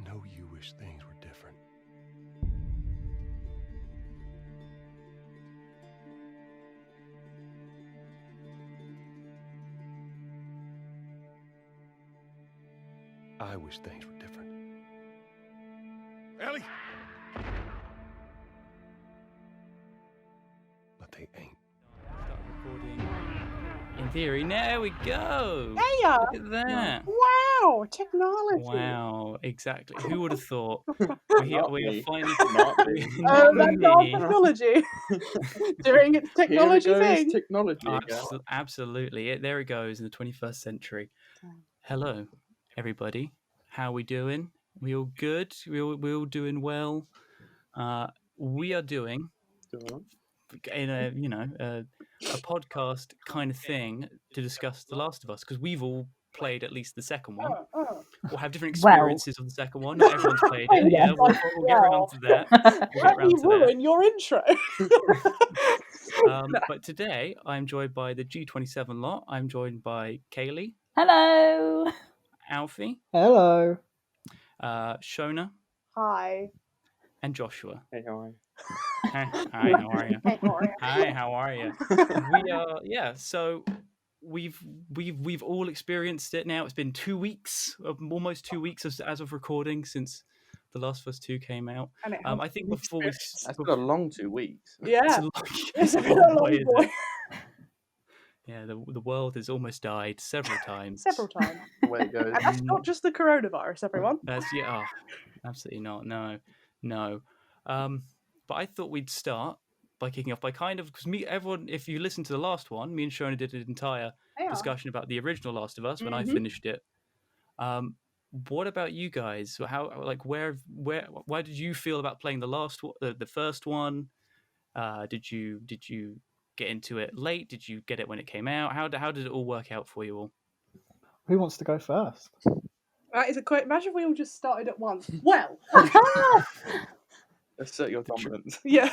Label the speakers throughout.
Speaker 1: know you wish things were different. I wish things were different. Ellie! But they ain't.
Speaker 2: Start recording. In theory, there we go.
Speaker 3: Hey,
Speaker 2: Look at that.
Speaker 3: wow, technology.
Speaker 2: Wow, exactly. Who would have thought? We
Speaker 4: Not
Speaker 2: are
Speaker 4: me.
Speaker 2: finally.
Speaker 4: Not me.
Speaker 2: Not
Speaker 3: That's our
Speaker 2: me.
Speaker 3: technology. Doing its technology
Speaker 4: Here it goes,
Speaker 3: thing.
Speaker 4: technology again.
Speaker 2: Absolutely. There it goes in the 21st century. Hello, everybody. How we doing? We all good? We all doing well? We are doing in a podcast kind of thing to discuss The Last of Us, because we've all played at least the second one. We'll have different experiences of the second one. Not everyone's played it. Yeah, we'll get around to that. We'll get
Speaker 3: How do you ruin your intro?
Speaker 2: But today I'm joined by the G27 lot. I'm joined by Kaylee.
Speaker 5: Hello.
Speaker 2: Alfie.
Speaker 6: Hello.
Speaker 2: Shona.
Speaker 3: Hi.
Speaker 2: And Joshua.
Speaker 4: Hey, how are you?
Speaker 2: Hi, how are you?
Speaker 3: Hey, how are you?
Speaker 2: Hi, how are you? We are, so we've all experienced it now. It's been 2 weeks, almost 2 weeks as of recording since The Last of Us 2 came out. I think before we...
Speaker 4: That's been a long 2 weeks.
Speaker 3: Yeah.
Speaker 2: It's a long way, isn't it? Yeah, the world has almost died several times.
Speaker 3: Several times.
Speaker 4: The way it goes.
Speaker 3: And that's not just the coronavirus, everyone.
Speaker 2: Absolutely not. No. But I thought we'd start by kicking off by because everyone, if you listen to the last one, me and Shona did an entire discussion about the original Last of Us when I finished it. What about you guys? Why did you feel about playing the first one? Did you get into it late? Did you get it when it came out? How did it all work out for you all?
Speaker 6: Who wants to go first?
Speaker 3: That is a quote. Imagine if we all just started at once. Well.
Speaker 4: Assert your dominance.
Speaker 3: Yeah.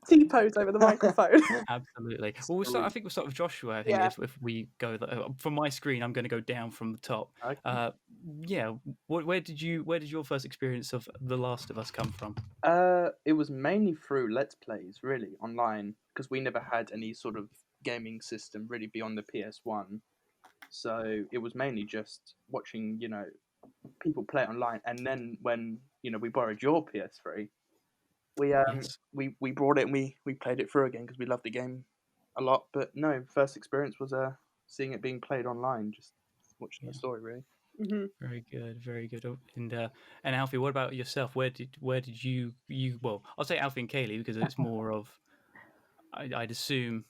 Speaker 3: T-pose over the microphone.
Speaker 2: Absolutely. Well, I think we'll start with Joshua. I think if we go from my screen, I'm going to go down from the top.
Speaker 4: Okay.
Speaker 2: Where did your first experience of The Last of Us come from?
Speaker 4: It was mainly through Let's Plays, really, online, because we never had any sort of gaming system really beyond the PS1. So it was mainly just watching, people play it online, and then when we borrowed your PS3, we brought it and we played it through again because we loved the game a lot. But no, first experience was seeing it being played online, just watching the story really.
Speaker 3: Mm-hmm.
Speaker 2: Very good. And Alfie, what about yourself? Where did you? Well, I'll say Alfie and Kaylee because it's more of, I'd assume,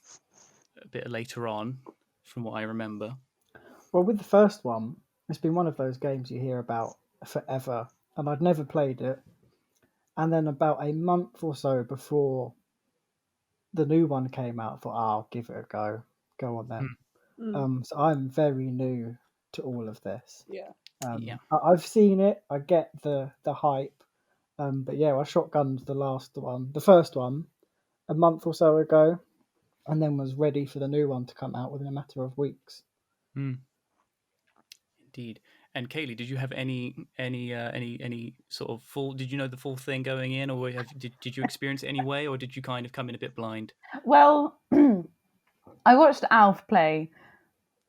Speaker 2: a bit later on, from what I remember.
Speaker 6: Well, with the first one, it's been one of those games you hear about forever, and I'd never played it. And then about a month or so before the new one came out, I thought, I'll give it a go. Go on then. So I'm very new to all of this.
Speaker 3: Yeah.
Speaker 6: I've seen it. I get the hype. But yeah, I shotgunned the first one, a month or so ago, and then was ready for the new one to come out within a matter of weeks.
Speaker 2: Indeed. And Kaylee, did you have any sort of full? Did you know the full thing going in, or did you experience it anyway, or did you kind of come in a bit blind?
Speaker 5: Well, I watched Alf play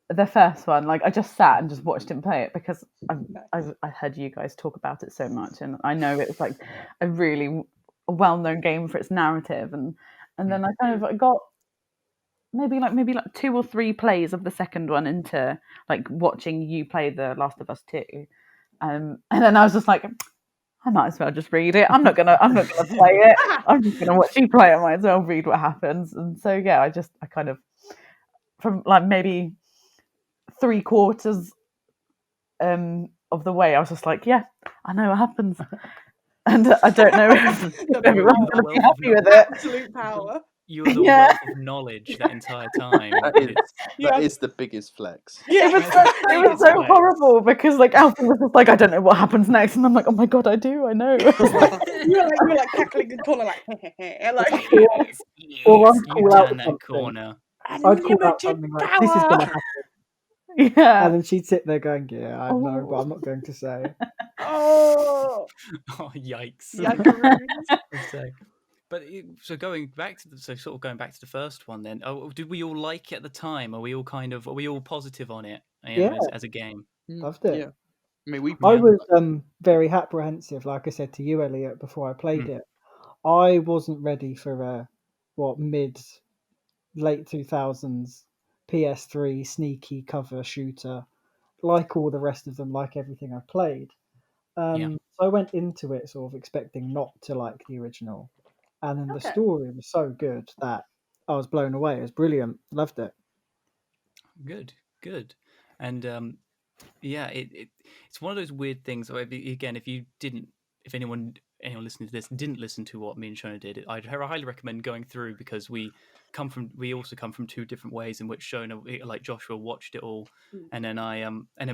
Speaker 5: the first one. Like I just sat and just watched him play it because I heard you guys talk about it so much, and I know it's like a really well-known game for its narrative, and then I kind of got maybe like 2 or 3 plays of the second one into like watching you play The Last of Us 2, and then I was just like, I might as well just read it. I'm not gonna play it. I'm just gonna watch you play it. I might as well read what happens. And so yeah, I kind of from like maybe 3/4 of the way, I was just like, yeah, I know what happens, and I don't know if everyone's gonna be happy with it.
Speaker 3: Absolute power.
Speaker 2: You were the wealth of knowledge that entire time.
Speaker 4: That is the biggest flex.
Speaker 5: Yeah, it was so horrible because like Alfie was just like, I don't know what happens next, and I'm like, oh my god, I do, I know.
Speaker 3: you're like cackling in the corner, like, like
Speaker 6: Or I'd call out
Speaker 2: in that corner.
Speaker 6: I'd call out something like, this is going to happen.
Speaker 5: Yeah.
Speaker 6: And then she'd sit there going, yeah, I know, but I'm not going to say.
Speaker 3: Oh,
Speaker 2: Oh, yikes!
Speaker 3: yikeroos.
Speaker 2: But so going back to sort of going back to the first one, then, did we all like it at the time? Are we all positive on it?
Speaker 6: Yeah.
Speaker 2: As a game.
Speaker 6: Loved it.
Speaker 4: Yeah. I mean, we.
Speaker 6: I was very apprehensive, like I said to you, Elliot, before I played it. I wasn't ready for a late 2000s PS3 sneaky cover shooter, like all the rest of them, like everything I've played. So I went into it sort of expecting not to like the original, and then the story was so good that I was blown away. It was brilliant. Loved it.
Speaker 2: Good, and yeah, it's one of those weird things. Again, if anyone listening to this didn't listen to what me and Shona did, I'd highly recommend going through, because we also come from two different ways in which Shona, like Joshua, watched it all, and then I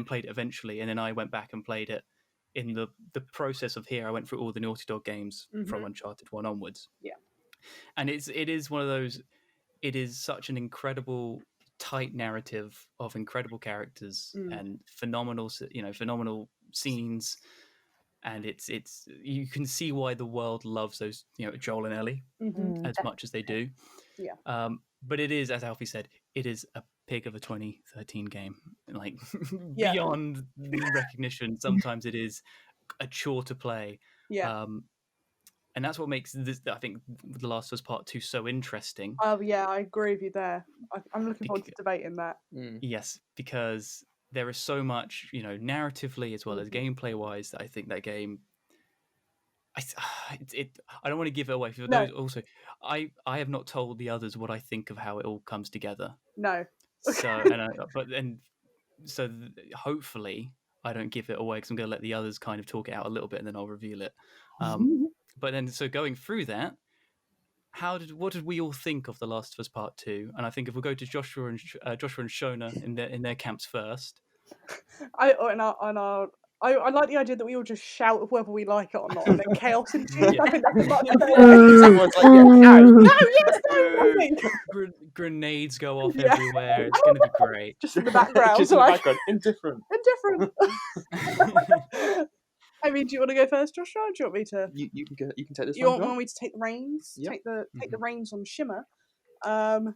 Speaker 2: played it eventually, and then I went back and played it. In the process of here, I went through all the Naughty Dog games from Uncharted 1 onwards.
Speaker 3: Yeah,
Speaker 2: and it is one of those. It is such an incredible, tight narrative of incredible characters and phenomenal scenes, and it's you can see why the world loves those Joel and Ellie as much as they do.
Speaker 3: Yeah.
Speaker 2: But it is, as Alfie said, it is a pig of a 2013 game, like beyond recognition. Sometimes it is a chore to play.
Speaker 3: Yeah.
Speaker 2: And that's what makes this, I think, The Last of Us Part 2 so interesting.
Speaker 3: Oh, yeah, I agree with you there. I'm looking forward to debating that.
Speaker 2: Yes, because there is so much, narratively as well as gameplay-wise, that I think that game... I don't want to give it away. For those, also, I have not told the others what I think of how it all comes together.
Speaker 3: No.
Speaker 2: So, hopefully I don't give it away, because I'm going to let the others kind of talk it out a little bit, and then I'll reveal it. But then, so going through that, what did we all think of The Last of Us Part 2? And I think if we go to Joshua and Shona in their camps first.
Speaker 3: I like the idea that we all just shout whether we like it or not, and then chaos ensues. I think that's much better.
Speaker 4: Someone's like, no,
Speaker 3: yes, no.
Speaker 2: Grenades go off everywhere. It's going to be great.
Speaker 3: Just in the background.
Speaker 4: Just in the background. Indifferent.
Speaker 3: I mean, do you want to go first, Joshua? Or do you want me to?
Speaker 4: You can go. You can take this.
Speaker 3: You
Speaker 4: one,
Speaker 3: want me to take the reins?
Speaker 4: Yep.
Speaker 3: Take the reins on Shimmer. And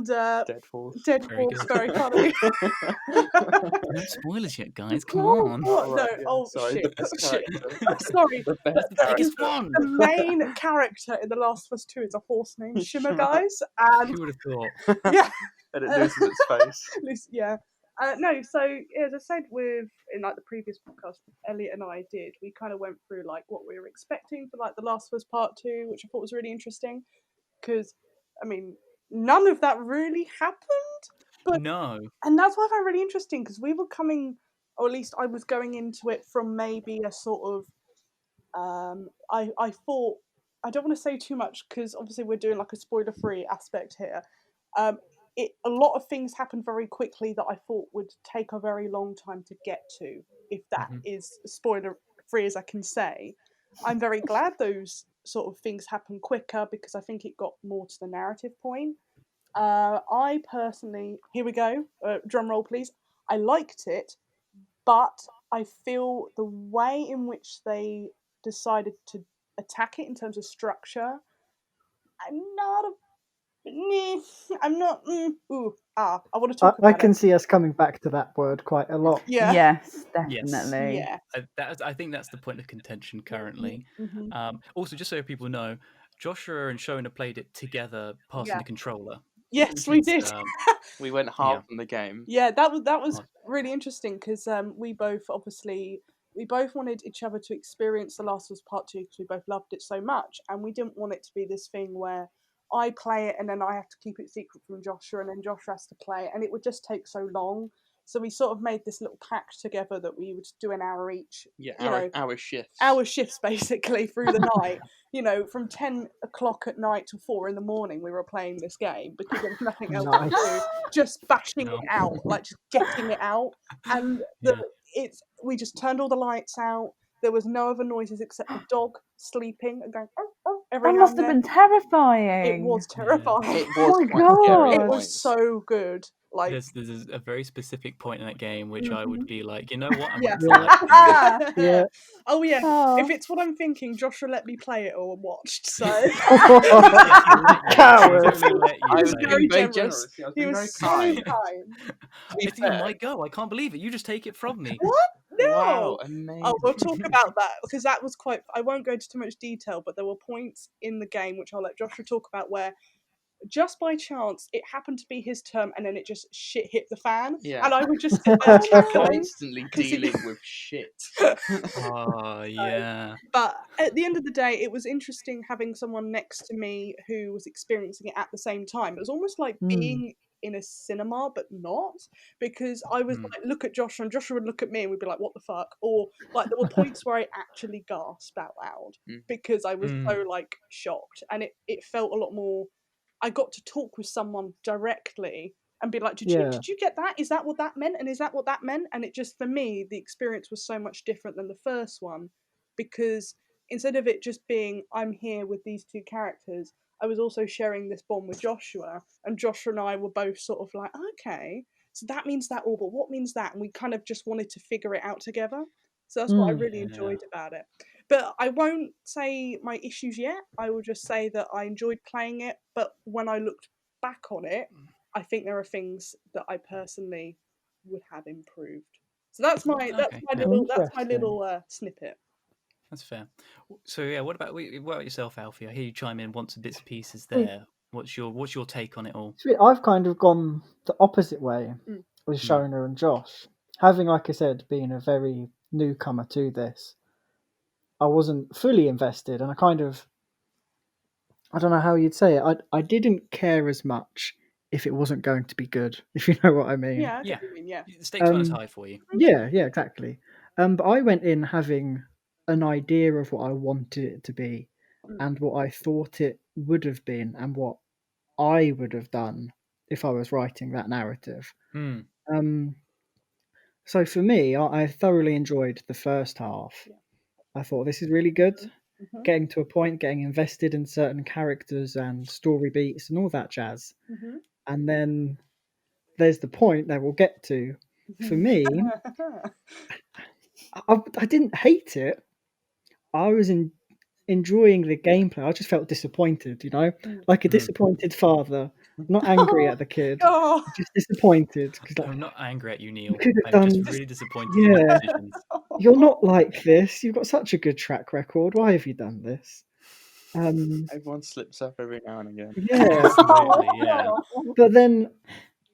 Speaker 4: Dead Force.
Speaker 3: Very funny.
Speaker 2: No spoilers yet, guys. Come on.
Speaker 3: Sorry,
Speaker 4: The best character.
Speaker 3: Sorry.
Speaker 2: The biggest one.
Speaker 3: The main character in The Last of Us 2 is a horse named Shimmer, guys. And
Speaker 2: who would have thought?
Speaker 3: Yeah.
Speaker 4: And it loses its face.
Speaker 3: Yeah. No, so as I said in like the previous podcast Elliot and I did, we kind of went through like what we were expecting for like The Last of Us Part 2, which I thought was really interesting, because I mean none of that really happened. But
Speaker 2: no.
Speaker 3: And that's what I found really interesting, because we were coming, or at least I was going into it from maybe a sort of I thought, I don't want to say too much because obviously we're doing like a spoiler-free aspect here. A lot of things happened very quickly that I thought would take a very long time to get to, if that is spoiler-free as I can say. I'm very glad those sort of things happened quicker, because I think it got more to the narrative point. I personally, here we go, drum roll please, I liked it, but I feel the way in which they decided to attack it in terms of structure, I want to talk about
Speaker 6: I can see us coming back to that word quite a lot.
Speaker 3: Yeah.
Speaker 5: Yes, definitely.
Speaker 3: Yeah.
Speaker 2: I think that's the point of contention currently. Also, just so people know, Joshua and Shona played it together, passing the controller.
Speaker 3: Yes, we did.
Speaker 4: We went hard on the game.
Speaker 3: Yeah, that was really interesting, because we both wanted each other to experience The Last of Us Part 2, because we both loved it so much, and we didn't want it to be this thing where I play it and then I have to keep it secret from Joshua, and then Joshua has to play it, and it would just take so long. So we sort of made this little pact together that we would do an hour each.
Speaker 4: Yeah, hour shifts.
Speaker 3: Hour shifts, basically, through the night. From 10 o'clock at night to 4 in the morning, we were playing this game because there was nothing else to do. Just bashing it out, like just getting it out. And we just turned all the lights out. There was no other noises except the dog sleeping and going, every
Speaker 5: That
Speaker 3: now
Speaker 5: must
Speaker 3: and
Speaker 5: have
Speaker 3: then.
Speaker 5: been terrifying.
Speaker 3: It was terrifying.
Speaker 4: It was
Speaker 5: my God.
Speaker 3: It was so good. Like,
Speaker 2: there's a very specific point in that game which I would be like, you know what, I'm
Speaker 3: yeah.
Speaker 2: going to like this.
Speaker 6: Yeah.
Speaker 3: Oh yeah.
Speaker 5: Oh.
Speaker 3: If it's what I'm thinking, Joshua let me play it or watched. So
Speaker 6: Coward.
Speaker 4: I was
Speaker 3: was
Speaker 4: being
Speaker 3: very
Speaker 4: very
Speaker 3: generous.
Speaker 4: generous. Yeah, I was
Speaker 3: He
Speaker 4: being
Speaker 3: was
Speaker 4: very
Speaker 3: so
Speaker 4: kind.
Speaker 3: kind.
Speaker 4: To be
Speaker 2: It's even
Speaker 4: fair,
Speaker 2: my go. I can't believe it. You just take it from me.
Speaker 3: What? No.
Speaker 4: wow, amazing.
Speaker 3: Oh, we'll talk about that because that was quite. I won't go into too much detail, but there were points in the game which I'll let Joshua talk about where, just by chance, it happened to be his turn, and then it just shit hit the fan,
Speaker 4: Yeah.
Speaker 3: and I would just sit there cackling.
Speaker 4: Constantly
Speaker 3: 'Cause he-
Speaker 4: dealing with shit.
Speaker 2: Oh, yeah.
Speaker 3: But at the end of the day, it was interesting having someone next to me who was experiencing it at the same time. It was almost like being in a cinema, but not, because I was like, look at Joshua, and Joshua would look at me, and we'd be like, what the fuck? Or like there were points where I actually gasped out loud because I was so like shocked, and it felt a lot more. I got to talk with someone directly and be like, did you get that? Is that what that meant? And is that what that meant? And it just, for me, the experience was so much different than the first one, because instead of it just being, I'm here with these two characters, I was also sharing this bond with Joshua, and Joshua and I were both sort of like, okay, so that means that, or but what means that? And we kind of just wanted to figure it out together. So that's what I really enjoyed about it. But I won't say my issues yet. I will just say that I enjoyed playing it, but when I looked back on it, I think there are things that I personally would have improved. So that's my little snippet.
Speaker 2: That's fair. So yeah, what about yourself, Alfie? I hear you chime in once and bits and pieces there. What's your take on it all?
Speaker 6: I've kind of gone the opposite way with Shona and Josh. Having, like I said, been a very newcomer to this, I wasn't fully invested, and I don't know how you'd say it. I didn't care as much if it wasn't going to be good, if you know what I mean.
Speaker 3: Yeah, I get what you mean, yeah.
Speaker 2: The stakes weren't as high for you.
Speaker 6: Yeah, exactly. But I went in having an idea of what I wanted it to be, and what I thought it would have been, and what I would have done if I was writing that narrative. So for me, I thoroughly enjoyed the first half. I thought this is really good. Getting to a point, getting invested in certain characters and story beats and all that jazz. And then there's the point that we'll get to. For me, I didn't hate it. I was enjoying the gameplay. I just felt disappointed, like a disappointed father. Not angry at the kid, just disappointed.
Speaker 2: I'm not angry at you, Neil. I'm
Speaker 6: done,
Speaker 2: just really disappointed in your decisions.
Speaker 6: You're not like this. You've got such a good track record. Why have you done this?
Speaker 4: Everyone slips up every now and again.
Speaker 6: Yeah,
Speaker 2: Absolutely, yeah.
Speaker 6: But then,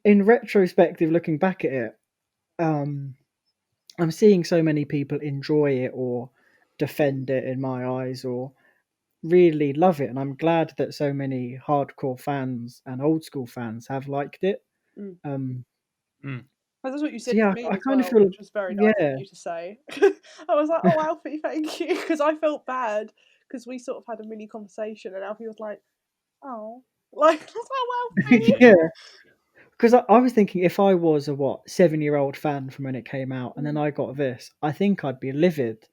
Speaker 6: in retrospective, looking back at it, I'm seeing so many people enjoy it or defend it in my eyes, or really love it, and I'm glad that so many hardcore fans and old school fans have liked it.
Speaker 3: That's what you said
Speaker 6: So,
Speaker 3: to me
Speaker 6: I
Speaker 3: as
Speaker 6: kind
Speaker 3: well,
Speaker 6: of feel,
Speaker 3: which was very nice of you to say. I was like, oh, Alfie, thank you, because I felt bad, because we sort of had a mini conversation, and Alfie was like, oh, like, I was like, oh, Alfie.
Speaker 6: yeah. Because I was thinking, if I was a 7-year-old fan from when it came out, and then I got this, I think I'd be livid.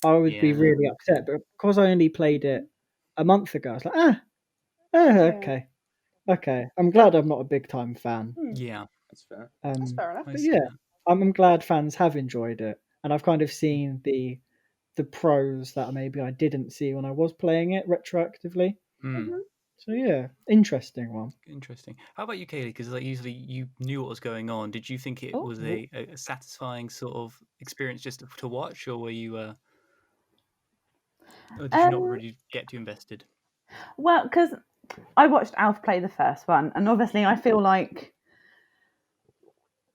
Speaker 6: I would be really upset. But because I only played it a month ago, I was like, okay. I'm glad I'm not a big time fan.
Speaker 2: Yeah,
Speaker 4: that's fair.
Speaker 3: That's fair enough.
Speaker 6: But yeah, I'm glad fans have enjoyed it, and I've kind of seen the pros that maybe I didn't see when I was playing it retroactively. So yeah, interesting one.
Speaker 2: Interesting. How about you, Kaylee? Because usually you knew what was going on. Did you think it was a satisfying sort of experience just to watch, or were you? Or did you not really get too invested?
Speaker 5: Well, because I watched Alf play the first one, and obviously I feel like,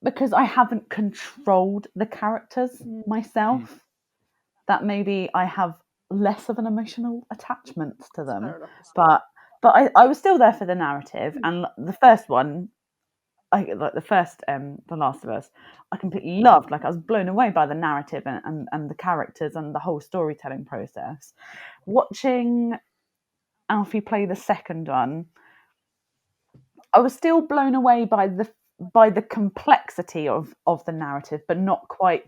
Speaker 5: because I haven't controlled the characters myself, that maybe I have less of an emotional attachment to them. But I was still there for the narrative, and the first one, The Last of Us, I completely loved. Like, I was blown away by the narrative and the characters and the whole storytelling process. Watching Alfie play the second one, I was still blown away by the complexity of the narrative, but not quite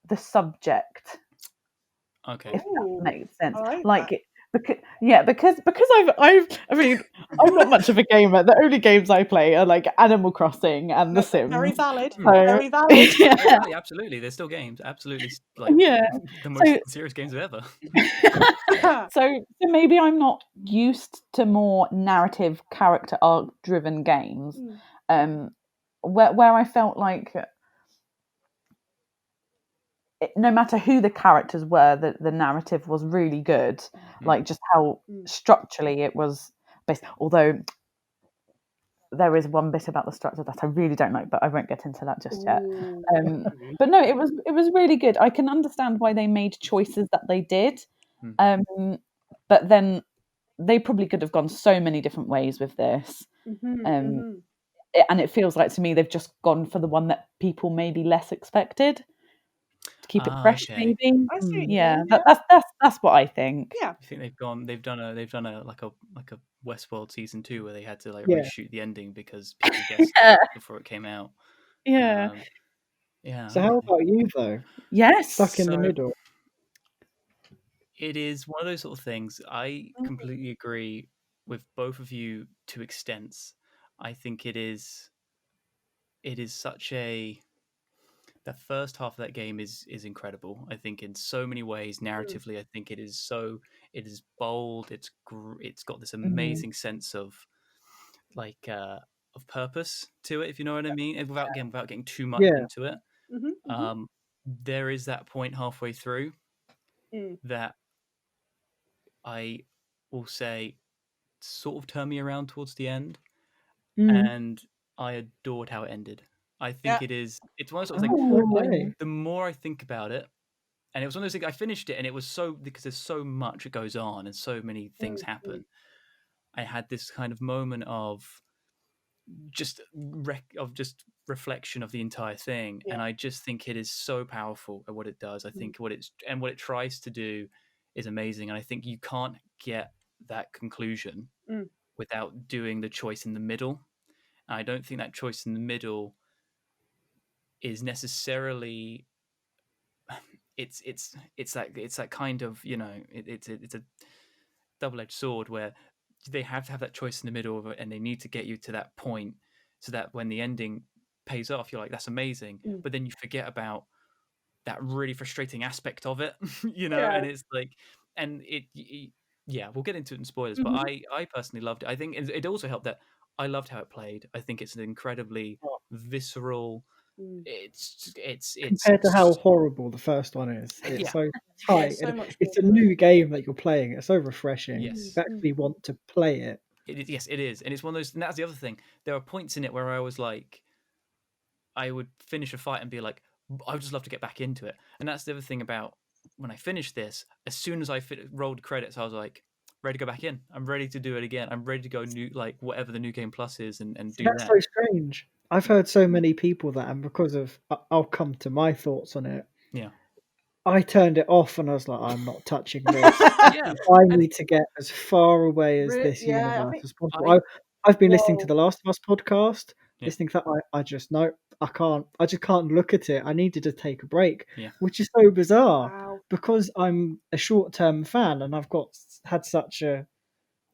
Speaker 5: the subject.
Speaker 2: Okay.
Speaker 5: If that makes sense. because I mean, I'm not much of a gamer. The only games I play are like Animal Crossing and The Sims.
Speaker 3: Very valid.
Speaker 5: So,
Speaker 3: Very valid.
Speaker 5: yeah,
Speaker 2: Yeah, absolutely. There's still games. Absolutely, like
Speaker 5: yeah.
Speaker 2: the most
Speaker 5: So,
Speaker 2: serious games of ever.
Speaker 5: so maybe I'm not used to more narrative, character arc driven games, where I felt like no matter who the characters were, the narrative was really good. Like just how structurally it was based. Although there is one bit about the structure that I really don't like, but I won't get into that just yet. But no, it was really good. I can understand why they made choices that they did, but then they probably could have gone so many different ways with this. And it feels like to me they've just gone for the one that people maybe less expected to keep it fresh,
Speaker 2: Okay.
Speaker 5: maybe.
Speaker 3: I see.
Speaker 5: Yeah,
Speaker 3: Yeah.
Speaker 5: that's what I think.
Speaker 3: Yeah.
Speaker 2: I think they've done a like a Westworld season 2 where they had to like
Speaker 6: Yeah.
Speaker 2: reshoot the ending because people guessed
Speaker 5: Yeah.
Speaker 2: it before it came out.
Speaker 5: Yeah.
Speaker 2: Yeah.
Speaker 6: So how about you though?
Speaker 5: Yes.
Speaker 6: Stuck in the middle.
Speaker 2: It is one of those sort of things. I completely agree with both of you to extents. I think it is such a the first half of that game is incredible. I think in so many ways narratively, I think it is bold. It's got this amazing sense of like of purpose to it, if you know what I mean. And without getting too much into it, there is that point halfway through that I will say sort of turned me around towards the end, and I adored how it ended. I think it's one of those sort of things. The more I think about it, and it was one of those things. I finished it, and it was so because there's so much that goes on, and so many things happen. I had this kind of moment of just reflection of the entire thing, and I just think it is so powerful at what it does. I think what it tries to do is amazing, and I think you can't get that conclusion without doing the choice in the middle. And I don't think that choice in the middle is necessarily it's that kind of it's a double-edged sword where they have to have that choice in the middle of it, and they need to get you to that point so that when the ending pays off, you're like, that's amazing. But then you forget about that really frustrating aspect of it, and it's like, and yeah, we'll get into it in spoilers, but I personally loved it. I think it also helped that I loved how it played. I think it's an incredibly visceral. It's
Speaker 6: compared to how horrible the first one is. It's so tight.
Speaker 3: so much
Speaker 6: it's a new game that you're playing. It's so refreshing.
Speaker 2: Yes.
Speaker 6: You actually want to play it.
Speaker 2: Yes, it is, and it's one of those. And that's the other thing. There are points in it where I was like, I would finish a fight and be like, I would just love to get back into it. And that's the other thing about when I finished this. As soon as I rolled credits, I was like, ready to go back in. I'm ready to do it again. I'm ready to go new, like whatever the new game plus is, and do
Speaker 6: That's
Speaker 2: that.
Speaker 6: so strange. I've heard so many people that, and because of, I'll come to my thoughts on it.
Speaker 2: Yeah.
Speaker 6: I turned it off and I was like, I'm not touching this.
Speaker 2: Yeah.
Speaker 6: I need to get as far away as this universe as possible. I've been listening to the Last of Us podcast, listening to that. I just know I can't. I just can't look at it. I needed to take a break, which is so bizarre because I'm a short-term fan and I've had such a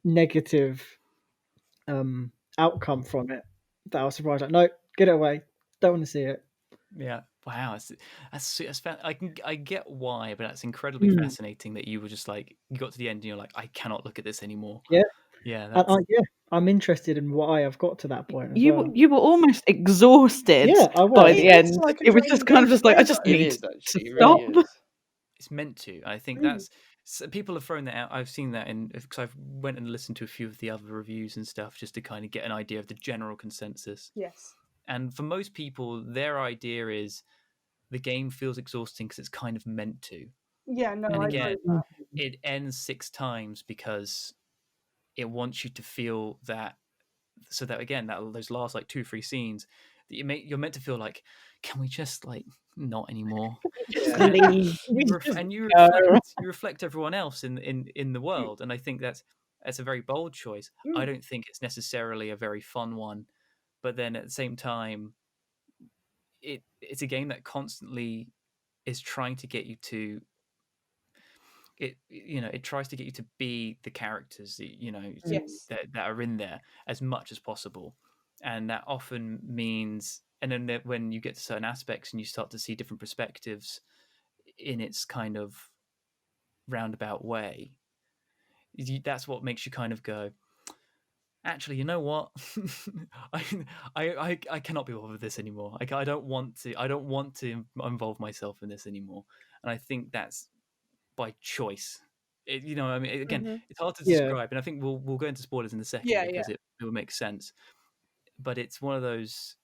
Speaker 6: negative outcome from it that I was surprised. Like, no, get it away. Don't want to see it.
Speaker 2: Yeah. Wow. I get why, but that's incredibly fascinating that you were just like, you got to the end and you're like, I cannot look at this anymore.
Speaker 6: Yeah.
Speaker 2: Yeah.
Speaker 6: I'm interested in why I've got to that point.
Speaker 5: You were almost exhausted by the end.
Speaker 3: Like
Speaker 5: it was just kind of just like, I just need to stop.
Speaker 4: Really is.
Speaker 2: It's meant to. I think that's people have thrown that out. I've seen that because I've went and listened to a few of the other reviews and stuff just to kind of get an idea of the general consensus.
Speaker 3: Yes.
Speaker 2: And for most people, their idea is the game feels exhausting because it's kind of meant to.
Speaker 3: Yeah, no,
Speaker 2: and
Speaker 3: I
Speaker 2: again,
Speaker 3: agree with that.
Speaker 2: it ends 6 times because it wants you to feel that. So that again, those last like 2-3 scenes, that you're meant to feel like, can we just like not anymore? And you reflect everyone else in the world, and I think that's a very bold choice. I don't think it's necessarily a very fun one, but then at the same time, it's a game that constantly is trying to get you to. it tries to get you to be the characters that
Speaker 3: Yes.
Speaker 2: that are in there as much as possible, and that often means, and then when you get to certain aspects and you start to see different perspectives in its kind of roundabout way, that's what makes you kind of go, actually, you know what? I cannot be bothered with this anymore. I don't want to involve myself in this anymore. And I think that's by choice. I mean, again, it's hard to
Speaker 6: Yeah.
Speaker 2: describe, and I think we'll go into spoilers in a second
Speaker 3: Yeah,
Speaker 2: because it will make sense. But it's one of those.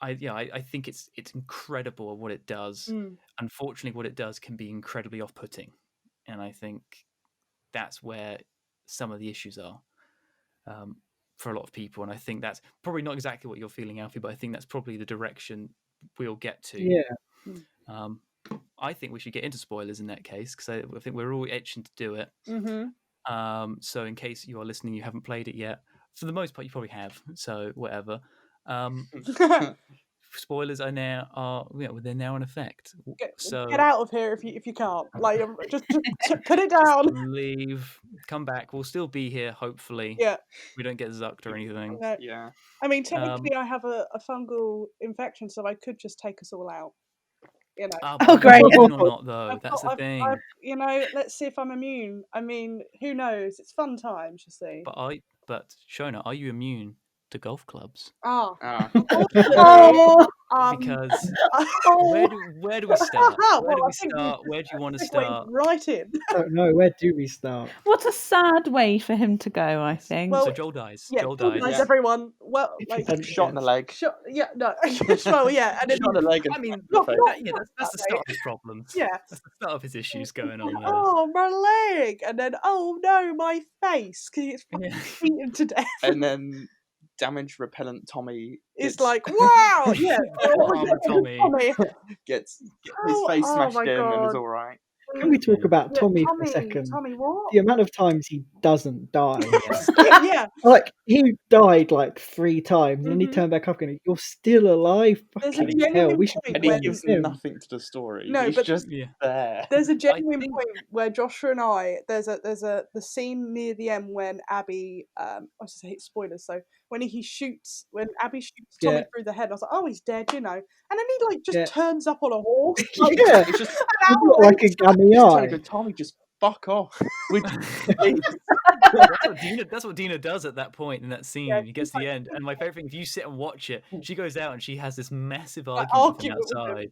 Speaker 2: I think it's incredible what it does. Unfortunately, what it does can be incredibly off-putting, and I think that's where some of the issues are for a lot of people. And I think that's probably not exactly what you're feeling, Alfie, but I think that's probably the direction we'll get to.
Speaker 6: Yeah.
Speaker 2: I think we should get into spoilers in that case, because I think we're all itching to do it. So in case you are listening, you haven't played it yet, for the most part you probably have, so whatever. Spoilers are now they're now in effect.
Speaker 3: Get out of here if you can't. Like, just put it down.
Speaker 2: Leave, come back. We'll still be here, hopefully.
Speaker 3: Yeah.
Speaker 2: We don't get zucked or anything.
Speaker 3: No.
Speaker 4: Yeah.
Speaker 3: I mean, technically, I have a fungal infection, so I could just take us all out.
Speaker 5: Oh, great.
Speaker 2: Immune or not, though? That's the thing.
Speaker 3: Let's see if I'm immune. I mean, who knows? It's fun times, you see.
Speaker 2: But Shona, are you immune to golf clubs? Because where do we start? Where do you want to start?
Speaker 3: Right in.
Speaker 6: I don't know. Where do we start?
Speaker 5: What a sad way for him to go, I think.
Speaker 3: Well,
Speaker 2: so Joel dies.
Speaker 3: Yeah,
Speaker 2: Joel dies.
Speaker 3: Yeah. Everyone. Well, like
Speaker 4: shot in the leg.
Speaker 3: No. Well, yeah, and
Speaker 4: Shot in the leg.
Speaker 2: I mean, that's the start of his problems.
Speaker 3: Yeah,
Speaker 2: that's the start of his issues going on.
Speaker 3: Oh, my leg, and then no, my face, because it's beaten to death.
Speaker 4: And then damage repellent Tommy
Speaker 3: is like, wow, yeah.
Speaker 2: Tommy
Speaker 4: gets his face smashed in and is all right.
Speaker 6: Can we talk about Tommy for a second?
Speaker 3: Tommy, what?
Speaker 6: The amount of times he doesn't die.
Speaker 3: Yeah.
Speaker 6: Like, he died like 3 times, and then he turned back up and you're still alive. Fucking hell, we should
Speaker 4: and he gives nothing to the story.
Speaker 3: No,
Speaker 4: he's
Speaker 3: but
Speaker 4: just there.
Speaker 3: There's a genuine point where Joshua and there's the scene near the end when Abby, I was to say it's spoilers, so when Abby shoots Tommy through the head, I was like, oh, he's dead, and then he like just turns up on a horse. Like,
Speaker 4: it's just
Speaker 6: like a gammy eye.
Speaker 4: Tommy, just fuck off.
Speaker 2: That's what Dina does at that point in that scene. He gets to the end, and my favorite thing, if you sit and watch it, she goes out and she has this massive argument outside.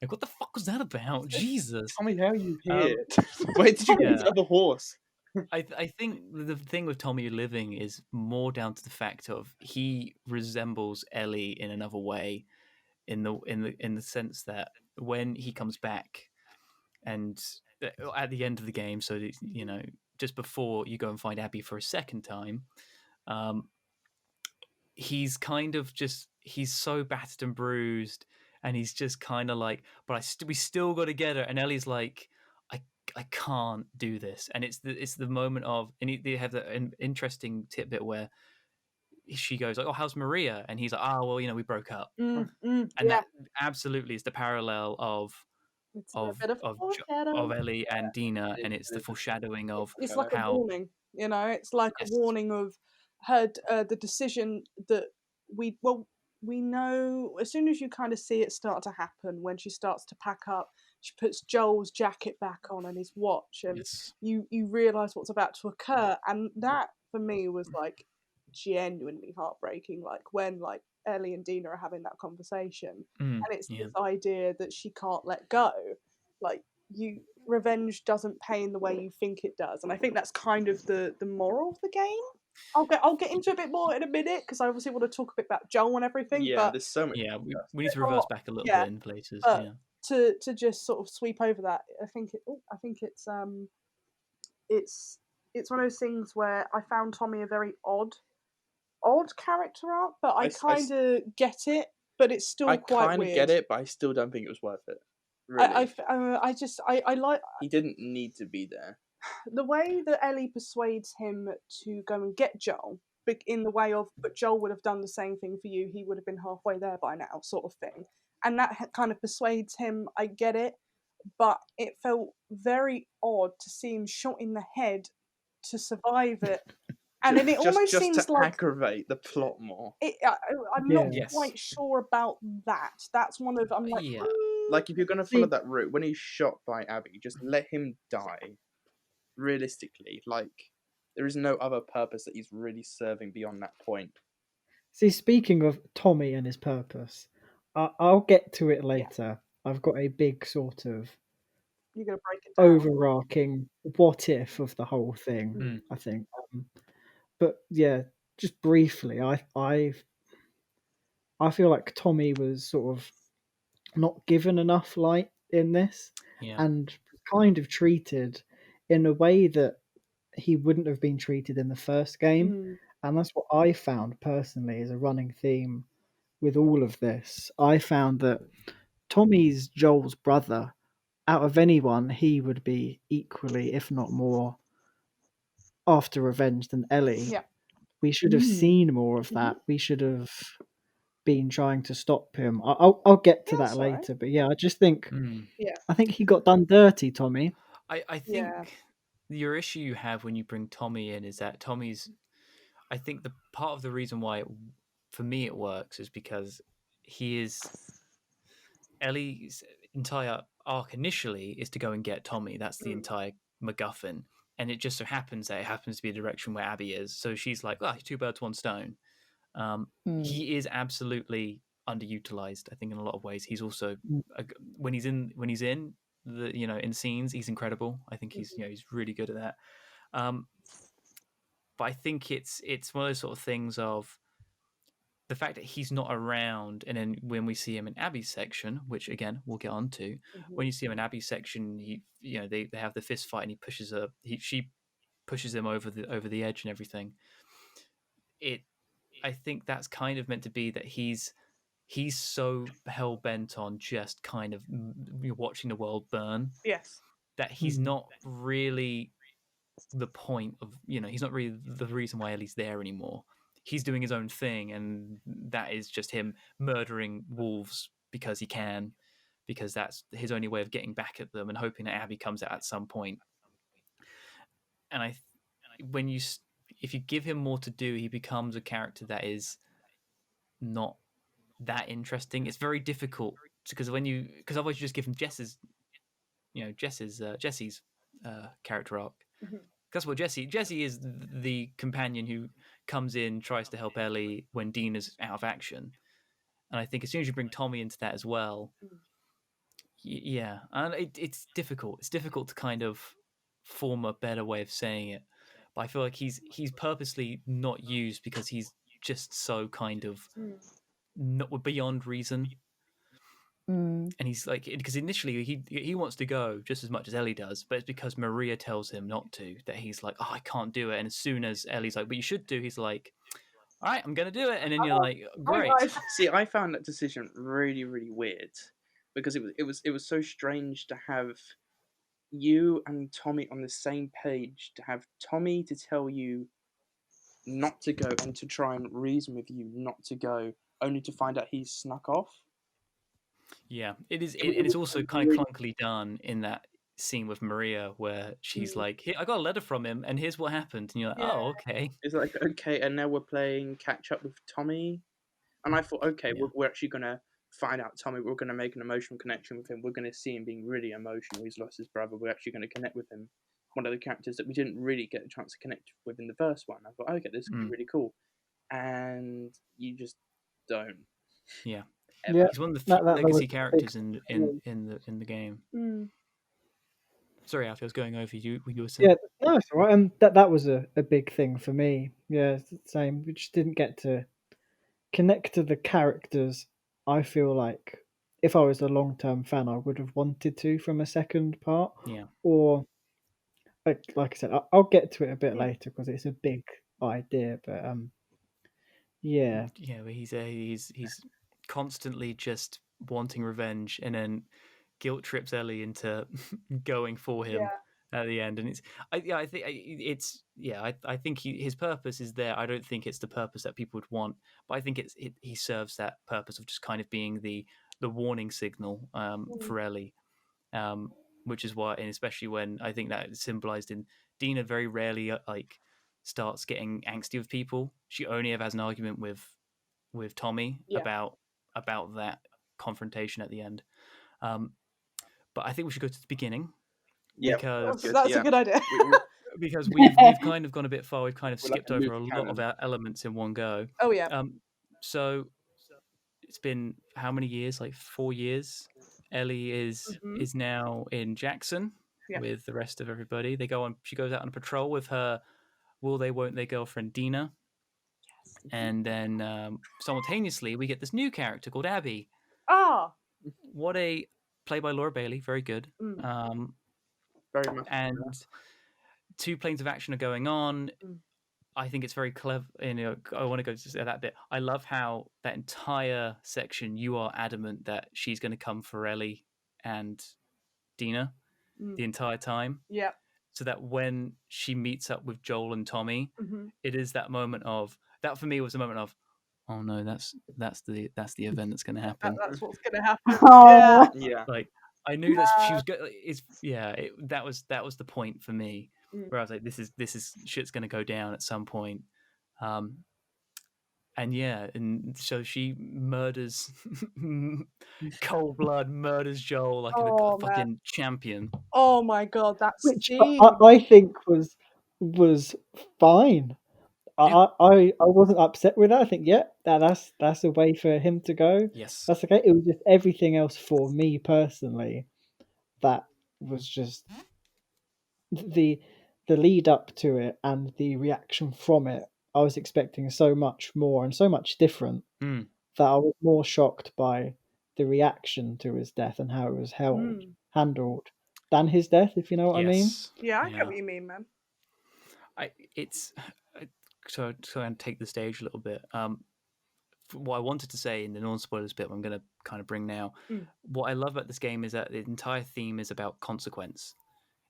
Speaker 2: Like, what the fuck was that about? Jesus.
Speaker 4: Tommy, how are you here? Where did you get the other horse?
Speaker 2: I think the thing with Tommy living is more down to the fact of he resembles Ellie in another way, in the sense that when he comes back and at the end of the game, so just before you go and find Abby for a second time, he's kind of he's so battered and bruised, and he's just kind of like, but we still got to get her. And Ellie's like, I can't do this. And it's the moment of, and they have an interesting tidbit where she goes like, oh, how's Maria? And he's like, oh, well, we broke up. And that absolutely is the parallel of Ellie and Dina, and it's the foreshadowing of
Speaker 3: it's like a warning, it's like a warning of her the decision that we know as soon as you kind of see it start to happen, when she starts to pack up, she puts Joel's jacket back on and his watch, and you realise what's about to occur, and that for me was like genuinely heartbreaking, like when like Ellie and Dina are having that conversation, and it's this idea that she can't let go, like revenge doesn't pay in the way you think it does, and I think that's kind of the moral of the game. I'll get into a bit more in a minute, because I obviously want to talk a bit about Joel and everything.
Speaker 4: Yeah,
Speaker 3: but
Speaker 4: there's so much.
Speaker 2: Yeah, we need to reverse back a little bit in places.
Speaker 3: To just sort of sweep over that, I think it's one of those things where I found Tommy a very odd character arc, but I kind of get it, but it's still quite weird. I kind of
Speaker 4: get it, but I still don't think it was worth it. Really.
Speaker 3: I like.
Speaker 4: He didn't need to be there.
Speaker 3: The way that Ellie persuades him to go and get Joel, in the way of, but Joel would have done the same thing for you, he would have been halfway there by now, sort of thing. And that kind of persuades him, I get it. but it felt very odd to see him shot in the head to survive it. And then it almost
Speaker 4: just
Speaker 3: seems
Speaker 4: to
Speaker 3: like
Speaker 4: aggravate the plot more.
Speaker 3: I'm
Speaker 6: Yeah.
Speaker 3: not
Speaker 2: Yes.
Speaker 3: quite sure about that. That's one of I'm like,
Speaker 2: Yeah.
Speaker 4: Like, if you're going to follow that route, when he's shot by Abby, just let him die. Realistically, like, there is no other purpose that he's really serving beyond that point.
Speaker 6: See, speaking of Tommy and his purpose, I'll get to it later. I've got a big sort of
Speaker 3: you're gonna break it down.
Speaker 6: overarching what if of the whole thing,
Speaker 2: Mm.
Speaker 6: I think. But yeah, just briefly, I feel like Tommy was sort of not given enough light in this,
Speaker 2: Yeah.
Speaker 6: and kind of treated in a way that he wouldn't have been treated in the first game. And that's what I found personally as a running theme with all of this. I found that Tommy's Joel's brother. Out of anyone, he would be equally, if not more, after revenge than Ellie.
Speaker 3: Yeah.
Speaker 6: We should have
Speaker 5: Mm.
Speaker 6: seen more of that. We should have been trying to stop him. I'll get to
Speaker 3: Yeah,
Speaker 6: that
Speaker 3: that's all right.
Speaker 6: later, but yeah, I just think
Speaker 2: Mm.
Speaker 6: I think he got done dirty, Tommy.
Speaker 2: I think
Speaker 3: Yeah.
Speaker 2: your issue you have when you bring Tommy in is that Tommy's. I think the part of the reason why, for me, it works is because he is. Ellie's entire arc initially is to go and get Tommy. That's the entire MacGuffin. And it just so happens that it happens to be the direction where Abby is. So she's like, "Oh, two birds, one stone." He is absolutely underutilized. I think in a lot of ways. He's also when he's in the in scenes, he's incredible. I think he's he's really good at that. But I think it's one of those sort of things of the fact that he's not around, and then when we see him in Abby's section, which again we'll get on to, when you see him in Abby's section, he they have the fist fight and he pushes her. She pushes him over the edge and everything. I think that's kind of meant to be that he's so hell bent on just kind of watching the world burn.
Speaker 3: Yes.
Speaker 2: That he's not really the point of he's not really the reason why Ellie's there anymore. He's doing his own thing, and that is just him murdering wolves because he can, because that's his only way of getting back at them and hoping that Abby comes out at some point. And if you give him more to do, he becomes a character that is not that interesting. It's very difficult because otherwise you just give him Jesse's character arc. That's what Jesse is the companion who comes in, tries to help Ellie when Dean is out of action. And I think as soon as you bring Tommy into that as well, yeah, and it's difficult. It's difficult to kind of form a better way of saying it. But I feel like he's purposely not used because he's just so kind of not beyond reason. And he's like, because initially he wants to go just as much as Ellie does, but it's because Maria tells him not to, that he's like, oh, I can't do it. And as soon as Ellie's like, but you should do, he's like, all right, I'm gonna do it. And then you're like, great.
Speaker 4: See, I found that decision really, really weird because it was so strange to have you and Tommy on the same page, to have Tommy to tell you not to go and to try and reason with you not to go, only to find out he's snuck off.
Speaker 2: Yeah, it is, and it's also kind of clunkily done in that scene with Maria where she's like, "Here, I got a letter from him, and here's what happened." And you're like, "Oh, okay."
Speaker 4: It's like, okay, and now we're playing catch up with Tommy, and I thought, okay, we're actually gonna find out Tommy. We're gonna make an emotional connection with him. We're gonna see him being really emotional. He's lost his brother. We're actually gonna connect with him. One of the characters that we didn't really get a chance to connect with in the first one. I thought, okay, this is gonna be really cool, and you just don't.
Speaker 2: Yeah.
Speaker 6: Yeah,
Speaker 2: He's one of the few
Speaker 6: that
Speaker 2: legacy
Speaker 6: was
Speaker 2: characters in the game. Sorry, Alfie, I was going over you. You were saying.
Speaker 6: Yeah, no, it's all right. That was a big thing for me. Yeah, it's the same. We just didn't get to connect to the characters. I feel like if I was a long-term fan, I would have wanted to from a second part.
Speaker 2: Yeah.
Speaker 6: Or like I said, I'll get to it a bit later because it's a big idea. But yeah,
Speaker 2: Yeah, but he's constantly just wanting revenge, and then guilt trips Ellie into going for him at the end. And I think his purpose is there. I don't think it's the purpose that people would want, but I think he serves that purpose of just kind of being the warning signal for Ellie. which is why, and especially when I think that is symbolized in Dina very rarely starts getting angsty with people. She only ever has an argument with Tommy about that confrontation at the end. But I think we should go to the beginning.
Speaker 4: Yeah,
Speaker 2: because
Speaker 3: that's a good idea.
Speaker 2: because we've kind of gone a bit far. We've kind of skipped over a lot of our elements in one go.
Speaker 3: Oh yeah.
Speaker 2: So it's been how many years? Like 4 years. Ellie is now in Jackson with the rest of everybody. She goes out on a patrol with her will they won't they girlfriend Dina. Yes. And then simultaneously we get this new character called Abby. What a play by Laura Bailey, very good.
Speaker 4: Very much.
Speaker 2: And two planes of action are going on. I think it's very clever. I want to go to that bit. I love how that entire section you are adamant that she's going to come for Ellie and Dina the entire time.
Speaker 3: Yeah.
Speaker 2: So that when she meets up with Joel and Tommy, it is that moment of that for me was the moment of, oh no, that's the event that's going to happen.
Speaker 3: That's what's going to happen.
Speaker 5: Oh.
Speaker 4: Yeah.
Speaker 2: Like I knew that she was good. That was the point for me where I was like, this is shit's going to go down at some point. And so she murders, cold blood murders Joel like a fucking champion.
Speaker 3: Oh my god, that's
Speaker 6: which I think was fine. I wasn't upset with that. I think that's a way for him to go.
Speaker 2: Yes,
Speaker 6: that's okay. It was just everything else for me personally that was just the lead up to it and the reaction from it. I was expecting so much more and so much different that I was more shocked by the reaction to his death and how it was handled than his death, if you know what I mean.
Speaker 3: Yeah, I get what you mean, man.
Speaker 2: So and take the stage a little bit. What I wanted to say in the non-spoilers bit, I'm going to kind of bring now. What I love about this game is that the entire theme is about consequence.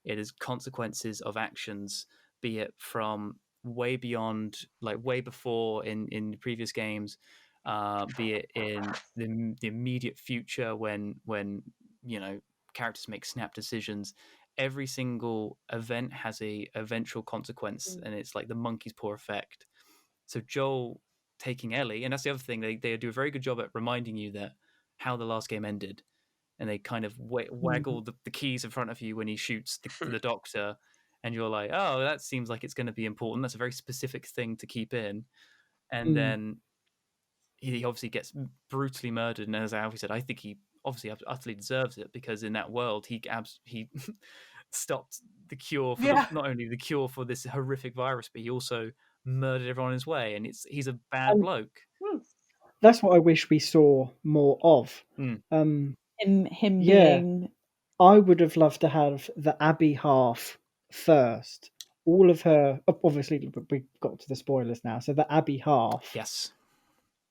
Speaker 2: It is consequences of actions, be it from way beyond, like way before in previous games, be it in the immediate future when characters make snap decisions. Every single event has a eventual consequence, and it's like the monkey's paw effect. So Joel taking Ellie, and that's the other thing, they do a very good job at reminding you that how the last game ended, and they kind of waggle the keys in front of you when he shoots the doctor, and you're like, oh, that seems like it's going to be important. That's a very specific thing to keep in. And then he obviously gets brutally murdered, and as Alfie said, I think he obviously utterly deserves it, because in that world he stopped the cure for not only the cure for this horrific virus, but he also murdered everyone in his way, and he's a bad bloke.
Speaker 6: That's what I wish we saw more of.
Speaker 5: Him being.
Speaker 6: I would have loved to have the Abby half first. All of her, obviously, we got to the spoilers now. So the Abby half.
Speaker 2: Yes.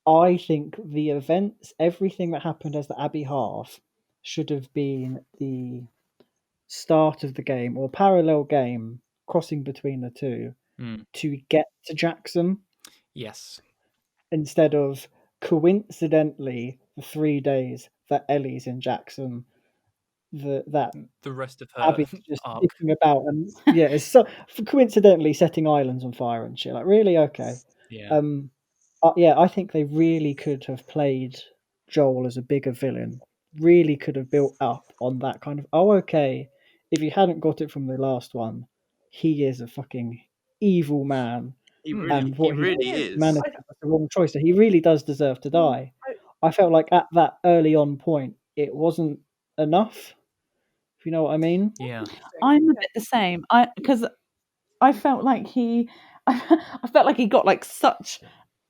Speaker 6: I think the events, everything that happened as the Abby half, should have been the start of the game or parallel game crossing between the two to get to Jackson.
Speaker 2: Yes.
Speaker 6: Instead of coincidentally the 3 days that Ellie's in Jackson, the
Speaker 2: rest of her
Speaker 6: Abby's just sticking about and it's so coincidentally setting islands on fire and shit. Like, really? Okay. I think they really could have played Joel as a bigger villain. Really could have built up on that kind of, okay, if you hadn't got it from the last one, he is a fucking evil man.
Speaker 4: He really is.
Speaker 6: Was the wrong choice. So he really does deserve to die. I felt like at that early on point, it wasn't enough. If you know what I mean?
Speaker 2: Yeah.
Speaker 5: I'm a bit the same. Because I felt like I felt like he got like such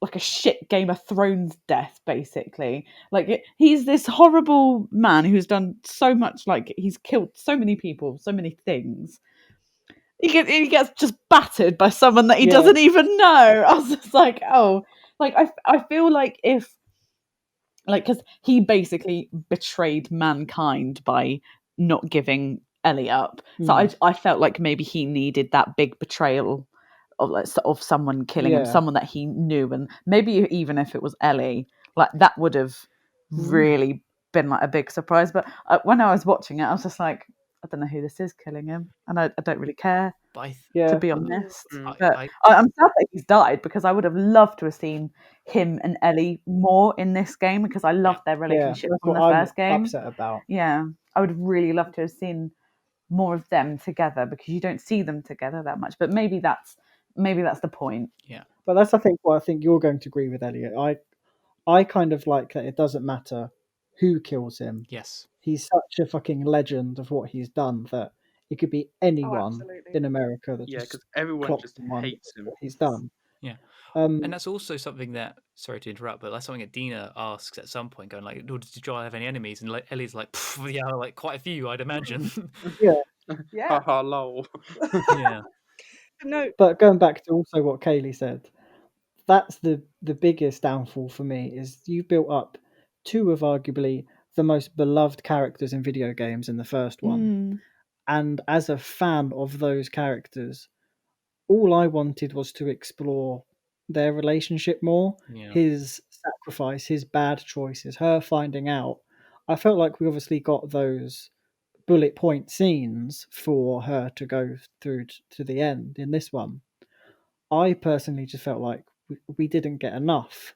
Speaker 5: like a shit Game of Thrones death, basically. Like he's this horrible man who's done so much. Like he's killed so many people, so many things. He gets just battered by someone that he doesn't even know. I was just like, oh, like I feel like if, like, because he basically betrayed mankind by not giving Ellie up. So I felt like maybe he needed that big betrayal of someone killing him, someone that he knew, and maybe even if it was Ellie, like that would have really been like a big surprise. But when I was watching it, I was just like, I don't know who this is killing him, and I don't really care, to be honest. But I'm sad that he's died, because I would have loved to have seen him and Ellie more in this game, because I loved their relationship from the first game.
Speaker 6: Upset about.
Speaker 5: Yeah, I would have really loved to have seen more of them together, because you don't see them together that much. But maybe that's the point.
Speaker 2: Yeah.
Speaker 6: But that's, I think, what I think you're going to agree with, Elliot. I kind of like that it doesn't matter who kills him.
Speaker 2: Yes.
Speaker 6: He's such a fucking legend of what he's done that it could be anyone in America that
Speaker 4: because everyone just hates him.
Speaker 6: What he's done.
Speaker 2: Yeah. And that's also something that, sorry to interrupt, but that's something that Dina asks at some point, going like, did Joel have any enemies? And like, Ellie's like, yeah, like quite a few, I'd imagine.
Speaker 3: Yeah.
Speaker 4: Haha, lol.
Speaker 2: Yeah.
Speaker 3: No.
Speaker 6: But going back to also what Kaylee said, that's the biggest downfall for me, is you built up two of arguably the most beloved characters in video games in the first one. And as a fan of those characters, all I wanted was to explore their relationship more, his sacrifice, his bad choices, her finding out. I felt like we obviously got those bullet point scenes for her to go through to the end in this one. I personally just felt like we didn't get enough.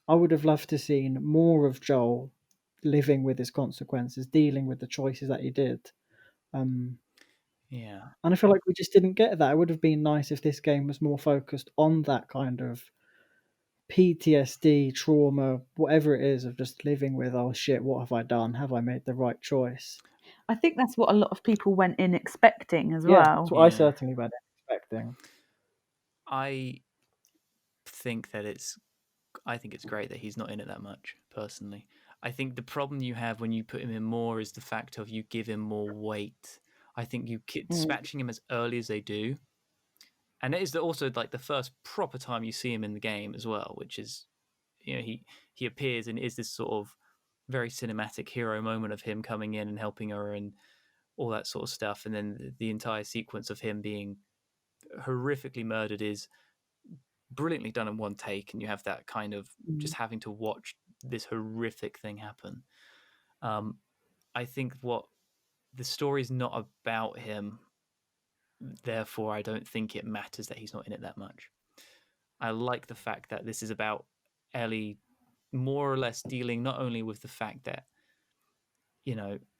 Speaker 6: I would have loved to seen more of Joel living with his consequences, dealing with the choices that he did.
Speaker 2: Yeah.
Speaker 6: And I feel like we just didn't get that. It would have been nice if this game was more focused on that kind of PTSD, trauma, whatever it is, of just living with, oh shit, what have I done? Have I made the right choice?
Speaker 5: I think that's what a lot of people went in expecting as
Speaker 6: Yeah,
Speaker 5: well.
Speaker 6: that's what I certainly went in expecting.
Speaker 2: I think it's great that he's not in it that much, personally. I think the problem you have when you put him in more is the fact of you give him more weight. I think you dispatching him as early as they do, and it is also like the first proper time you see him in the game as well, which is, he appears and is this sort of very cinematic hero moment of him coming in and helping her and all that sort of stuff, and then the entire sequence of him being horrifically murdered is brilliantly done in one take, and you have that kind of just having to watch this horrific thing happen. I think what the story is not about him, therefore I don't think it matters that he's not in it that much. I like the fact that this is about Ellie more or less dealing not only with the fact that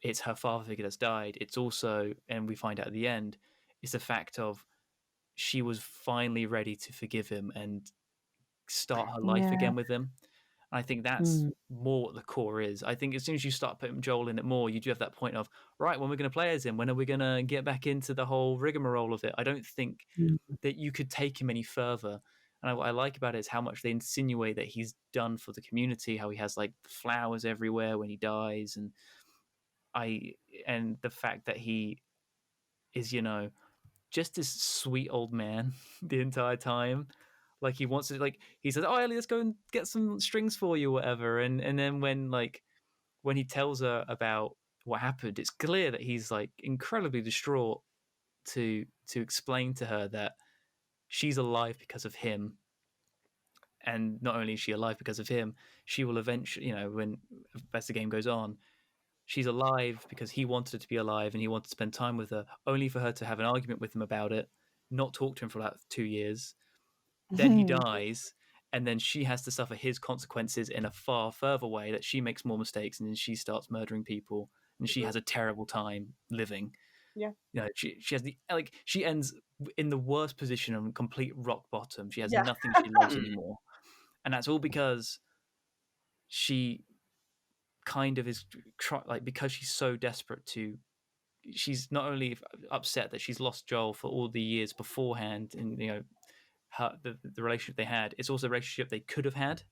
Speaker 2: it's her father figure that's died, it's also, and we find out at the end, it's the fact of she was finally ready to forgive him and start her life again with him. And I think that's more what the core is. I think as soon as you start putting Joel in it more, you do have that point of, right, when we're going to play as him, when are we going to get back into the whole rigmarole of it? I don't think that you could take him any further. And what I like about it is how much they insinuate that he's done for the community, how he has like flowers everywhere when he dies, and the fact that he is, just this sweet old man the entire time. Like he wants to, like he says, "Oh, Ellie, let's go and get some strings for you, or whatever." And then when he tells her about what happened, it's clear that he's like incredibly distraught to explain to her that she's alive because of him. And not only is she alive because of him, she will eventually, when as the game goes on, she's alive because he wanted her to be alive and he wanted to spend time with her, only for her to have an argument with him about it, not talk to him for about 2 years. Then he dies, and then she has to suffer his consequences in a far further way, that she makes more mistakes and then she starts murdering people and she has a terrible time living.
Speaker 3: Yeah.
Speaker 2: She has she ends in the worst position on complete rock bottom. She has nothing she loves anymore. And that's all because she kind of is because she's so desperate to, she's not only upset that she's lost Joel for all the years beforehand and the relationship they had, it's also a relationship they could have had.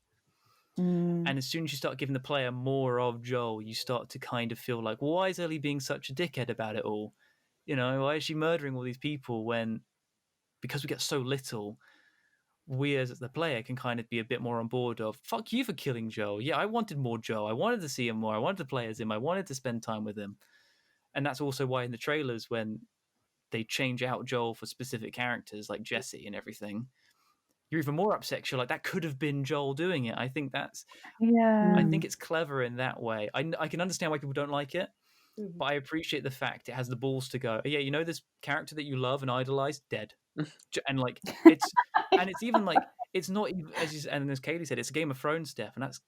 Speaker 2: And as soon as you start giving the player more of Joel, you start to kind of feel like, well, why is Ellie being such a dickhead about it all? Why is she murdering all these people when, because we get so little, we as the player can kind of be a bit more on board of, fuck you for killing Joel. Yeah, I wanted more Joel. I wanted to see him more. I wanted to play as him. I wanted to spend time with him. And that's also why in the trailers, when they change out Joel for specific characters like Jesse and everything, you're even more upset. 'Cause you're like, that could have been Joel doing it. I think that's.
Speaker 5: Yeah.
Speaker 2: I think it's clever in that way. I can understand why people don't like it,
Speaker 3: Mhm.
Speaker 2: but I appreciate the fact it has the balls to go. Yeah, you know this character that you love and idolize, dead, and like it's even like it's not even and as Kaylee said, it's a Game of Thrones death, and that's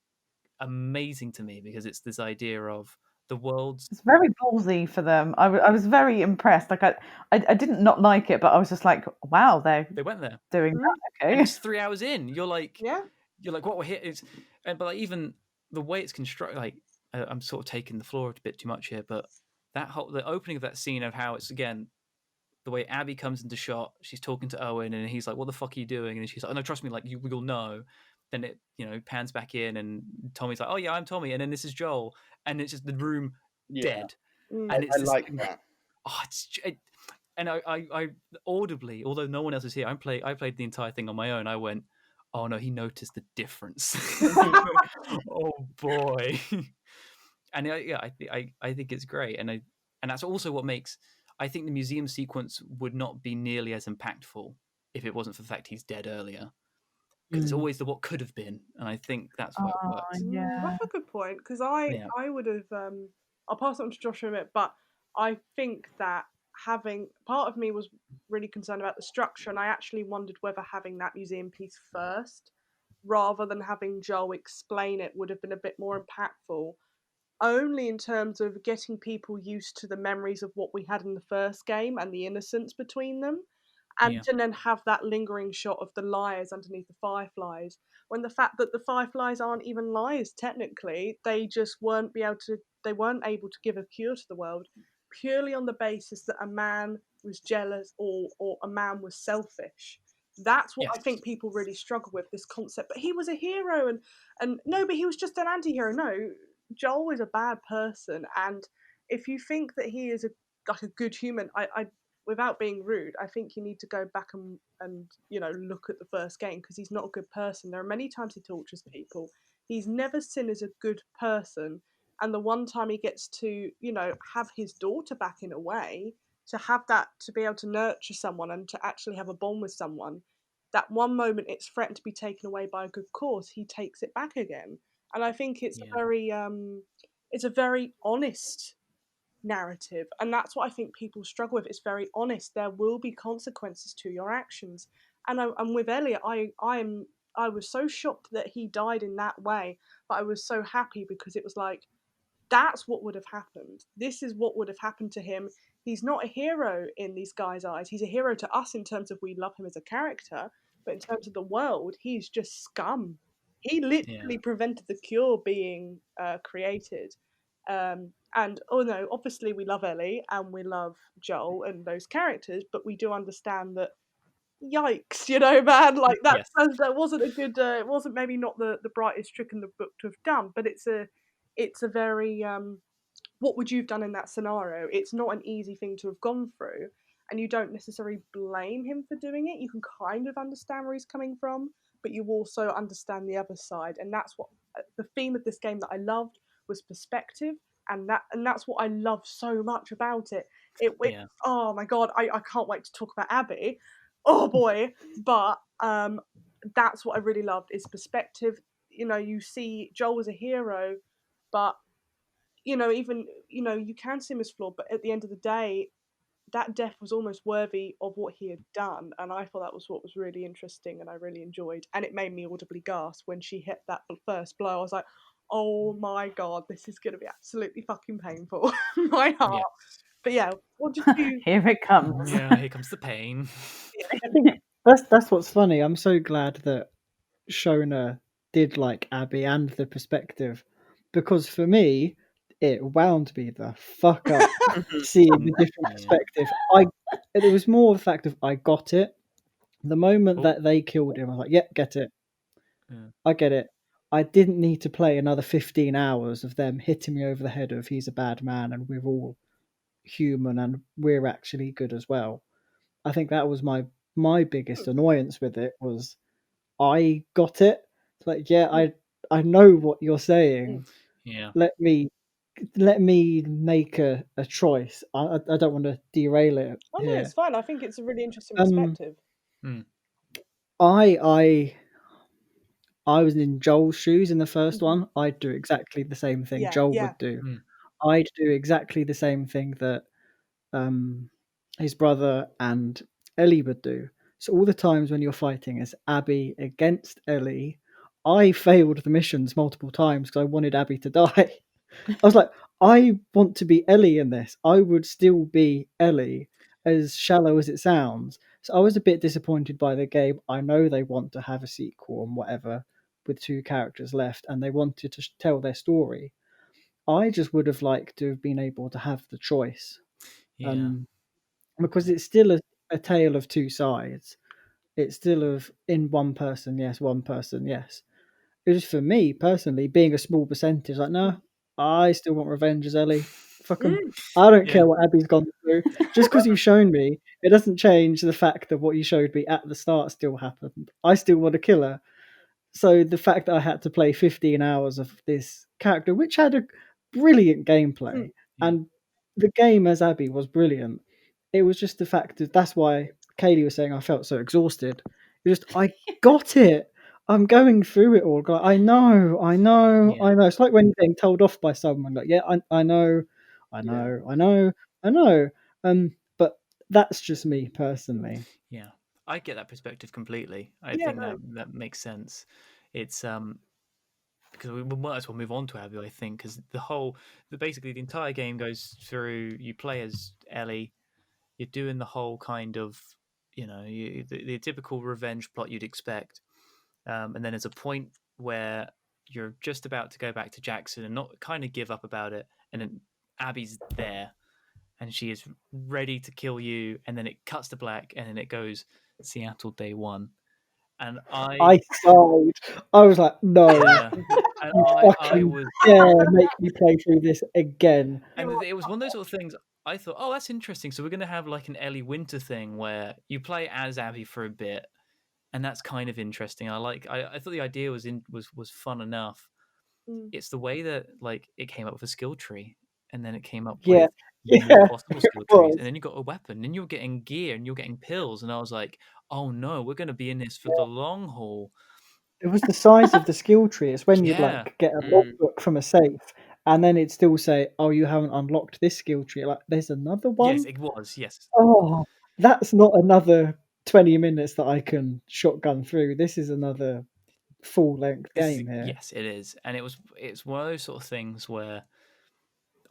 Speaker 2: amazing to me because it's this idea of the world's.
Speaker 5: It's very ballsy for them. I was very impressed. Like I didn't not like it, but I was just like, wow,
Speaker 2: They went there.
Speaker 5: doing that.
Speaker 2: And
Speaker 5: Okay.
Speaker 2: it's 3 hours in. You're like,
Speaker 3: Yeah.
Speaker 2: what we're here is, but like even the way it's constructed, like I'm sort of taking the floor a bit too much here, but the opening of that scene of how it's again the way Abby comes into shot, she's talking to Owen, and he's like, "What the fuck are you doing?" And she's like, "Oh no, trust me, like you'll know." Then it pans back in, and Tommy's like, "Oh yeah, I'm Tommy," and then this is Joel, and it's just the room dead, and it's
Speaker 4: I like that.
Speaker 2: Oh, and I audibly, although no one else is here, I played the entire thing on my own. I went, "Oh no, he noticed the difference." Oh boy. And I think it's great, and that's also what makes. I think the museum sequence would not be nearly as impactful if it wasn't for the fact he's dead earlier, because it's always the what could have been, and I think that's why it works.
Speaker 5: Yeah.
Speaker 3: That's a good point because I would have. I'll pass it on to Josh in a minute, but I think that having part of me was really concerned about the structure, and I actually wondered whether having that museum piece first, rather than having Joel explain it, would have been a bit more impactful. Only in terms of getting people used to the memories of what we had in the first game and the innocence between them, and to then have that lingering shot of the liars underneath the fireflies, when the fact that the fireflies aren't even liars technically, they just weren't able to give a cure to the world purely on the basis that a man was jealous or a man was selfish. That's what I think people really struggle with, this concept. But he was a hero, and no, but he was just an anti-hero. No, Joel is a bad person, and if you think that he is like a good human, I without being rude, I think you need to go back and look at the first game, because he's not a good person. There are many times he tortures people. He's never seen as a good person, and the one time he gets to have his daughter back in a way, to have that, to be able to nurture someone and to actually have a bond with someone, that one moment it's threatened to be taken away by a good cause, he takes it back again. And I think it's a very honest narrative, and that's what I think people struggle with. It's very honest. There will be consequences to your actions, and I'm with Elliott. I was so shocked that he died in that way, but I was so happy because it was like, that's what would have happened. This is what would have happened to him. He's not a hero in these guys' eyes. He's a hero to us in terms of we love him as a character, but in terms of the world, he's just scum. He literally prevented the cure being created. And no, obviously we love Ellie and we love Joel and those characters, but we do understand that, yikes, man, like that wasn't a good. It wasn't maybe not the brightest trick in the book to have done, but it's a very what would you have done in that scenario? It's not an easy thing to have gone through, and you don't necessarily blame him for doing it. You can kind of understand where he's coming from, but you also understand the other side, and that's what the theme of this game that I loved was perspective, and that's what I love so much about it. Oh my god, I can't wait to talk about Abby. Oh boy, but that's what I really loved is perspective. You see Joel was a hero, but even you can see him as flawed, but at the end of the day, that death was almost worthy of what he had done, and I thought that was what was really interesting, and I really enjoyed, and it made me audibly gasp when she hit that first blow. I was like, oh my god, this is going to be absolutely fucking painful. My heart. But yeah, what did you?
Speaker 5: Here it comes.
Speaker 2: Yeah, here comes the pain.
Speaker 6: I think that's what's funny. I'm so glad that Shona did like Abby and the perspective, because for me, it wound me the fuck up seeing the different perspective. It was more the fact of I got it. The moment that they killed him, I was like, "Yep, get it. I get it." I didn't need to play another 15 hours of them hitting me over the head of he's a bad man and we're all human and we're actually good as well. I think that was my biggest annoyance with it was I got it. It's like, yeah, I know what you're saying.
Speaker 2: Yeah.
Speaker 6: Let me make a choice. I don't want to derail it.
Speaker 3: Oh no,
Speaker 6: here.
Speaker 3: it's fine. I think it's a really interesting perspective.
Speaker 6: I was in Joel's shoes in the 1st
Speaker 3: Mhm.
Speaker 6: one. I'd do exactly the same thing
Speaker 3: Yeah,
Speaker 6: Joel
Speaker 3: yeah.
Speaker 6: would do.
Speaker 2: Mm.
Speaker 6: I'd do exactly the same thing that his brother and Ellie would do. So all the times when you're fighting as Abby against Ellie, I failed the missions multiple times because I wanted Abby to die. I was like, I want to be Ellie in this. I would still be Ellie, as shallow as it sounds. So I was a bit disappointed by the game. I know they want to have a sequel and whatever with 2 characters left, and they wanted to tell their story. I just would have liked to have been able to have the choice,
Speaker 2: Yeah.
Speaker 6: because it's still a tale of 2 sides. It's still of in one person, yes, one person, yes. It was for me personally, being a small percentage, like, no, I still want revenge as Ellie. Fuck 'em. I don't
Speaker 2: Yeah.
Speaker 6: care what Abby's gone through. Just because you've shown me, it doesn't change the fact that what you showed me at the start still happened. I still want to kill her. So the fact that I had to play 15 hours of this character, which had a brilliant gameplay,
Speaker 2: Yeah.
Speaker 6: and the game as Abby was brilliant, it was just the fact that that's why Kaylee was saying I felt so exhausted. It was just, I got it. I'm going through it all. Like, I know.
Speaker 2: Yeah.
Speaker 6: It's like when you're getting told off by someone. Like, yeah, I know. But that's just me personally.
Speaker 2: Yeah. I get that perspective completely. I
Speaker 3: Yeah,
Speaker 2: think
Speaker 3: no.
Speaker 2: that makes sense. It's because we might as well move on to Abby, I think, because basically the entire game goes through. You play as Ellie. You're doing the whole kind of, the typical revenge plot you'd expect, and then there's a point where you're just about to go back to Jackson and not kind of give up about it, and then Abby's there, and she is ready to kill you, and then it cuts to black, and then it goes Seattle Day One, and
Speaker 6: I sighed. I was like, no,
Speaker 2: yeah, and
Speaker 6: you
Speaker 2: I
Speaker 6: fucking
Speaker 2: was.
Speaker 6: dare make me play through this again.
Speaker 2: And it was one of those sort of things. I thought, oh, that's interesting. So we're going to have like an Ellie Winter thing where you play as Abby for a bit, and that's kind of interesting. I thought the idea was fun enough.
Speaker 3: Mm.
Speaker 2: It's the way that like it came up with a skill tree, and then it came up
Speaker 6: Yeah,
Speaker 2: with more
Speaker 6: yeah,
Speaker 2: possible
Speaker 6: it
Speaker 2: skill trees,
Speaker 6: was.
Speaker 2: and then you got a weapon, and you're getting gear, and you're getting pills, and I was like, oh no, we're going to be in this for the long haul.
Speaker 6: It was the size of the skill tree. It's when you'd
Speaker 2: Yeah,
Speaker 6: like get a logbook from a safe, and then it'd still say, "Oh, you haven't unlocked this skill tree." Like, there's another
Speaker 2: yes,
Speaker 6: one.
Speaker 2: it was. Yes,
Speaker 6: Oh, that's not another 20 minutes that I can shotgun through. This is another full length game here.
Speaker 2: yes, it is, and it's one of those sort of things where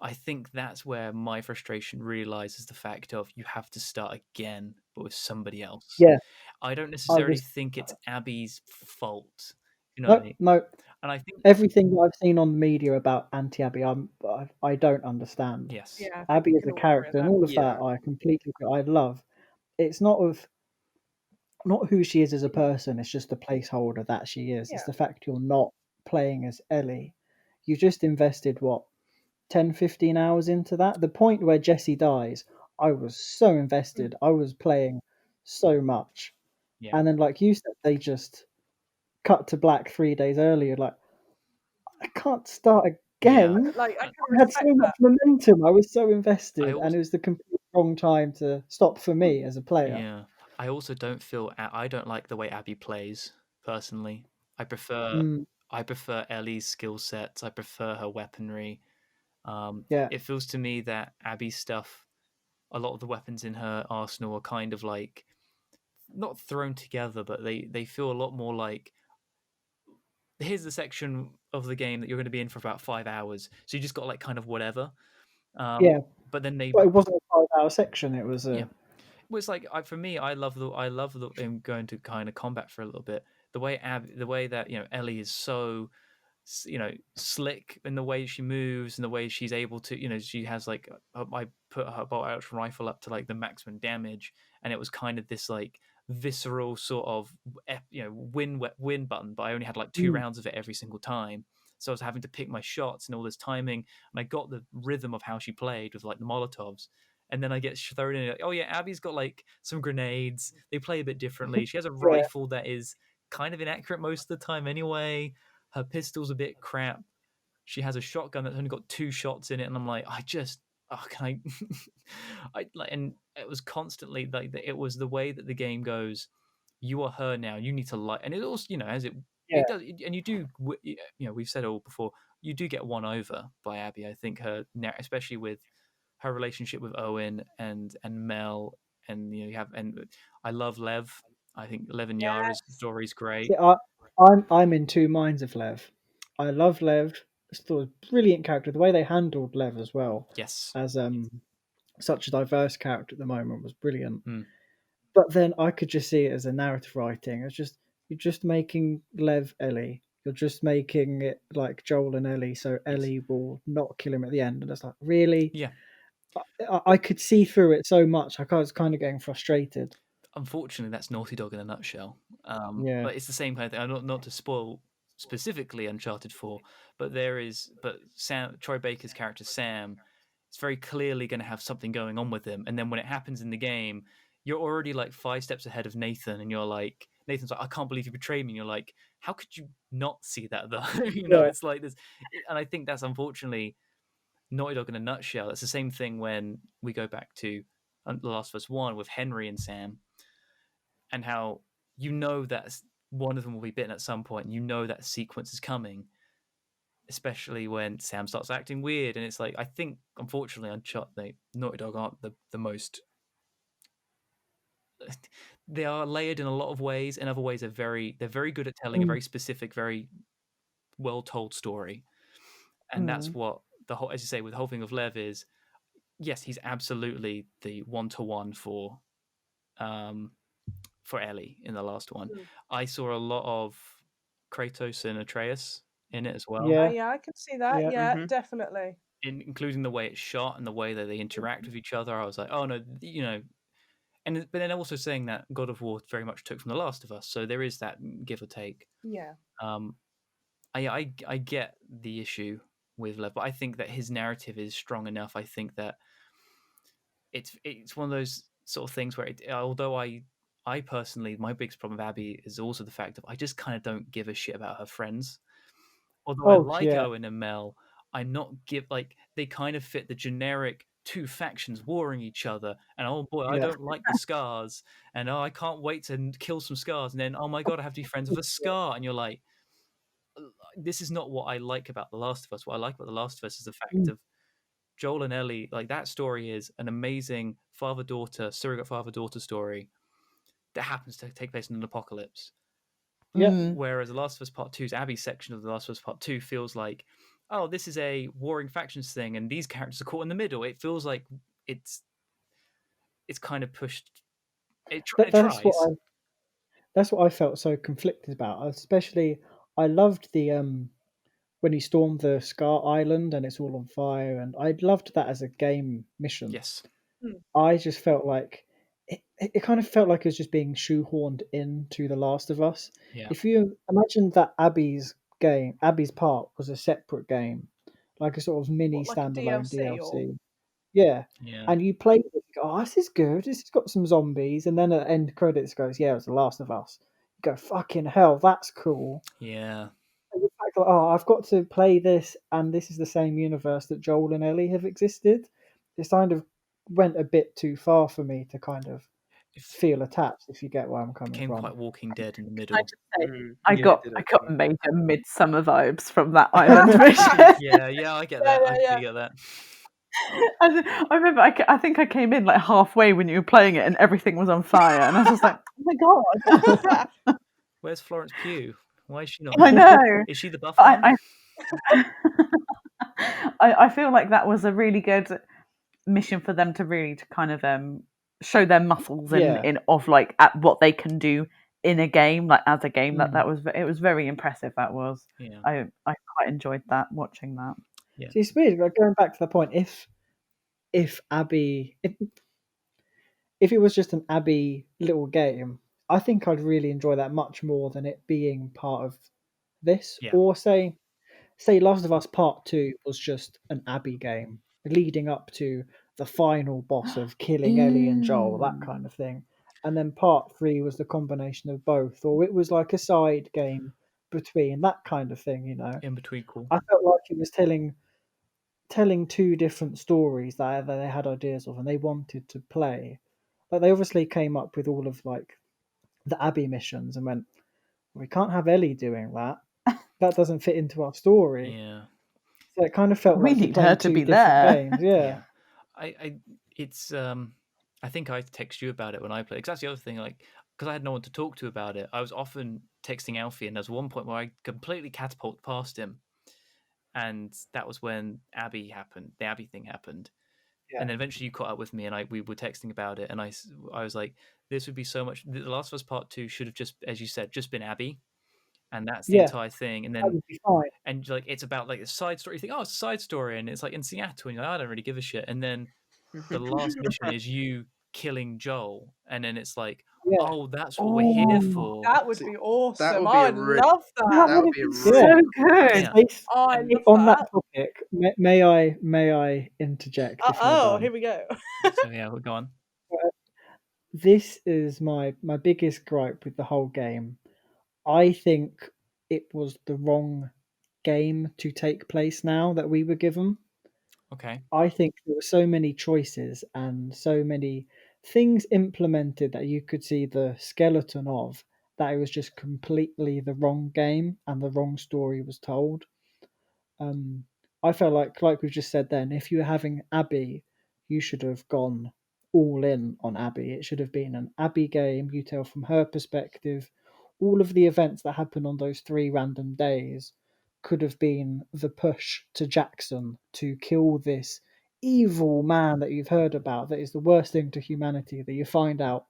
Speaker 2: I think that's where my frustration really lies is the fact of you have to start again, but with somebody else.
Speaker 6: Yeah,
Speaker 2: I don't
Speaker 6: I
Speaker 2: necessarily
Speaker 6: was.
Speaker 2: think it's Abby's fault, you know what I
Speaker 6: No,
Speaker 2: mean?
Speaker 6: no.
Speaker 2: And I think
Speaker 6: Everything that I've seen on the media about Anti Abby, I don't understand.
Speaker 2: yes,
Speaker 3: Yeah, I think
Speaker 6: Abby
Speaker 3: we
Speaker 6: as
Speaker 3: can
Speaker 6: a
Speaker 3: all agree on
Speaker 6: character and
Speaker 3: that.
Speaker 6: all of
Speaker 4: Yeah.
Speaker 6: that, I completely I love. It's not who she is as a person. It's just the placeholder that she is. It's
Speaker 3: Yeah.
Speaker 6: the fact you're not playing as Ellie. You just invested what 10, 15 hours into that. The point where Jesse dies, I was so invested. I was playing so much,
Speaker 2: yeah,
Speaker 6: and then like you said, they just cut to black 3 days earlier. Like, I can't start
Speaker 2: yeah.
Speaker 6: again.
Speaker 3: Like I
Speaker 2: And
Speaker 3: can
Speaker 6: I had so
Speaker 3: respect
Speaker 6: much
Speaker 3: that.
Speaker 6: momentum. I was so
Speaker 2: I
Speaker 6: invested, and
Speaker 2: also
Speaker 6: it was the complete wrong time to stop for me as a player.
Speaker 2: yeah, I also don't feel I don't like the way Abby plays personally. I prefer
Speaker 6: Mm,
Speaker 2: I prefer Ellie's skill sets. I prefer her weaponry.
Speaker 6: yeah,
Speaker 2: It feels to me that Abby's stuff, a lot of the weapons in her arsenal are kind of like not thrown together, but they feel a lot more like here's the section of the game that you're going to be in for about 5 hours. So you just got like kind of whatever. Um,
Speaker 6: yeah.
Speaker 2: but then they
Speaker 6: But it wasn't a 5 hour section. It was
Speaker 2: yeah,
Speaker 6: a
Speaker 2: well, it's like for me, I love the him going to kind of combat for a little bit. The way that Ellie is so slick in the way she moves and the way she's able to she has like I put her bolt action rifle up to like the maximum damage, and it was kind of this like visceral sort of win button, but I only had like two
Speaker 6: mm,
Speaker 2: rounds of it every single time, so I was having to pick my shots and all this timing, and I got the rhythm of how she played with like the Molotovs. And then I get thrown in like, oh yeah, Abby's got like some grenades. They play a bit differently. She has a
Speaker 6: yeah,
Speaker 2: rifle that is kind of inaccurate most of the time anyway. Her pistol's a bit crap. She has a shotgun that's only got 2 shots in it, and I'm like, can I? I like, and it was constantly like it was the way that the game goes. you are her now. You need to like, and it also, as it does, and you do, we've said it all before. You do get won over by Abby. I think especially with her relationship with Owen and Mel, and and I love Lev. I think Lev and Yara's story is great.
Speaker 6: See, I'm in two minds of Lev. I love Lev. It's still a brilliant character. The way they handled Lev as well,
Speaker 2: Yes,
Speaker 6: as such a diverse character at the moment, was brilliant.
Speaker 2: Mm.
Speaker 6: But then I could just see it as a narrative writing. It's just you're just making Lev Ellie. You're just making it like Joel and Ellie, so Ellie will not kill him at the end. And it's like, really?
Speaker 2: Yeah.
Speaker 6: I could see through it so much. I was kind of getting frustrated.
Speaker 2: Unfortunately, that's Naughty Dog in a nutshell.
Speaker 6: Yeah.
Speaker 2: But it's the same kind of thing. Not to spoil specifically Uncharted 4, but Troy Baker's character Sam, it's very clearly going to have something going on with him. And then when it happens in the game, you're already like 5 steps ahead of Nathan, and Nathan's like, I can't believe you betrayed me. And you're like, how could you not see that though? It's like this, and I think that's unfortunately Naughty Dog in a nutshell. It's the same thing when we go back to The Last of Us 1 with Henry and Sam, and how that one of them will be bitten at some point, and that sequence is coming, especially when Sam starts acting weird. And it's like, I think, unfortunately, Naughty Dog aren't the most... They are layered in a lot of ways. In other ways, they're very good at telling a very specific, very well-told story. And that's what as you say, with the whole thing of Lev is, yes, he's absolutely the one-to-one for Ellie in the last one. I saw a lot of Kratos and Atreus in it as well.
Speaker 3: Yeah, I can see that. Yeah,
Speaker 4: Mhm.
Speaker 3: definitely.
Speaker 2: Including the way it's shot and the way that they interact with each other. I was like, oh no, but then also saying that God of War very much took from The Last of Us, so there is that give or take.
Speaker 3: Yeah.
Speaker 2: I get the issue with Lev, but I think that his narrative is strong enough. I think that it's one of those sort of things where although I personally, my biggest problem with Abby is also the fact that I just kind of don't give a shit about her friends. Although I like Owen and Mel, I'm not they kind of fit the generic two factions warring each other, and oh boy, I don't like the Scars, and oh, I can't wait to kill some Scars, and then oh my god, I have to be friends with a Scar, and you're like, this is not what I like about The Last of Us. What I like about The Last of Us is the fact of Joel and Ellie. Like, that story is an amazing surrogate father-daughter story that happens to take place in an apocalypse. Whereas The Last of Us Part 2's Abby's section of The Last of Us Part 2 feels like, oh, this is a warring factions thing, and these characters are caught in the middle. It feels like it's kind of pushed. It tries.
Speaker 6: That's what I felt so conflicted about. Especially, I loved the when he stormed the Scar Island and it's all on fire, and I loved that as a game mission.
Speaker 2: Yes.
Speaker 6: I just felt like it kind of felt like it was just being shoehorned into The Last of Us.
Speaker 2: Yeah.
Speaker 6: If you imagine that Abby's part was a separate game, like a sort of mini standalone DLC. Yeah. And you play it, you go, oh, this is good. This has got some zombies, and then at the end credits goes, yeah, it's The Last of Us. You go, fucking hell, that's cool.
Speaker 2: Yeah.
Speaker 6: And the fact that, oh, I've got to play this, and this is the same universe that Joel and Ellie have existed. It kind of went a bit too far for me to kind of feel attached, if you get where I'm coming from.
Speaker 2: Became quite Walking Dead in the middle.
Speaker 5: I just say, I got major Midsummer vibes from that island mission.
Speaker 2: yeah, I get that. I get that.
Speaker 5: I remember, I think I came in like halfway when you were playing it, and everything was on fire, and I was just like, "Oh my god,
Speaker 2: where's Florence Pugh? Why is she not?
Speaker 5: I know.
Speaker 2: Is she the buff one?
Speaker 5: I feel like that was a really good mission for them to really kind of show their muscles in of like at what they can do in a game, like as a game. It was very impressive. That was.
Speaker 2: Yeah.
Speaker 5: I quite enjoyed that, watching that.
Speaker 2: Yeah.
Speaker 6: See, it's weird. Like, going back to the point, if Abby, if it was just an Abby little game, I think I'd really enjoy that much more than it being part of this.
Speaker 2: Yeah.
Speaker 6: Or say Last of Us Part 2 was just an Abby game leading up to the final boss of killing Ellie and Joel, that kind of thing. And then Part 3 was the combination of both, or it was like a side game between, that kind of thing, you know.
Speaker 2: In between, cool.
Speaker 6: I felt like it was telling two different stories that they had ideas of and they wanted to play. But they obviously came up with all of like the Abby missions and went, we can't have Ellie doing that. That doesn't fit into our story.
Speaker 2: Yeah.
Speaker 6: So it kind of felt
Speaker 5: We
Speaker 6: like you're
Speaker 5: need
Speaker 6: playing
Speaker 5: her to
Speaker 6: two
Speaker 5: be
Speaker 6: different
Speaker 5: there.
Speaker 6: games. Yeah.
Speaker 2: It's I think I text you about it when I played. Because that's the other thing, like, because I had no one to talk to about it. I was often texting Alfie, and there's one point where I completely catapulted past him, and that was when Abby happened. The Abby thing happened,
Speaker 6: Yeah.
Speaker 2: and then eventually you caught up with me, and we were texting about it, and I was like, this would be so much. The Last of Us Part 2 should have just, as you said, just been Abby, and that's the
Speaker 6: Yeah.
Speaker 2: entire thing. And
Speaker 6: That
Speaker 2: then
Speaker 6: would be fine.
Speaker 2: and like it's about like a side story. You think, oh, it's a side story, and it's like in Seattle, and you're like, I don't really give a shit. And then the last mission is you killing Joel, and then it's like,
Speaker 6: Yeah.
Speaker 2: oh, that's what we're here
Speaker 5: Oh,
Speaker 2: for.
Speaker 3: That would
Speaker 4: See,
Speaker 3: be
Speaker 4: that
Speaker 3: awesome.
Speaker 4: would be
Speaker 3: I
Speaker 4: a
Speaker 3: would
Speaker 4: really-
Speaker 3: love
Speaker 5: that
Speaker 3: that.
Speaker 4: That would
Speaker 5: would
Speaker 4: be
Speaker 5: be
Speaker 4: a
Speaker 5: so
Speaker 6: really-
Speaker 5: good.
Speaker 2: Yeah.
Speaker 6: Based
Speaker 3: I
Speaker 2: And
Speaker 3: love
Speaker 6: on
Speaker 3: that.
Speaker 6: that topic, may I interject? If you're
Speaker 3: Oh,
Speaker 6: done?
Speaker 3: here we go.
Speaker 2: So yeah, we'll go on.
Speaker 6: This is my biggest gripe with the whole game. I think it was the wrong game to take place now that we were given.
Speaker 2: Okay.
Speaker 6: I think there were so many choices and so many things implemented that you could see the skeleton of, that it was just completely the wrong game and the wrong story was told. I felt like we've just said then, if you were having Abby, you should have gone all in on Abby. It should have been an Abby game. You tell from her perspective. All of the events that happened on those 3 random days could have been the push to Jackson to kill this evil man that you've heard about, that is the worst thing to humanity, that you find out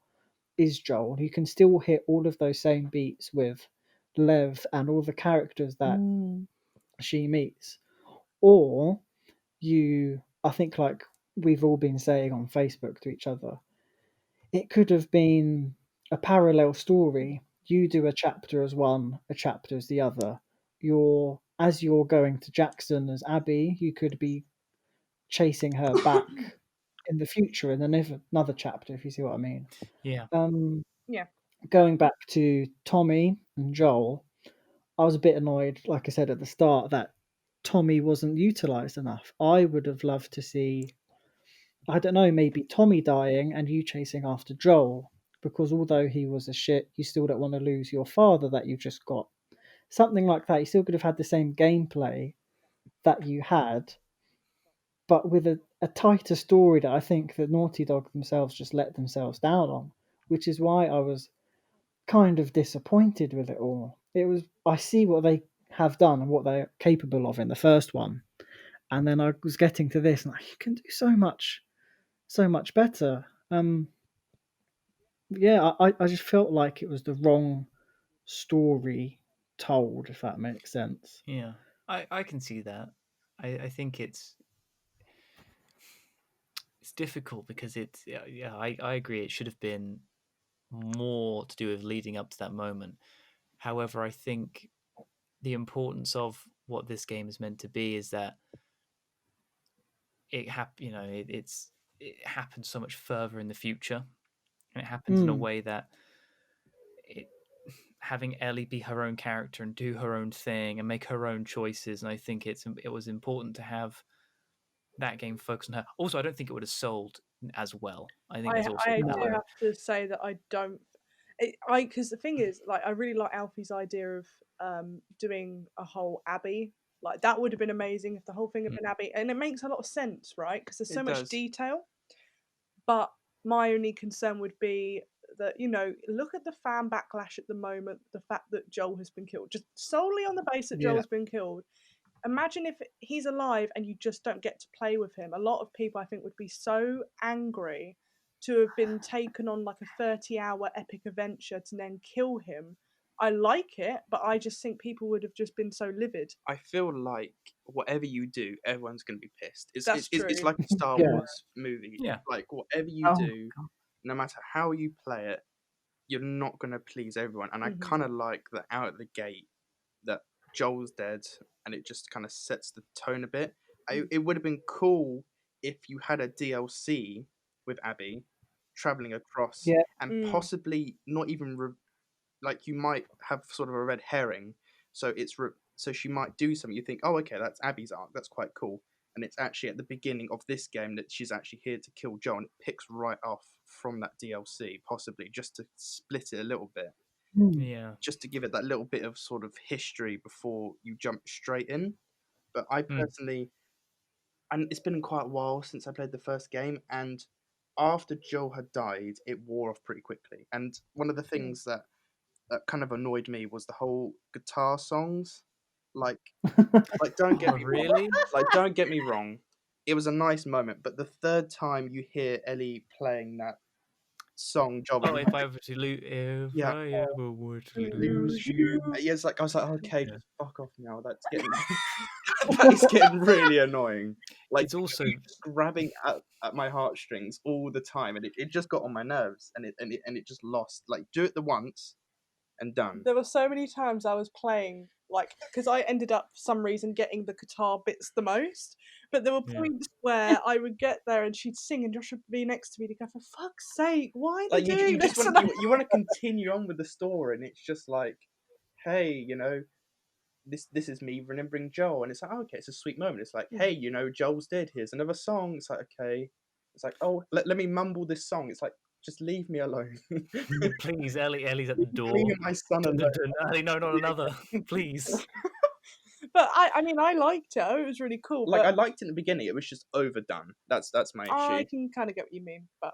Speaker 6: is Joel. You can still hit all of those same beats with Lev and all the characters that she meets. Or I think, like we've all been saying on Facebook to each other, it could have been a parallel story. You do a chapter as one, a chapter as the other. As you're going to Jackson as Abby, you could be chasing her back in the future in another chapter, if you see what I mean.
Speaker 2: Yeah.
Speaker 3: Yeah.
Speaker 6: Going back to Tommy and Joel, I was a bit annoyed, like I said at the start, that Tommy wasn't utilized enough. I would have loved to see, I don't know, maybe Tommy dying and you chasing after Joel, because although he was a shit, you still don't want to lose your father that you've just got. Something like that. You still could have had the same gameplay that you had, but with a tighter story that I think that Naughty Dog themselves just let themselves down on, which is why I was kind of disappointed with it all. I see what they have done and what they're capable of in the first one, and then I was getting to this, and you can do so much better. Yeah, I just felt like it was the wrong story told, if that makes sense.
Speaker 2: Yeah. I can see that. I think it's difficult because it's yeah, I agree it should have been more to do with leading up to that moment. However, I think the importance of what this game is meant to be is that it happens so much further in the future, and it happens in a way that having Ellie be her own character and do her own thing and make her own choices, and I think it was important to have that game focus on her. Also, I don't think it would have sold as well. I think there's also
Speaker 3: I
Speaker 2: that.
Speaker 3: do have to say that I don't. Because the thing is, like, I really like Alfie's idea of doing a whole Abby. Like, that would have been amazing if the whole thing had been Abby, and it makes a lot of sense, right? Because there's so much detail. But my only concern would be that, look at the fan backlash at the moment, the fact that Joel has been killed, just solely on the basis that Joel's been killed. Imagine if he's alive and you just don't get to play with him. A lot of people, I think, would be so angry to have been taken on like a 30-hour epic adventure to then kill him. I like it, but I just think people would have just been so livid.
Speaker 4: I feel like whatever you do, everyone's going to be pissed.
Speaker 3: That's
Speaker 4: It's
Speaker 3: true.
Speaker 4: like a Star Wars movie.
Speaker 2: Yeah.
Speaker 4: Like, whatever you do, no matter how you play it, you're not going to please everyone. And I kind of like that out of the gate that Joel's dead, and it just kind of sets the tone a bit. It would have been cool if you had a DLC with Abby traveling across, and possibly not even like, you might have sort of a red herring, so so she might do something. You think, oh, okay, that's Abby's arc. That's quite cool. and it's actually at the beginning of this game that she's actually here to kill Joel, and it picks right off from that DLC, possibly just to split it a little bit,
Speaker 2: Yeah.
Speaker 4: just to give it that little bit of sort of history before you jump straight in. But I personally, and it's been quite a while since I played the first game, and after Joel had died, it wore off pretty quickly. And one of the things that kind of annoyed me was the whole guitar songs. Like don't get me
Speaker 2: really?
Speaker 4: wrong. Like, don't get me wrong. It was a nice moment, but the third time you hear Ellie playing that song, Joel,
Speaker 2: Oh, if I ever were to lose you.
Speaker 4: yeah, it's like I was like, okay,
Speaker 2: Yeah.
Speaker 4: just fuck off now. That's getting that's getting really annoying. Like,
Speaker 2: It's also
Speaker 4: just grabbing at my heartstrings all the time, and it just got on my nerves, and it just lost. Like, do it the once and done.
Speaker 3: There were so many times I was playing, like, because I ended up for some reason getting the guitar bits the most, but there were points where I would get there and she'd sing and Josh would be next to me to go, for fuck's sake, why are they
Speaker 4: Like,
Speaker 3: doing
Speaker 4: you just
Speaker 3: this?
Speaker 4: want you want to continue on with the story, and it's just like, hey, this is me remembering Joel, and it's like, oh, okay, it's a sweet moment. It's like, hey, Joel's dead. Here's another song. It's like, okay. It's like, oh, let me mumble this song. It's like, just leave me alone.
Speaker 2: Please, Ellie's at the door.
Speaker 4: Leave my son alone.
Speaker 2: Ellie, no, not another. Please.
Speaker 3: But I mean, I liked it. It was really cool.
Speaker 4: Like,
Speaker 3: but
Speaker 4: I liked it in the beginning. It was just overdone. That's my issue.
Speaker 3: I can kind of get what you mean, but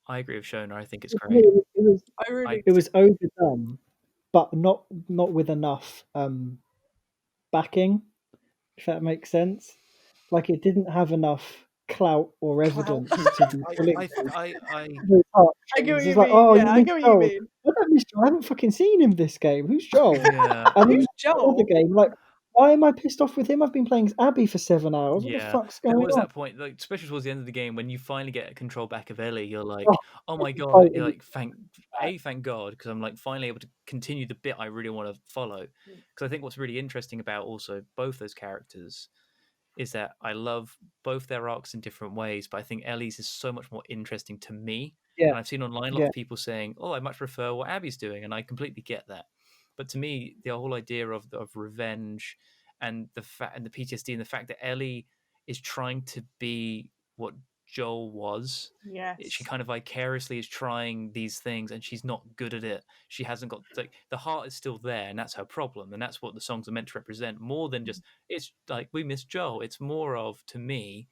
Speaker 2: I agree with Shona. I think it's
Speaker 6: For me,
Speaker 2: great.
Speaker 6: it was overdone, but not with enough backing, if that makes sense. Like, it didn't have enough clout or evidence to be pulling.
Speaker 2: I
Speaker 3: get what you
Speaker 6: It's
Speaker 3: mean.
Speaker 6: like, oh,
Speaker 3: yeah, I get what you mean.
Speaker 6: I don't miss Joel. I haven't fucking seen him this game. Who's Joel?
Speaker 2: Yeah.
Speaker 6: And then
Speaker 3: Who's
Speaker 6: the other
Speaker 3: Joel?
Speaker 6: game, like, why am I pissed off with him? I've been playing as Abby for 7 hours. What the
Speaker 2: Yeah,
Speaker 6: fuck's
Speaker 2: there
Speaker 6: going
Speaker 2: was
Speaker 6: on?
Speaker 2: that point, like especially towards the end of the game, when you finally get control back of Ellie. You're like,
Speaker 6: Oh,
Speaker 2: oh my
Speaker 6: it's
Speaker 2: god!
Speaker 6: totally
Speaker 2: You're like, thank God, because I'm like finally able to continue the bit I really want to follow. Because I think what's really interesting about also both those characters is that I love both their arcs in different ways, but I think Ellie's is so much more interesting to me.
Speaker 6: Yeah.
Speaker 2: And I've seen online a lot of people saying, "Oh, I much prefer what Abby's doing," and I completely get that. But to me, the whole idea of revenge and the fact and the PTSD and the fact that Ellie is trying to be what Joel was.
Speaker 3: Yes.
Speaker 2: She kind of vicariously is trying these things, and she's not good at it. She hasn't got like the heart is still there, and that's her problem. And that's what the songs are meant to represent, more than just it's like we miss Joel. It's more of, to me,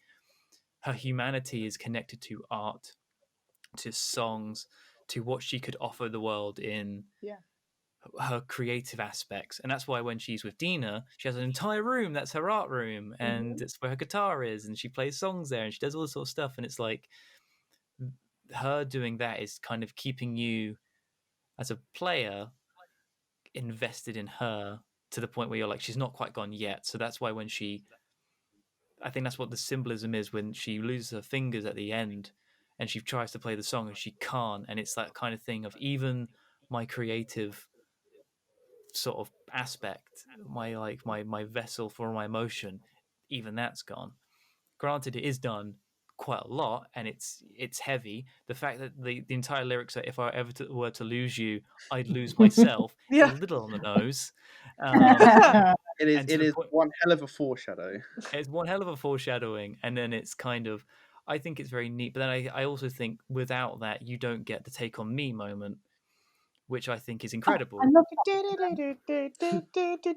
Speaker 2: her humanity is connected to art, to songs, to what she could offer the world in her creative aspects. And that's why when she's with Dina, she has an entire room that's her art room, and it's where her guitar is, and she plays songs there, and she does all this sort of stuff. And it's like her doing that is kind of keeping you as a player invested in her to the point where you're like, she's not quite gone yet. So that's why when I think that's what the symbolism is, when she loses her fingers at the end and she tries to play the song and she can't. And it's that kind of thing of, even my creative sort of aspect, my vessel for my emotion, even that's gone. Granted, it is done quite a lot and it's heavy. The fact that the entire lyrics are, if I ever were to lose you, I'd lose myself, is a little on the nose.
Speaker 4: It is one hell of a foreshadow.
Speaker 2: It's one hell of a foreshadowing, and then it's kind of, I think it's very neat. But then I also think without that, you don't get the take on me moment, which I think is incredible.
Speaker 3: I love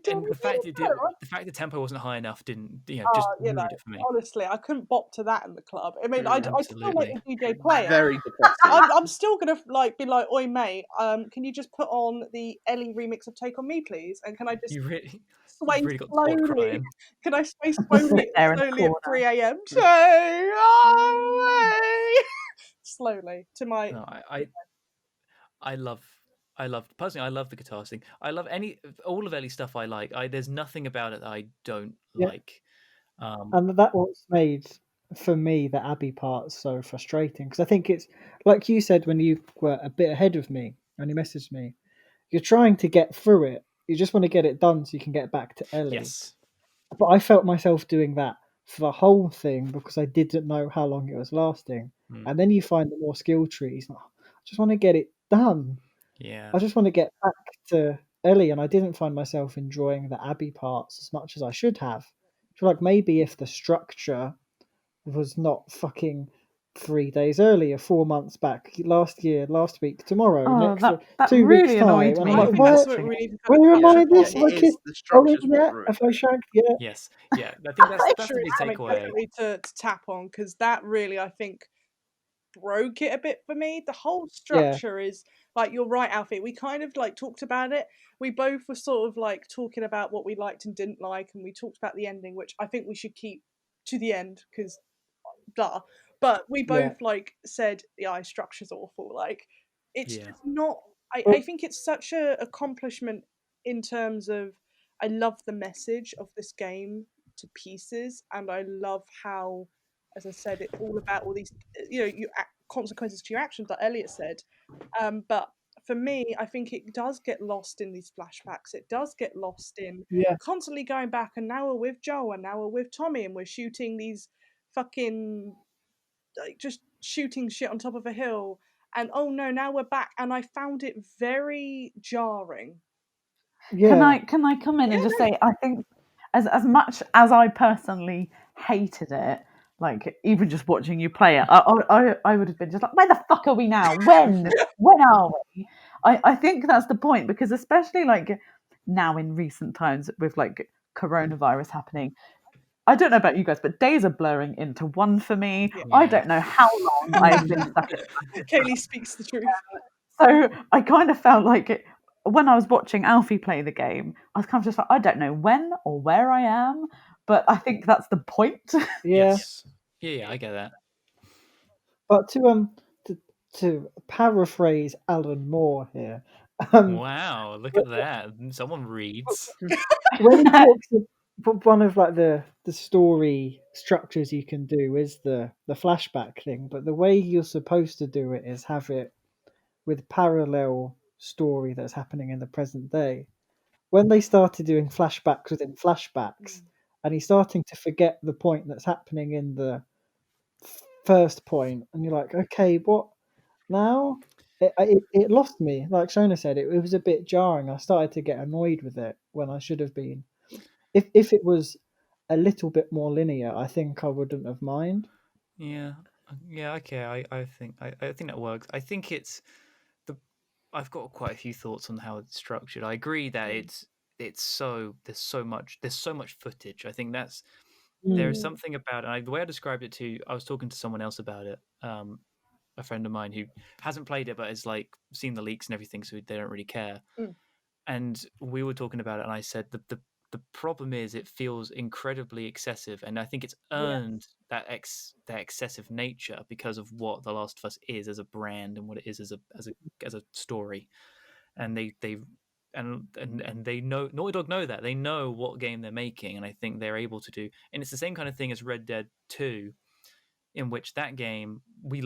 Speaker 2: And the fact the tempo wasn't high enough didn't, just ruined it for me.
Speaker 3: Honestly, I couldn't bop to that in the club. I mean, I still like the DJ player.
Speaker 4: Very depressing.
Speaker 3: I'm still gonna be like, oi mate, can you just put on the Ellie remix of Take on Me, please? And can I just sway
Speaker 2: really got the spot
Speaker 3: slowly?
Speaker 2: crying.
Speaker 3: Can I sway slowly at 3 a.m. Slowly to my.
Speaker 2: No, I love personally, I love the guitar thing. I love all of Ellie's stuff. I like. There's nothing about it that I don't like.
Speaker 6: And that's what's made, for me, the Abby part so frustrating, because I think it's like you said when you were a bit ahead of me and you messaged me. You're trying to get through it. You just want to get it done so you can get back to Ellie.
Speaker 2: Yes.
Speaker 6: But I felt myself doing that for the whole thing because I didn't know how long it was lasting. And then you find the more skill trees. I just want to get it done.
Speaker 2: Yeah.
Speaker 6: I just want to get back to Ellie, and I didn't find myself enjoying the Abby parts as much as I should have, feel like maybe if the structure was not fucking 3 days earlier, 4 months back, last year, last week, tomorrow,
Speaker 5: Oh,
Speaker 6: next
Speaker 5: that
Speaker 6: 2 weeks
Speaker 5: really
Speaker 6: time,
Speaker 5: annoyed
Speaker 6: and
Speaker 5: me.
Speaker 6: I'm
Speaker 3: I
Speaker 6: like,
Speaker 3: think that's
Speaker 6: where,
Speaker 3: what really needs to
Speaker 6: where am I?
Speaker 3: capture
Speaker 6: This
Speaker 3: point.
Speaker 6: my
Speaker 4: It
Speaker 6: kid?
Speaker 4: is the
Speaker 6: Oh,
Speaker 4: structures
Speaker 6: yeah,
Speaker 4: what ruin
Speaker 6: have
Speaker 4: it.
Speaker 6: I shagged? Yeah,
Speaker 2: Yes, yeah. I think that's the
Speaker 3: Structure
Speaker 2: big
Speaker 3: is something
Speaker 2: takeaway.
Speaker 3: definitely to tap on, because that really, I think, broke it a bit for me. The whole
Speaker 6: yeah,
Speaker 3: structure is like, you're right, Alfie. We kind of like talked about it. We both were sort of like talking about what we liked and didn't like, and we talked about the ending, which I think we should keep to the end because blah. But we
Speaker 6: yeah.
Speaker 3: both like said, yeah, structure's awful. Like, it's
Speaker 2: Yeah.
Speaker 3: just not. I
Speaker 6: Well,
Speaker 3: think it's such a accomplishment in terms of, I love the message of this game to pieces, and I love how, as I said, it's all about all these, consequences to your actions, like Elliott said. But for me, I think it does get lost in these flashbacks. It does get lost in
Speaker 6: yeah,
Speaker 3: constantly going back, and now we're with Joe, and now we're with Tommy, and we're shooting these fucking, like, just shooting shit on top of a hill. And oh no, now we're back, and I found it very jarring.
Speaker 6: yeah,
Speaker 5: Can I come in
Speaker 3: Yeah,
Speaker 5: and just
Speaker 3: no,
Speaker 5: say I think as much as I personally hated it, like even just watching you play it, I would have been just like, where the fuck are we now? When are we? I think that's the point, because especially like now in recent times with like coronavirus happening, I don't know about you guys, but days are blurring into one for me.
Speaker 3: yeah.
Speaker 5: I
Speaker 2: Yeah.
Speaker 5: don't know how long I've been stuck in.
Speaker 3: Kaylee speaks the truth.
Speaker 5: So I kind of felt like when I was watching Alfie play the game, I was kind of just like, I don't know when or where I am, but I think that's the point.
Speaker 6: yeah.
Speaker 2: Yes. Yeah, I get that.
Speaker 6: But to paraphrase Alan Moore here, um,
Speaker 2: Wow, look at that. Someone reads.
Speaker 6: when he talks one of like the story structures you can do is the flashback thing, but the way you're supposed to do it is have it with parallel story that's happening in the present day. When they started doing flashbacks within flashbacks, and he's starting to forget the point that's happening in the first point, and you're like, okay, what now? It lost me. Like Shona said, it was a bit jarring. I started to get annoyed with it when I should have been. If it was a little bit more linear, I think I wouldn't have mind.
Speaker 2: Yeah. Yeah, okay. I think that works. I think it's the I've got quite a few thoughts on how it's structured. I agree that it's so there's so much footage. I think there's
Speaker 6: Mm.
Speaker 2: something about it. The way I described it to I was talking to someone else about it, a friend of mine who hasn't played it but has like seen the leaks and everything, so they don't really care.
Speaker 3: Mm.
Speaker 2: And we were talking about it, and I said the problem is it feels incredibly excessive, and I think it's
Speaker 3: Yeah.
Speaker 2: earned that excessive nature because of what The Last of Us is as a brand and what it is as a story. And they and they know Naughty Dog know that they know what game they're making, and I think they're able to do. And it's the same kind of thing as Red Dead 2, in which that game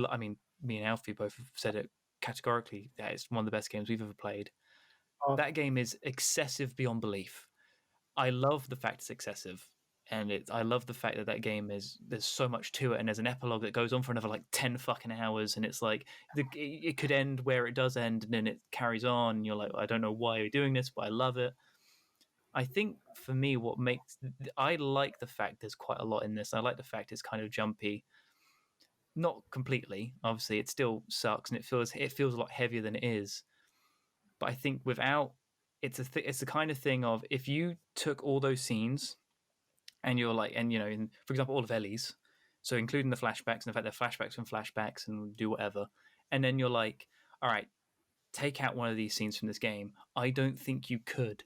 Speaker 2: I mean, me and Alfie both have said it categorically that it's one of the best games we've ever played.
Speaker 6: Oh,
Speaker 2: That game is excessive beyond belief. I love the fact it's excessive, and I love the fact that that game there's so much to it, and there's an epilogue that goes on for another like 10 fucking hours, and it's like it could end where it does end, and then it carries on. And you're like, I don't know why you're doing this, but I love it. I think for me, I like the fact there's quite a lot in this. I like the fact it's kind of jumpy, not completely. Obviously, it still sucks, and it feels a lot heavier than it is. But I think without it's the kind of thing of if you took all those scenes and you're like, and for example, all of Ellie's, so including the flashbacks and the fact they're flashbacks from flashbacks and do whatever, and then you're like, all right, take out one of these scenes from this game. I don't think you could,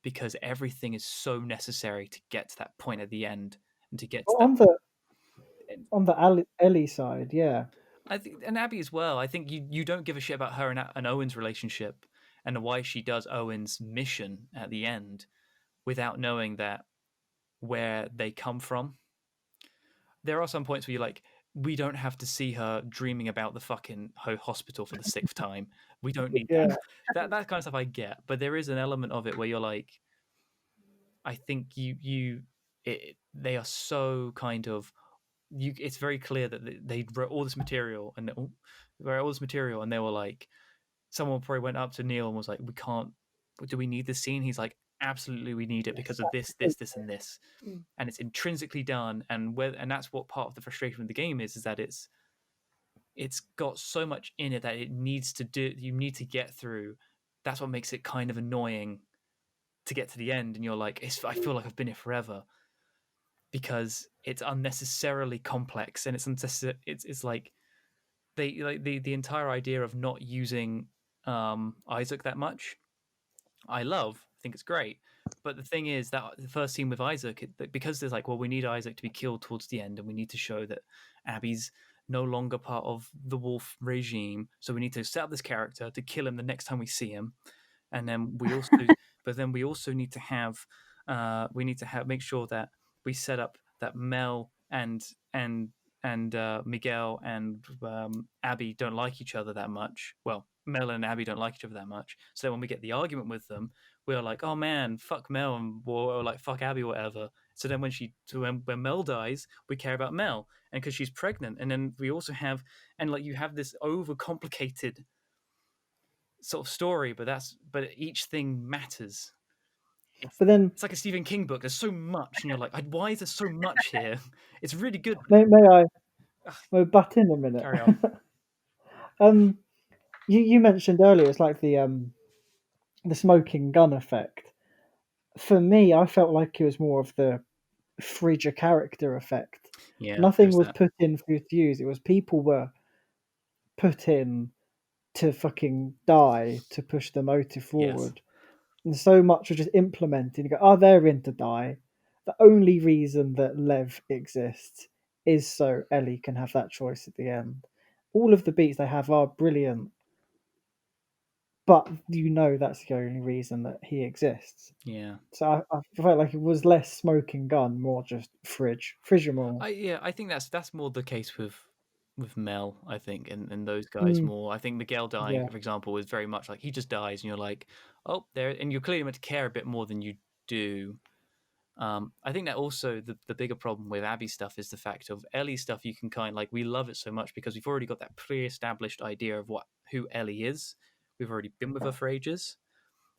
Speaker 2: because everything is so necessary to get to that point at the end and to get to that.
Speaker 6: on the Ellie side, yeah.
Speaker 2: I think, and Abby as well. I think you don't give a shit about her and Owen's relationship and why she does Owen's mission at the end without knowing that where they come from. There are some points where you're like, we don't have to see her dreaming about the fucking hospital for the 6th time. We don't need
Speaker 6: Yeah,
Speaker 2: that kind of stuff. I get, but there is an element of it where you're like, I think they are so kind of it's very clear that they wrote all this material and they were like, someone probably went up to Neil and was like, we can't, do we need this scene? He's like, absolutely we need it because of this, and this, and it's intrinsically done. And that's what part of the frustration with the game is that it's got so much in it that it needs to do. You need to get through. That's what makes it kind of annoying to get to the end, and you're like, I feel like I've been here forever because it's unnecessarily complex, and it's unnecessary. It's like they like the entire idea of not using Isaac that much. I think it's great. But the thing is that the first scene with Isaac, because there's like, well, we need Isaac to be killed towards the end, and we need to show that Abby's no longer part of the wolf regime. So we need to set up this character to kill him the next time we see him, and then we also, but then we also need to have, make sure that we set up that Mel and Miguel and Abby don't like each other that much. Well, Mel and Abby don't like each other that much. So when we get the argument with them, we're like, oh man, fuck Mel, or like fuck Abby or whatever. So then when Mel dies, we care about Mel, and because she's pregnant, and then we also have, and like you have this overcomplicated sort of story, but each thing matters.
Speaker 6: But then,
Speaker 2: it's like a Stephen King book. There's so much, and you're like, why is there so much here? It's really good.
Speaker 6: may I butt in a minute?
Speaker 2: Carry on.
Speaker 6: You mentioned earlier it's like the smoking gun effect. For me, I felt like it was more of the Frigga character effect.
Speaker 2: Yeah,
Speaker 6: nothing was put in for you to use. It was people were put in to fucking die to push the motive forward. And so much was just implemented. You go, oh, they're in to die. The only reason that Lev exists is so Ellie can have that choice at the end. All of the beats they have are brilliant, but you know that's the only reason that he exists.
Speaker 2: Yeah.
Speaker 6: So I felt like it was less smoking gun, more just Frigga.
Speaker 2: I think that's more the case with Mel, I think, and those guys more. I think Miguel dying, for example, is very much like he just dies, and you're like, oh, there, and you're clearly meant to care a bit more than you do. I think that also the bigger problem with Abby stuff is the fact of Ellie stuff. You can kind of like, we love it so much because we've already got that pre-established idea of who Ellie is. We've already been with her for ages,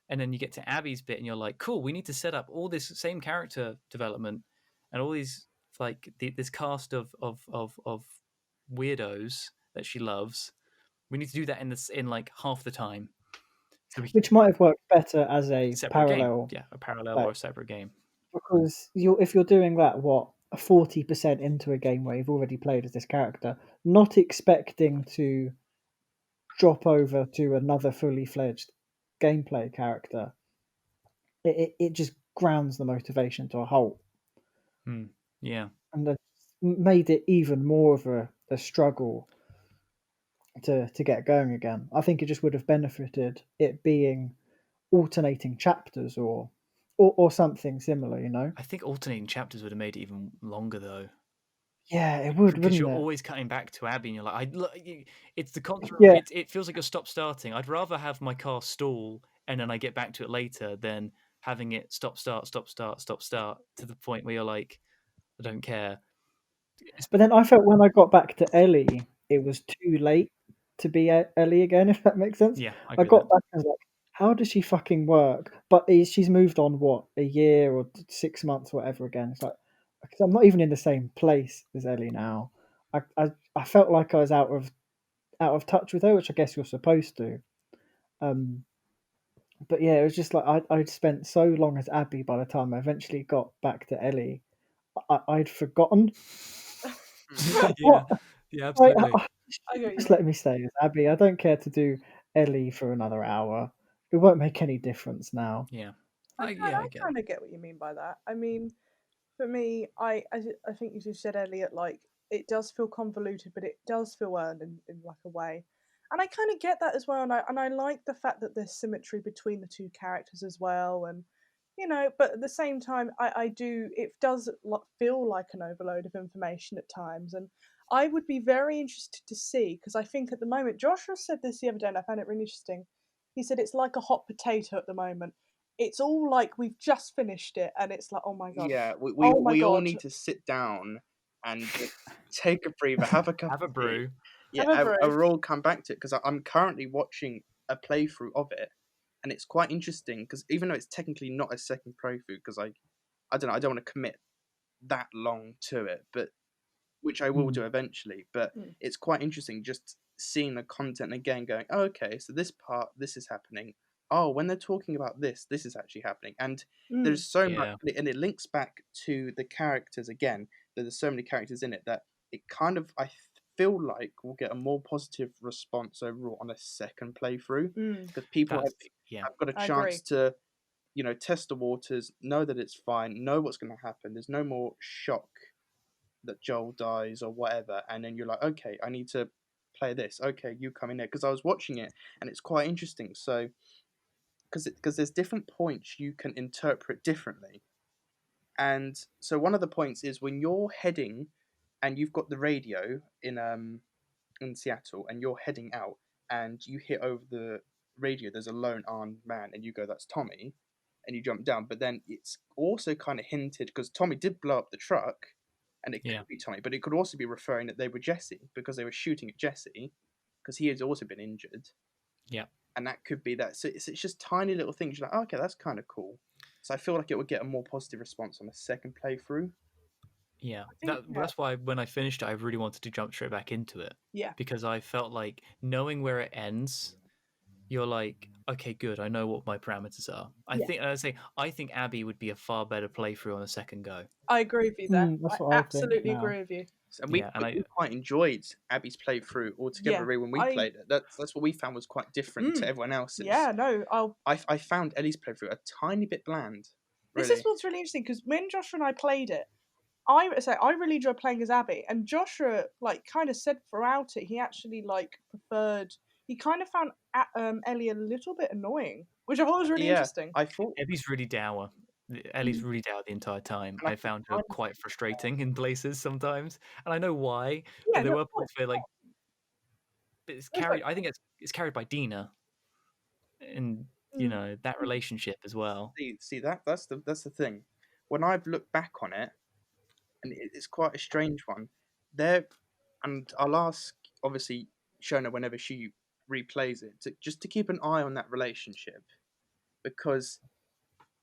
Speaker 2: and then you get to Abby's bit, and you're like, cool, we need to set up all this same character development and all these like this cast of weirdos that she loves. We need to do that in like half the time.
Speaker 6: So which might have worked better as a parallel
Speaker 2: game. Yeah, a parallel or a separate game.
Speaker 6: Because if you're doing that, 40% into a game where you've already played as this character, not expecting to drop over to another fully fledged gameplay character, it just grounds the motivation to a halt.
Speaker 2: Yeah,
Speaker 6: and that made it even more of a struggle to get going again. I think it just would have benefited it being alternating chapters or something similar, you know?
Speaker 2: I think alternating chapters would have made it even longer, though.
Speaker 6: Yeah, it would,
Speaker 2: because you're
Speaker 6: wouldn't it?
Speaker 2: always cutting back to Abby, and you're like, it's the contrary.
Speaker 6: Yeah.
Speaker 2: It feels like you're stop starting. I'd rather have my car stall and then I get back to it later than having it stop start to the point where you're like, I don't care.
Speaker 6: But then I felt when I got back to Ellie, it was too late to be Ellie again, if that makes sense.
Speaker 2: Yeah,
Speaker 6: I got back and was like, how does she fucking work? But she's moved on, a year or 6 months, whatever again. It's like, because I'm not even in the same place as Ellie now. I felt like I was out of touch with her, which I guess you're supposed to. But yeah, it was just like I'd spent so long as Abby by the time I eventually got back to Ellie. I'd forgotten.
Speaker 2: Yeah, absolutely.
Speaker 6: Just let me stay as Abby. I don't care to do Ellie for another hour. It won't make any difference now.
Speaker 2: Yeah.
Speaker 3: I kind of get what you mean by that. I mean, for me, I think you just said, Elliott, like, it does feel convoluted, but it does feel earned in like a way. And I kind of get that as well, and I like the fact that there's symmetry between the two characters as well, and but at the same time, I do, it does feel like an overload of information at times, and I would be very interested to see, because I think at the moment, Joshua said this the other day, and I found it really interesting. He said it's like a hot potato at the moment. It's all like we've just finished it, and it's like, oh my god.
Speaker 4: Yeah, we all need to sit down and just take a breather, have a cup
Speaker 2: have a
Speaker 4: of
Speaker 2: brew.
Speaker 4: Tea. Yeah, we'll all come back to it, because I'm currently watching a playthrough of it, and it's quite interesting because even though it's technically not a second playthrough, because I don't know, I don't want to commit that long to it, but which I will do eventually. But it's quite interesting just seeing the content again, going, oh, okay, so this part, this is happening. Oh, when they're talking about this is actually happening, and there's so much, and it links back to the characters again. There's so many characters in it that it kind of I feel like we'll get a more positive response overall on a second playthrough because people have got a chance to, you know, test the waters, know that it's fine, know what's going to happen. There's no more shock that Joel dies or whatever, and then you're like, okay, I need to play this. Okay, you come in there, because I was watching it and it's quite interesting. So because there's different points you can interpret differently, and so one of the points is when you're heading and you've got the radio in Seattle and you're heading out and you hear over the radio there's a lone armed man and you go, that's Tommy, and you jump down. But then it's also kind of hinted, because Tommy did blow up the truck and it could be Tommy, but it could also be referring that they were Jesse because they were shooting at Jesse because he has also been injured.
Speaker 2: Yeah.
Speaker 4: And that could be that. So it's just tiny little things. You're like, oh, okay, that's kind of cool. So I feel like it would get a more positive response on a second playthrough.
Speaker 2: Yeah, that's why when I finished it, I really wanted to jump straight back into it.
Speaker 3: Yeah.
Speaker 2: Because I felt like knowing where it ends, you're like, okay, good, I know what my parameters are. I think Abby would be a far better playthrough on a second go.
Speaker 3: I agree with you there.
Speaker 6: That's
Speaker 3: I
Speaker 6: what I
Speaker 3: absolutely
Speaker 6: think now.
Speaker 3: agree with you.
Speaker 4: And we quite enjoyed Abby's playthrough altogether. Really, when we played it, that's what we found was quite different to everyone else's.
Speaker 3: Yeah, no,
Speaker 4: I found Ellie's playthrough a tiny bit bland. Really.
Speaker 3: This is what's really interesting, because when Joshua and I played it, I really enjoyed playing as Abby, and Joshua kind of said throughout it he actually preferred. He kind of found Ellie a little bit annoying, which I thought was really interesting.
Speaker 4: I thought
Speaker 2: Abby's really dour. Ellie's really dour the entire time. I found her quite frustrating in places sometimes, and I know why. But there were points where it's carried. I think it's carried by Dina, and you know that relationship as well.
Speaker 4: See that's the thing. When I've looked back on it, and it's quite a strange one. And I'll ask obviously Shona whenever she replays it just to keep an eye on that relationship, because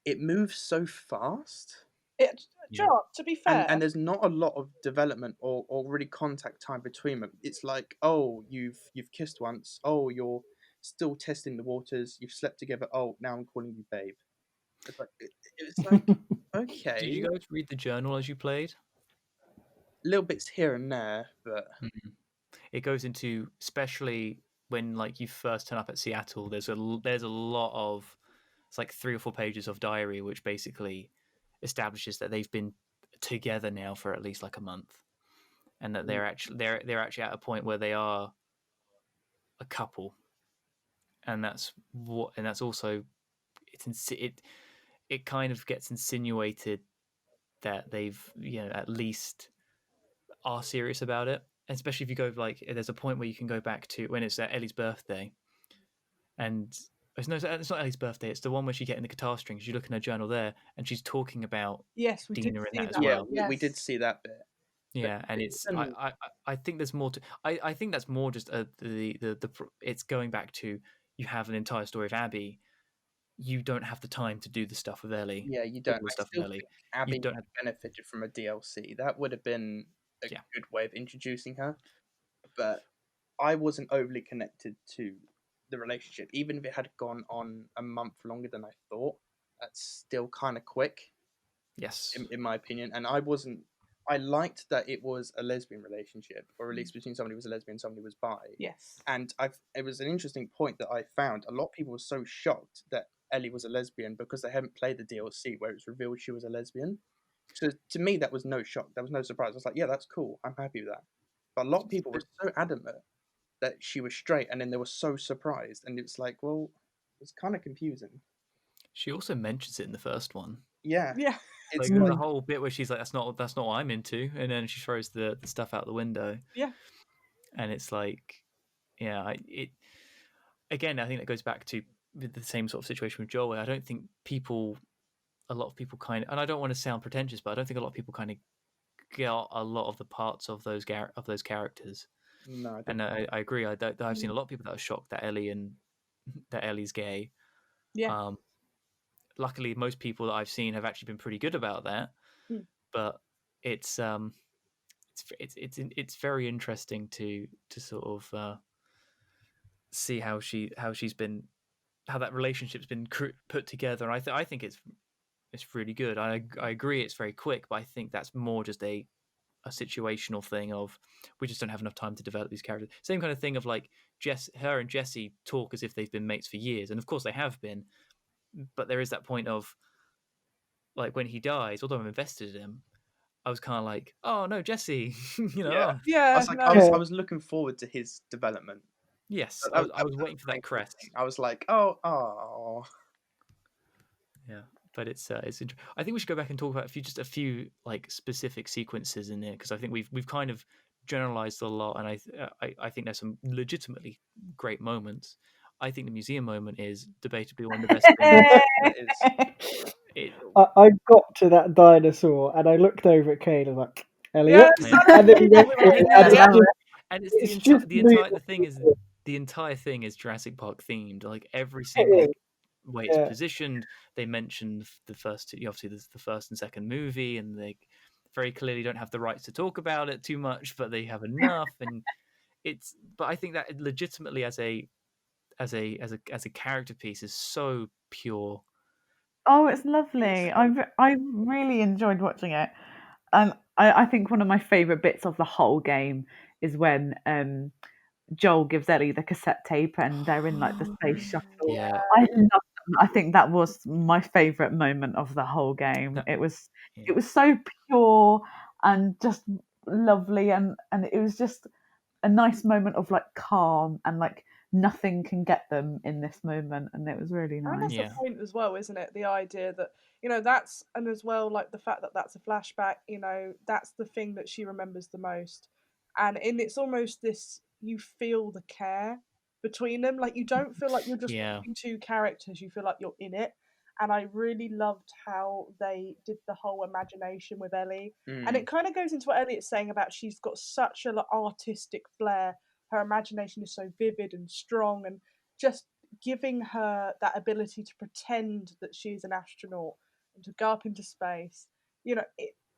Speaker 4: it moves so fast.
Speaker 3: To be fair,
Speaker 4: and there's not a lot of development or really contact time between them. It's like, oh, you've kissed once. Oh, you're still testing the waters. You've slept together. Oh, now I'm calling you babe. It's like okay.
Speaker 2: Did you guys read the journal as you played?
Speaker 4: Little bits here and there, but
Speaker 2: it goes into, especially when you first turn up at Seattle, there's a lot of, it's 3 or 4 pages of diary which basically establishes that they've been together now for at least a month, and that they're actually at a point where they are a couple, and that's also it kind of gets insinuated that they've at least are serious about it. And especially if you go there's a point where you can go back to when it's Ellie's birthday, and it's not Ellie's birthday. It's the one where she get in the guitar strings. You look in her journal there, and she's talking about Dina in that as well.
Speaker 4: Yeah, we did see that bit.
Speaker 2: Yeah, and it's I think there's more to. I think that's more just the it's going back to, you have an entire story of Abby. You don't have the time to do the stuff with Ellie.
Speaker 4: Yeah, you don't. I still think Abby benefited from a DLC. That would have been a good way of introducing her. But I wasn't overly connected to the relationship, even if it had gone on a month longer than I thought. That's still kind of quick.
Speaker 2: Yes,
Speaker 4: in my opinion. And I liked that it was a lesbian relationship, or at least between somebody who was a lesbian and somebody who was bi.
Speaker 3: Yes.
Speaker 4: And it was an interesting point that I found. A lot of people were so shocked that Ellie was a lesbian because they hadn't played the DLC where it was revealed she was a lesbian. So to me, that was no shock. That was no surprise. I was like, yeah, that's cool. I'm happy with that. But a lot of people were so adamant that she was straight, and then they were so surprised. And it's like, well, it's kind of confusing.
Speaker 2: She also mentions it in the first one.
Speaker 4: Yeah.
Speaker 3: Yeah.
Speaker 2: It's the whole bit where she's like, that's not what I'm into, and then she throws the stuff out the window.
Speaker 3: Yeah.
Speaker 2: And it's again, I think that goes back to the same sort of situation with Joel. I don't think a lot of people and I don't want to sound pretentious, but I don't think a lot of people kind of get a lot of the parts of those characters.
Speaker 4: No,
Speaker 2: and I agree. I've seen a lot of people that are shocked that Ellie's gay.
Speaker 3: Yeah.
Speaker 2: Luckily, most people that I've seen have actually been pretty good about that. But it's very interesting to sort of see how that relationship's been put together. And I think it's really good. I agree it's very quick, but I think that's more just a situational thing of we just don't have enough time to develop these characters. Same kind of thing of like her and Jesse talk as if they've been mates for years, and of course they have been. But there is that point of like when he dies, although I'm invested in him, I was kind of like, oh no, Jesse,
Speaker 4: Yeah.
Speaker 3: Yeah.
Speaker 4: I was like,
Speaker 3: no.
Speaker 4: I was looking forward to his development.
Speaker 2: Yes,
Speaker 4: That
Speaker 2: I was waiting for that crest.
Speaker 4: thing. I was like, oh.
Speaker 2: Yeah, but it's I think we should go back and talk about a few like specific sequences in there, because I think we've kind of generalized a lot, and I think there's some legitimately great moments. I think the museum moment is debatably one of the best things.
Speaker 6: I got to that dinosaur and I looked over at Kane and like, Elliott,
Speaker 3: Yeah,
Speaker 6: and then he went for it,
Speaker 2: and it's
Speaker 6: it's just
Speaker 2: the entire thing is Jurassic Park themed. Like every single way it's positioned, they mention the first two, obviously the first and second movie, and they very clearly don't have the rights to talk about it too much, but they have enough. And but I think that legitimately as a character piece is so pure.
Speaker 5: Oh, it's lovely. I really enjoyed watching it. I think one of my favourite bits of the whole game is when Joel gives Ellie the cassette tape and they're in like the space shuttle.
Speaker 2: Yeah.
Speaker 5: I love them. I think that was my favourite moment of the whole game. It was so pure and just lovely, and it was just a nice moment of like calm and like nothing can get them in this moment, and it was really
Speaker 3: And
Speaker 5: nice.
Speaker 3: that's the point as well, isn't it? The idea that, that's, and as well, like the fact that that's a flashback, that's the thing that she remembers the most. And it's almost this, you feel the care between them. Like, you don't feel like you're just watching two characters, you feel like you're in it. And I really loved how they did the whole imagination with Ellie. And it kind of goes into what Elliott's saying about she's got such an artistic flair. Her imagination is so vivid and strong, and just giving her that ability to pretend that she's an astronaut and to go up into space.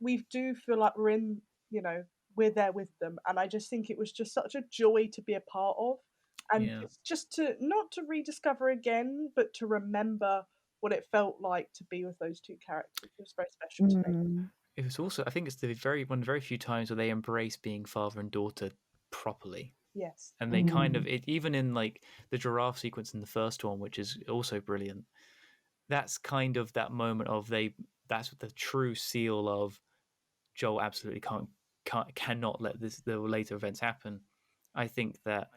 Speaker 3: We do feel like we're in, we're there with them. And I just think it was just such a joy to be a part of. And it's just to not to rediscover again, but to remember what it felt like to be with those two characters. It was very special to me.
Speaker 2: It was also, I think it's one of the very few times where they embrace being father and daughter properly.
Speaker 3: Yes.
Speaker 2: And they kind of, even in like the giraffe sequence in the first one, which is also brilliant, that's kind of that moment of that's the true seal of Joel absolutely cannot let the later events happen. I think that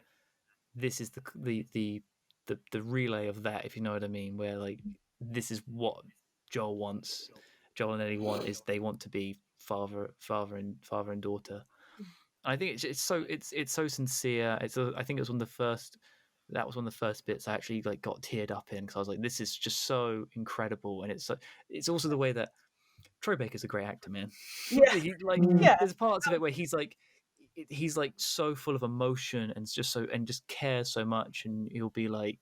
Speaker 2: this is the relay of that, if you know what I mean, where like this is what Joel and Ellie want, is they want to be father and daughter. I think it's so sincere. I think it was one of the first. That was one of the first bits I actually like got teared up in, because I was like, this is just so incredible. And it's also the way that Troy Baker's a great actor, man. There's parts of it where he's like so full of emotion and just cares so much, and he'll like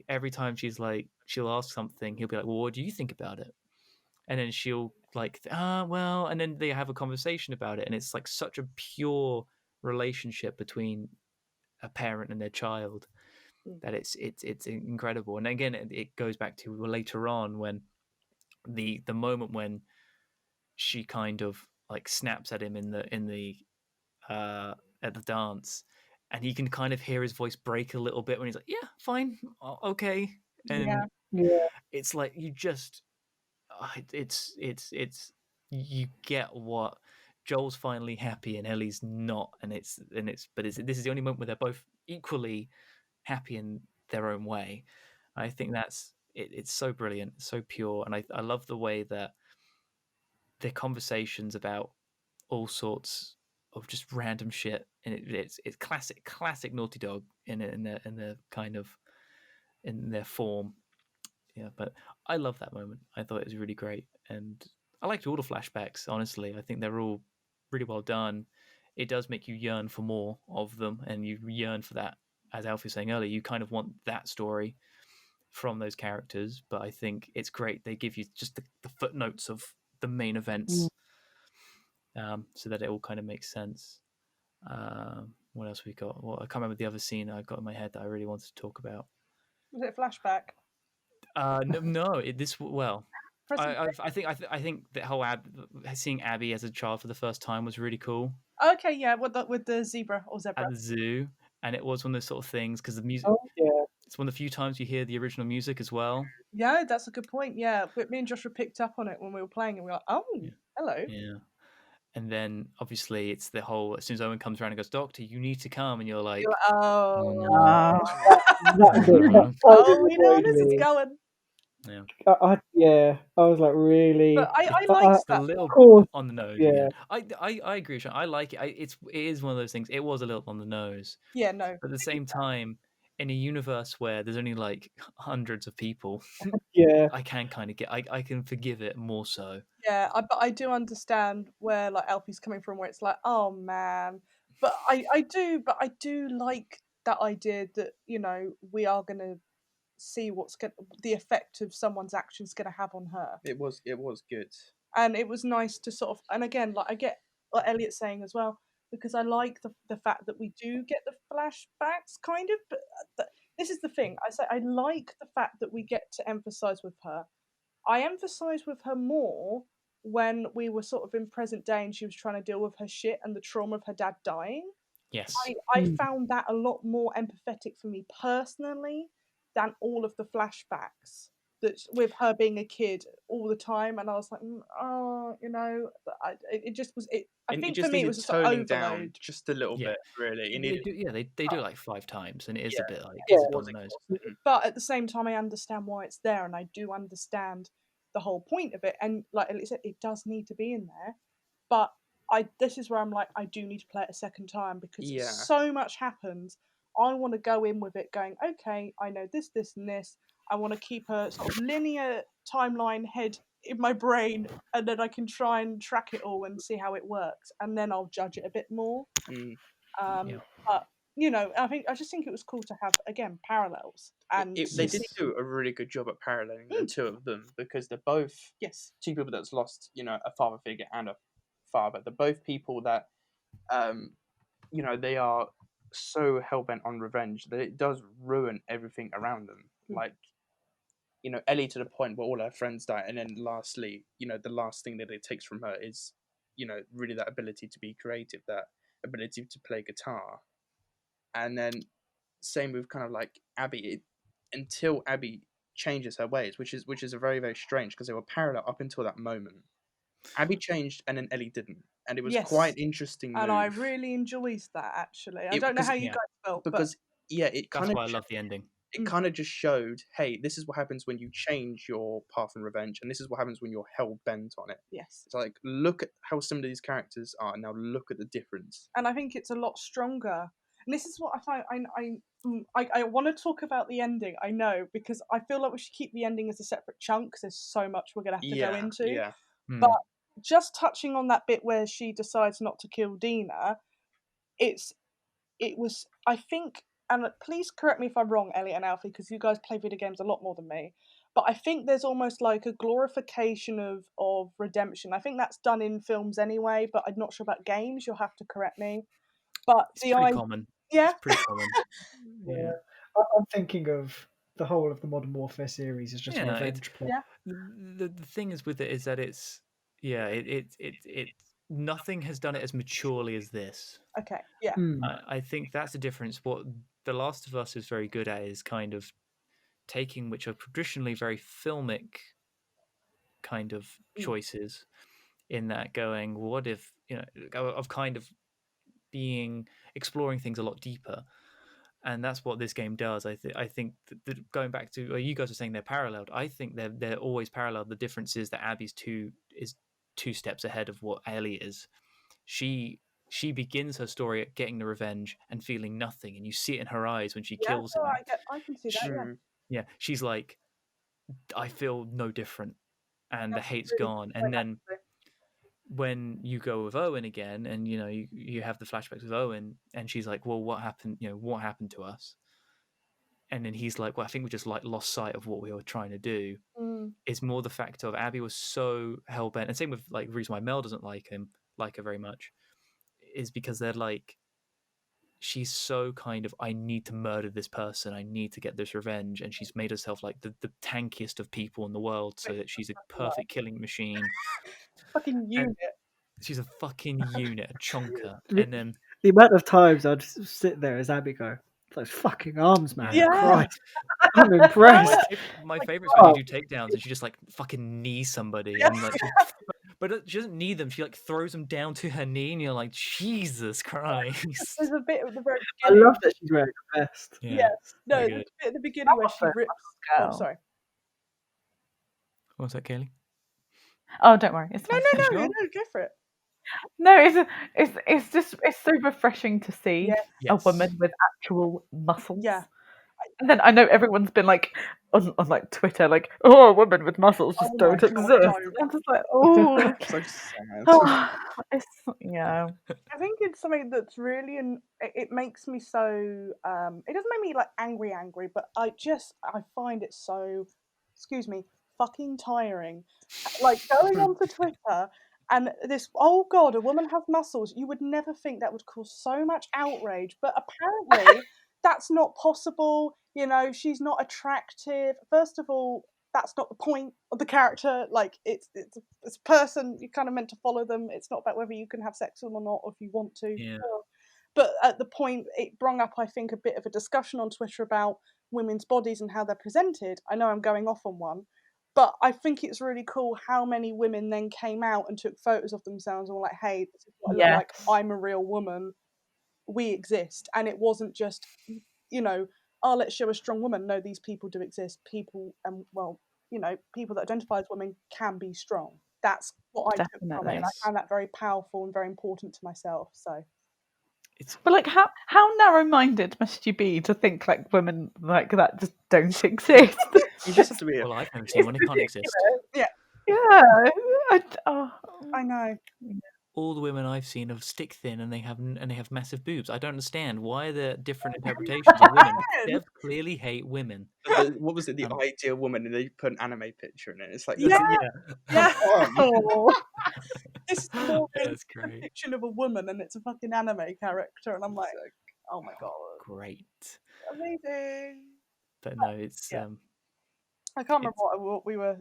Speaker 2: every time she'll ask something, he'll be like, well, what do you think about it? And then she'll like, well, and then they have a conversation about it, and it's like such a pure relationship between a parent and their child that it's incredible. And again, it goes back to later on when the moment when she kind of like snaps at him in the at the dance, and he can kind of hear his voice break a little bit when he's like, yeah, fine, okay. And it's like you just it's you get what Joel's finally happy and Ellie's not, and this is the only moment where they're both equally happy in their own way. I think that's it's so brilliant, so pure, and I love the way that their conversations about all sorts of just random shit, and it's classic Naughty Dog in their kind of in their form. Yeah, but I love that moment. I thought it was really great, and I liked all the flashbacks. Honestly, I think they're all really well done. It does make you yearn for more of them, and you yearn for that. As Alfie was saying earlier, you kind of want that story, from those characters, but I think it's great they give you just the footnotes of the main events, so that it all kind of makes sense. What else we got? Well, I can't remember the other scene I got in my head that I really wanted to talk about.
Speaker 3: Was it a flashback?
Speaker 2: No, well.
Speaker 3: Present
Speaker 2: I think that whole seeing Abby as a child for the first time was really cool
Speaker 3: Okay, yeah, with the zebra or zebra.
Speaker 2: at the zoo, and it was one of those sort of things because the music.
Speaker 6: Oh yeah.
Speaker 2: It's one of the few times you hear the original music as well.
Speaker 3: Yeah, that's a good point. Yeah, but me and Joshua picked up on it when we were playing, and we were like, "Oh, hello."
Speaker 2: Yeah, and then obviously it's the whole. As soon as Owen comes around and goes, "Doctor, you need to come," and you're like,
Speaker 3: You're like,
Speaker 2: "Oh no."
Speaker 6: That's it. That
Speaker 3: Oh, we know where this is
Speaker 6: totally-
Speaker 3: going.
Speaker 2: Yeah,
Speaker 6: I was like, really.
Speaker 3: But I
Speaker 2: It's
Speaker 3: liked
Speaker 2: a
Speaker 3: that.
Speaker 2: little
Speaker 6: Of course,
Speaker 2: on the nose.
Speaker 6: yeah.
Speaker 2: Again. I agree with Sean. I like it. It is one of those things. It was a little on the nose.
Speaker 3: Yeah, no.
Speaker 2: But at the same time, in a universe where there's only like hundreds of people,
Speaker 6: Yeah.
Speaker 2: I can kind of I can forgive it more so.
Speaker 3: Yeah, but I do understand where like Alfie's coming from, where it's like, oh man. But I do like that idea that we are gonna see the effect of someone's actions gonna have on her.
Speaker 4: It was good.
Speaker 3: And it was nice to sort of, and again, like I get what Elliott's saying as well, because I like the fact that we do get the flashbacks kind of, but this is the thing, I like the fact that we get to emphasize with her. I emphasize with her more when we were sort of in present day and she was trying to deal with her shit and the trauma of her dad dying.
Speaker 2: Yes.
Speaker 3: I found that a lot more empathetic for me personally than all of the flashbacks that with her being a kid all the time, and I was like, it just was. I think for me it was just like
Speaker 4: toning down
Speaker 3: overload.
Speaker 4: just a little bit, really.
Speaker 2: They do it like 5 times, and it is a bit like
Speaker 6: Yeah,
Speaker 2: it's a bit on the nose.
Speaker 3: But at the same time, I understand why it's there, and I do understand the whole point of it. And like Elliot said, it does need to be in there. But this is where I'm like, I do need to play it a second time because so much happens. I want to go in with it going, okay, I know this, this, and this. I want to keep a sort of linear timeline head in my brain, and then I can try and track it all and see how it works, and then I'll judge it a bit more. But I just think it was cool to have again parallels, and
Speaker 4: they did do a really good job at paralleling the two of them because they're both two people that's lost a father figure and a father. They're both people that they are so hell-bent on revenge that it does ruin everything around them. Like Ellie to the point where all her friends die, and then lastly the last thing that it takes from her is really that ability to be creative, that ability to play guitar. And then same with kind of like Abby, until Abby changes her ways, which is a very, very strange, because they were parallel up until that moment. Abby changed and then Ellie didn't, and it was quite interesting move.
Speaker 3: And I really enjoyed that, actually. I don't know how you guys felt,
Speaker 4: because it kind
Speaker 2: that's
Speaker 4: of
Speaker 2: why I love the ending.
Speaker 4: It kind of just showed, hey, this is what happens when you change your path and revenge, and this is what happens when you're hell bent on it.
Speaker 3: Yes.
Speaker 4: It's like, look at how similar these characters are, now look at the difference.
Speaker 3: And I think it's a lot stronger. And this is what I find. I want to talk about the ending. I know, because I feel like we should keep the ending as a separate chunk because there's so much we're gonna have to go into.
Speaker 4: Yeah.
Speaker 3: But just touching on that bit where she decides not to kill Dina, it was, I think, and please correct me if I'm wrong, Elliot and Alfie, because you guys play video games a lot more than me, but I think there's almost like a glorification of redemption. I think that's done in films anyway, but I'm not sure about games. You'll have to correct me. But
Speaker 2: it's pretty common.
Speaker 3: Yeah.
Speaker 2: It's pretty common. Yeah.
Speaker 6: I'm thinking of the whole of the Modern Warfare series as just a revenge play.
Speaker 3: Yeah.
Speaker 2: The thing is with it is that it's nothing has done it as maturely as this.
Speaker 3: Okay. Yeah.
Speaker 2: I think that's the difference. What The Last of Us is very good at is kind of taking, which are traditionally very filmic kind of choices, in that going, what if, of kind of exploring things a lot deeper. And that's what this game does. I think that going back to, you guys are saying they're paralleled. I think they're always paralleled. The difference is that Abby's is two steps ahead of what Ellie is. She begins her story at getting the revenge and feeling nothing, and you see it in her eyes when she kills him.
Speaker 3: I can see that.
Speaker 2: Yeah, she's like, I feel no different, and the hate's gone. And then when you go with Owen again, and you have the flashbacks with Owen, and she's like, well, what happened? What happened to us? and then he's like, well, I think we just like lost sight of what we were trying to do. It's more the fact of Abby was so hell-bent, and same with like the reason why Mel doesn't like her very much is because they're like, she's so kind of, I need to murder this person, I need to get this revenge, and she's made herself like the tankiest of people in the world, so that she's a perfect killing machine.
Speaker 3: Fucking unit.
Speaker 2: She's a fucking unit, a chonker.
Speaker 6: The-
Speaker 2: And then
Speaker 6: The amount of times I'd sit there as Abby go, those fucking arms, man.
Speaker 3: Yeah.
Speaker 6: Christ. I'm impressed.
Speaker 2: my favorite's when you do takedowns and she just like fucking knees somebody and like but she doesn't knee them, she like throws them down to her knee and you're like, Jesus Christ.
Speaker 3: There's a bit at the very
Speaker 6: I
Speaker 3: beginning.
Speaker 6: love that she's wearing a vest.
Speaker 3: Yeah. No,
Speaker 2: very
Speaker 3: there's
Speaker 2: good.
Speaker 3: a bit at the beginning where she
Speaker 5: Muscle
Speaker 3: rips. Oh,
Speaker 5: girl.
Speaker 3: sorry.
Speaker 2: What was that, Kaylee?
Speaker 5: Oh, don't worry. It's
Speaker 3: No,
Speaker 5: fine.
Speaker 3: no,
Speaker 2: Sure.
Speaker 3: no, no, go for it.
Speaker 5: No, it's just it's so refreshing to see
Speaker 3: Yeah.
Speaker 5: a
Speaker 2: Yes.
Speaker 5: woman with actual muscles.
Speaker 3: Yeah.
Speaker 5: And then I know everyone's been like on like Twitter, like, oh, a woman with muscles just
Speaker 3: Oh my
Speaker 5: don't
Speaker 3: God,
Speaker 5: exist.
Speaker 3: don't.
Speaker 5: I'm just like, oh,
Speaker 4: So sad.
Speaker 5: it's yeah.
Speaker 3: I think it's something that's really, it makes me so, it doesn't make me like angry, but I find it so, excuse me, fucking tiring. Like going onto Twitter and this, oh God, a woman has muscles. You would never think that would cause so much outrage, but apparently that's not possible. You know, she's not attractive. First of all, that's not the point of the character. Like it's a person, you're kind of meant to follow them. It's not about whether you can have sex with them or not, or if you want to.
Speaker 2: Yeah.
Speaker 3: But at the point, it brought up, I think, a bit of a discussion on Twitter about women's bodies and how they're presented. I know I'm going off on one, but I think it's really cool how many women then came out and took photos of themselves and were like, hey, this is what I look like. I'm a real woman. We exist. And it wasn't just, you know, oh, let's show a strong woman. No, these people do exist. People, well, you know, people that identify as women can be strong. That's what I took from it.
Speaker 5: Definitely.
Speaker 3: And I found that very powerful and very important to myself. So.
Speaker 5: But like, how narrow-minded must you be to think like women like that just don't exist?
Speaker 4: You just have to be.
Speaker 2: Well, I've never seen one, it can't exist.
Speaker 3: Yeah.
Speaker 5: Yeah,
Speaker 3: I know.
Speaker 2: All the women I've seen are stick thin and they have massive boobs. I don't understand why are there different interpretations of women. Dev clearly hate women.
Speaker 4: What was it? The ideal woman, and they put an anime picture in it. It's like,
Speaker 3: Yeah. Yeah.
Speaker 5: oh,
Speaker 3: This is more
Speaker 2: That's
Speaker 3: a
Speaker 2: great.
Speaker 3: depiction of a woman and it's a fucking anime character. And I'm like, oh my God.
Speaker 2: Great.
Speaker 3: Amazing.
Speaker 2: But no, it's
Speaker 3: Yeah. I can't remember what we were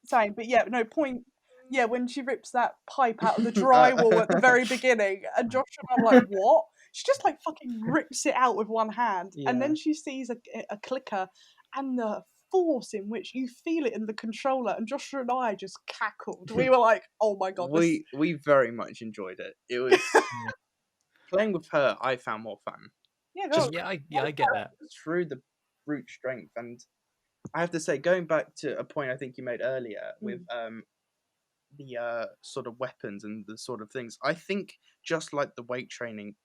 Speaker 3: saying, but yeah, no point. Yeah, when she rips that pipe out of the drywall at the very beginning, and Josh and I'm like, what? She just like fucking rips it out with one hand, and then she sees a clicker, and the force in which you feel it in the controller, and Joshua and I just cackled. We were like, oh my God.
Speaker 4: We very much enjoyed it. It was playing with her. I found more fun.
Speaker 3: Yeah,
Speaker 2: just I get that.
Speaker 4: Through the brute strength, and I have to say, going back to a point I think you made earlier with the sort of weapons and the sort of things, I think just like the weight training,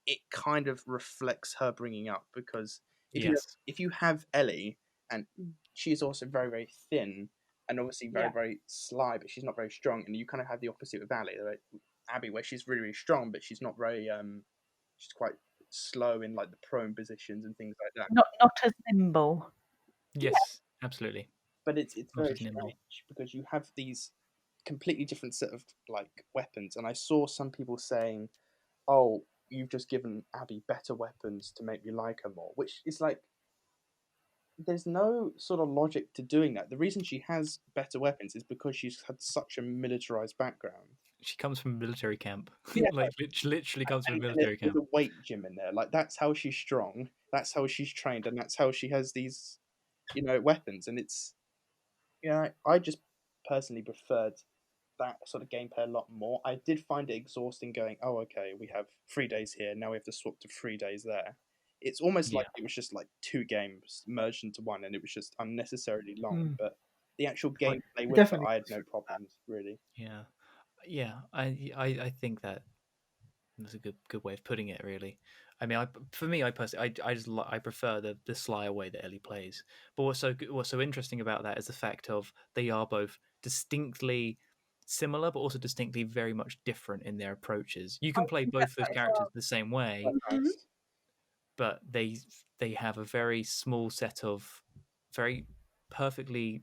Speaker 4: it kind of reflects her bringing up, because if you have Ellie, and she's also very, very thin and obviously very, very sly, but she's not very strong, and you kind of have the opposite with Abby, where she's really, really strong, but she's not very she's quite slow in like the prone positions and things like that.
Speaker 5: not as nimble.
Speaker 2: Yes, absolutely.
Speaker 4: But it's very
Speaker 2: as nimble.
Speaker 4: strange because you have these completely different set of like weapons, and I saw some people saying, "Oh, you've just given Abby better weapons to make me like her more," which is like, there's no sort of logic to doing that. The reason she has better weapons is because she's had such a militarized background.
Speaker 2: She comes from a military camp.
Speaker 3: Yeah.
Speaker 2: Like literally comes from a military camp.
Speaker 4: There's a weight gym in there. Like, that's how she's strong. That's how she's trained, and that's how she has these, weapons. And it's, I just personally preferred that sort of gameplay a lot more. I did find it exhausting going, oh, okay, we have 3 days here, now we have to swap to 3 days there. It's almost like it was just like 2 games merged into one, and it was just unnecessarily long. But the actual gameplay with it, I had no problems, really.
Speaker 2: Yeah. I think that was a good way of putting it, really. I mean, for me, I personally, I prefer the slyer way that Ellie plays. But what's so interesting about that is the fact of they are both distinctly similar, but also distinctly very much different in their approaches. You can play both those characters the same way. but they have a very small set of very perfectly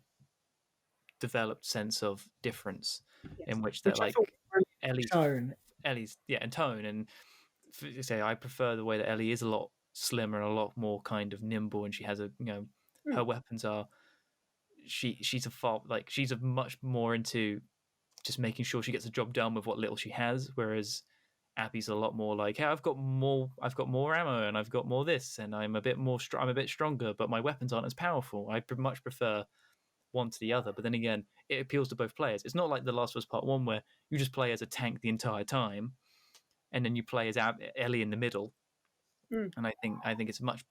Speaker 2: developed sense of difference in which they're
Speaker 6: Which I
Speaker 2: like
Speaker 6: thought was
Speaker 2: Ellie's
Speaker 6: shown.
Speaker 2: and tone, and say I prefer the way that Ellie is a lot slimmer and a lot more kind of nimble, and she has her weapons are she's a much more into just making sure she gets the job done with what little she has, whereas Abby's a lot more like, hey, I've got more ammo and I've got more this and I'm a bit more I'm a bit stronger, but my weapons aren't as powerful. I much prefer one to the other. But then again, it appeals to both players. It's not like The Last of Us Part 1 where you just play as a tank the entire time and then you play as Ellie in the middle. And I think it's a much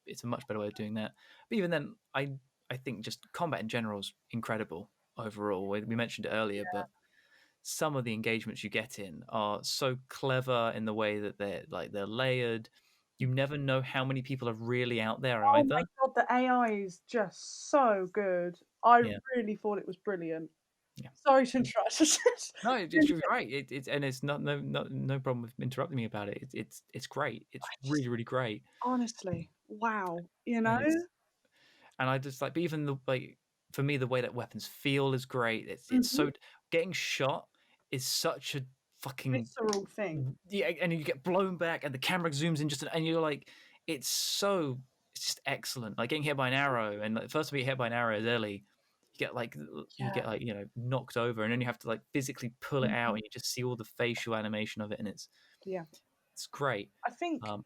Speaker 2: better way of doing that. But even then, I think just combat in general is incredible overall. We mentioned it earlier, but some of the engagements you get in are so clever in the way that they're layered. You never know how many people are really out there
Speaker 3: Oh
Speaker 2: either.
Speaker 3: my god, the AI is just so good. I really thought it was brilliant.
Speaker 2: Yeah.
Speaker 3: Sorry to interrupt.
Speaker 2: No, you're right. It's no problem with interrupting me about it. It's great. It's really, really great.
Speaker 3: Honestly, wow.
Speaker 2: And I just like, but even for me, the way that weapons feel is great. It's so getting shot is such a fucking
Speaker 3: visceral thing.
Speaker 2: Yeah, and you get blown back, and the camera zooms in and you're like, it's just excellent. Like getting hit by an arrow, and the first time you get hit by an arrow is Ellie. You get knocked over, and then you have to like physically pull it out, and you just see all the facial animation of it, and it's great.
Speaker 3: I think. Oh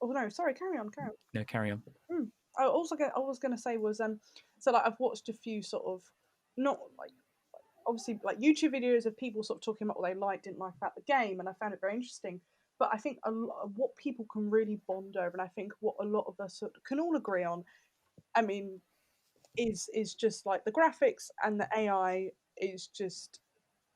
Speaker 3: no, sorry. Carry on.
Speaker 2: No, carry on.
Speaker 3: I was going to say was so like I've watched a few sort of not like obviously like YouTube videos of people sort of talking about what they liked, didn't like about the game, and I found it very interesting. But I think a lot of what people can really bond over, and I think what a lot of us sort of can all agree on, I mean, is just like the graphics and the AI is just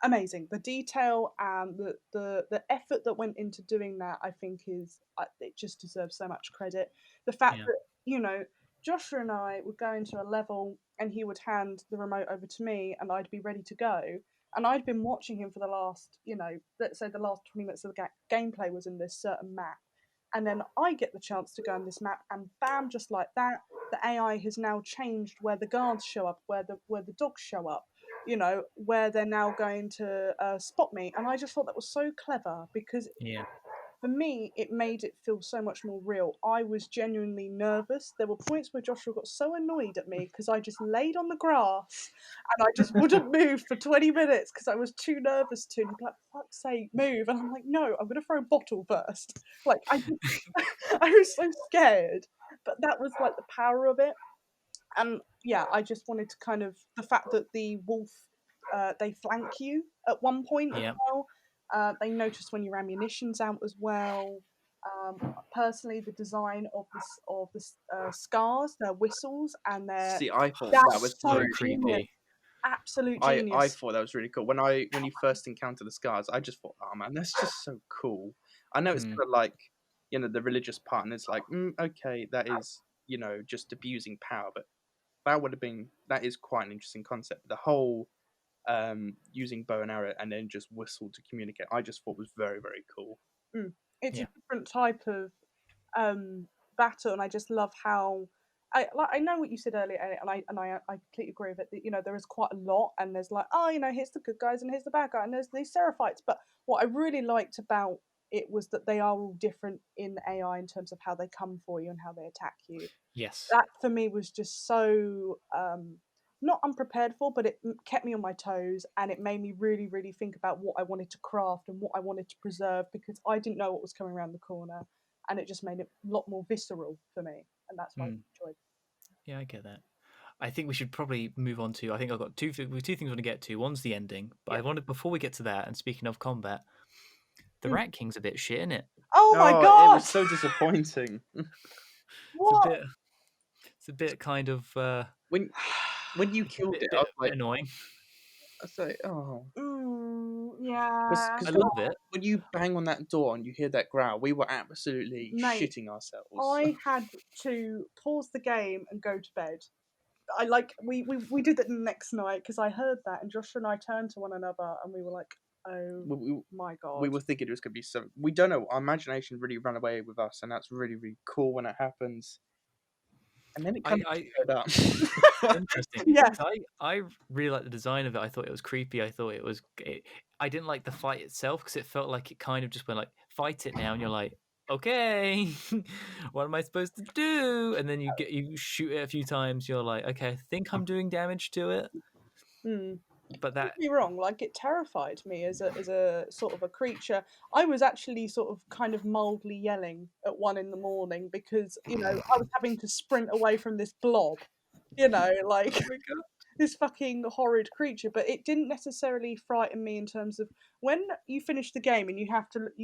Speaker 3: amazing. The detail and the effort that went into doing that, I think, is it just deserves so much credit. The fact that Joshua and I would go into a level and he would hand the remote over to me and I'd be ready to go. And I'd been watching him for the last, let's say the last 20 minutes of the gameplay was in this certain map. And then I get the chance to go on this map, and bam, just like that, the AI has now changed where the guards show up, where the dogs show up, where they're now going to spot me. And I just thought that was so clever because for me, it made it feel so much more real. I was genuinely nervous. There were points where Joshua got so annoyed at me because I just laid on the grass and I just wouldn't move for 20 minutes because I was too nervous to. And he'd be like, fuck's sake, move. And I'm like, no, I'm going to throw a bottle first. Like, I was so scared. But that was like the power of it. And yeah, I just wanted to kind of, the fact that the wolf, they flank you at one point as well. They notice when your ammunition's out as well. Personally, the design of the scars, their whistles, and their
Speaker 4: I thought that was
Speaker 3: so
Speaker 4: really
Speaker 2: creepy.
Speaker 3: Absolute genius.
Speaker 4: I thought that was really cool. When you first encounter the scars, I just thought, oh man, that's just so cool. I know it's kind of like the religious part, and it's like, okay, that is just abusing power, but that is quite an interesting concept. The whole using bow and arrow and then just whistle to communicate, I just thought was very, very cool.
Speaker 3: It's a different type of battle, and I just love how I know what you said earlier, and I completely agree with it. There is quite a lot, and there's like, here's the good guys and here's the bad guy, and there's these Seraphites. But what I really liked about it was that they are all different in the AI in terms of how they come for you and how they attack you.
Speaker 2: Yes.
Speaker 3: That for me was just so not unprepared for, but it kept me on my toes, and it made me really, really think about what I wanted to craft and what I wanted to preserve, because I didn't know what was coming around the corner, and it just made it a lot more visceral for me, and that's what I enjoyed.
Speaker 2: Yeah, I get that. I think we should probably move on to. I think I've got two things I want to get to. One's the ending, but I wanted, before we get to that, and speaking of combat, the Rat King's a bit shit, isn't it?
Speaker 3: Oh my god!
Speaker 4: It was so disappointing.
Speaker 3: What?
Speaker 2: It's a bit kind of
Speaker 4: when you killed it, I was like,
Speaker 2: annoying.
Speaker 4: I was like, oh.
Speaker 3: Yeah.
Speaker 2: I love it.
Speaker 4: When you bang on that door and you hear that growl, we were absolutely shitting ourselves.
Speaker 3: I had to pause the game and go to bed. We did it the next night because I heard that, and Joshua and I turned to one another and we were like, Oh my god.
Speaker 4: We were thinking it was going to be so. We don't know. Our imagination really ran away with us, and that's really, really cool when it happens. And then it kind of turned up.
Speaker 2: Interesting.
Speaker 3: Yeah.
Speaker 2: 'Cause I really liked the design of it. I thought it was creepy. I thought it was. I didn't like the fight itself because it felt like it kind of just went like, fight it now, and you're like, okay, what am I supposed to do? And then you shoot it a few times. You're like, okay, I think I'm doing damage to it. But
Speaker 3: Don't get me wrong, like it terrified me as a sort of a creature. I was actually sort of kind of mildly yelling at 1 a.m. because I was having to sprint away from this blob, like this fucking horrid creature. But it didn't necessarily frighten me in terms of when you finish the game and you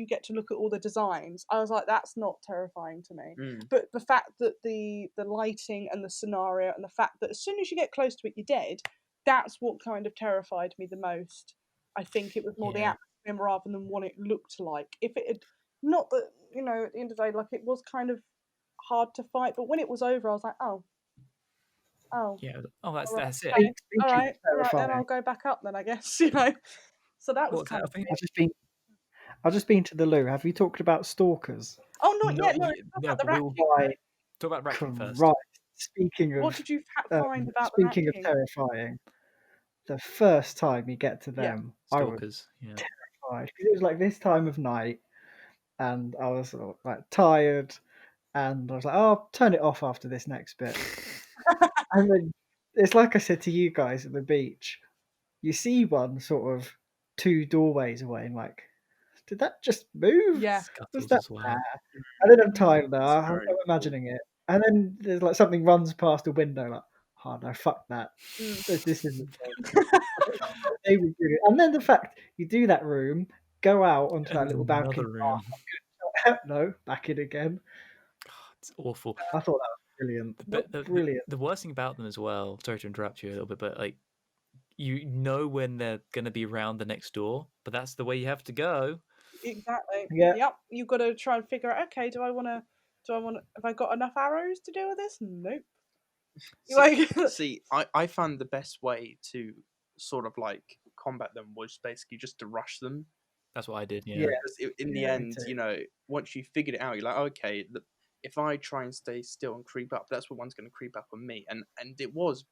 Speaker 3: get to look at all the designs. I was like, that's not terrifying to me. But the fact that the lighting and the scenario and the fact that as soon as you get close to it, you're dead. That's what kind of terrified me the most. I think it was more the atmosphere rather than what it looked like. If it had not that, at the end of the day, like it was kind of hard to fight, but when it was over, I was like, oh,
Speaker 2: yeah, that's
Speaker 3: okay.
Speaker 2: it.
Speaker 3: All right, then I'll go back up then, I guess. So that was
Speaker 2: What's
Speaker 3: kind
Speaker 2: that
Speaker 3: of.
Speaker 2: thing?
Speaker 6: I've just been to the loo. Have you talked about stalkers?
Speaker 3: Oh, not
Speaker 2: No,
Speaker 3: yet. No,
Speaker 2: no,
Speaker 3: talk about the
Speaker 2: but
Speaker 3: Rat
Speaker 2: we'll
Speaker 3: King.
Speaker 2: talk about Rat King first.
Speaker 6: Right. Speaking of
Speaker 3: What did you find about the Rat
Speaker 6: speaking of
Speaker 3: King?
Speaker 6: terrifying, the first time you get to
Speaker 3: Yeah.
Speaker 6: them, I was
Speaker 2: Stalkers. Yeah.
Speaker 6: terrified because it was like this time of night, and I was sort of, like tired, and I was like, "Oh, I'll turn it off after this next bit." And then it's like I said to you guys at the beach. You see one sort of 2 doorways away, and like, did that just move?
Speaker 3: Yeah.
Speaker 6: Was
Speaker 2: Scuttles
Speaker 6: that
Speaker 2: as well.
Speaker 6: there? And then I'm tired now. I'm
Speaker 4: very cool.
Speaker 6: imagining it, and then there's like something runs past a window, like, oh no, fuck that. This isn't. They were brilliant. And then the fact you do that room, go out onto that little balcony.
Speaker 2: Another room.
Speaker 6: No, back in again.
Speaker 2: It's awful.
Speaker 6: I thought that was brilliant.
Speaker 2: But
Speaker 6: Brilliant.
Speaker 2: the worst thing about them as well, sorry to interrupt you a little bit, but like you know when they're gonna be round the next door, but that's the way you have to go.
Speaker 3: Exactly.
Speaker 6: Yeah.
Speaker 3: Yep. You've got to try and figure out. Okay, have I got enough arrows to deal with this? Nope.
Speaker 4: See, I found the best way to sort of like combat them was basically just to rush them.
Speaker 2: That's what I did. Yeah.
Speaker 4: Because in the end, once you figured it out, you're like, okay, if I try and stay still and creep up, that's what one's going to creep up on me. And it was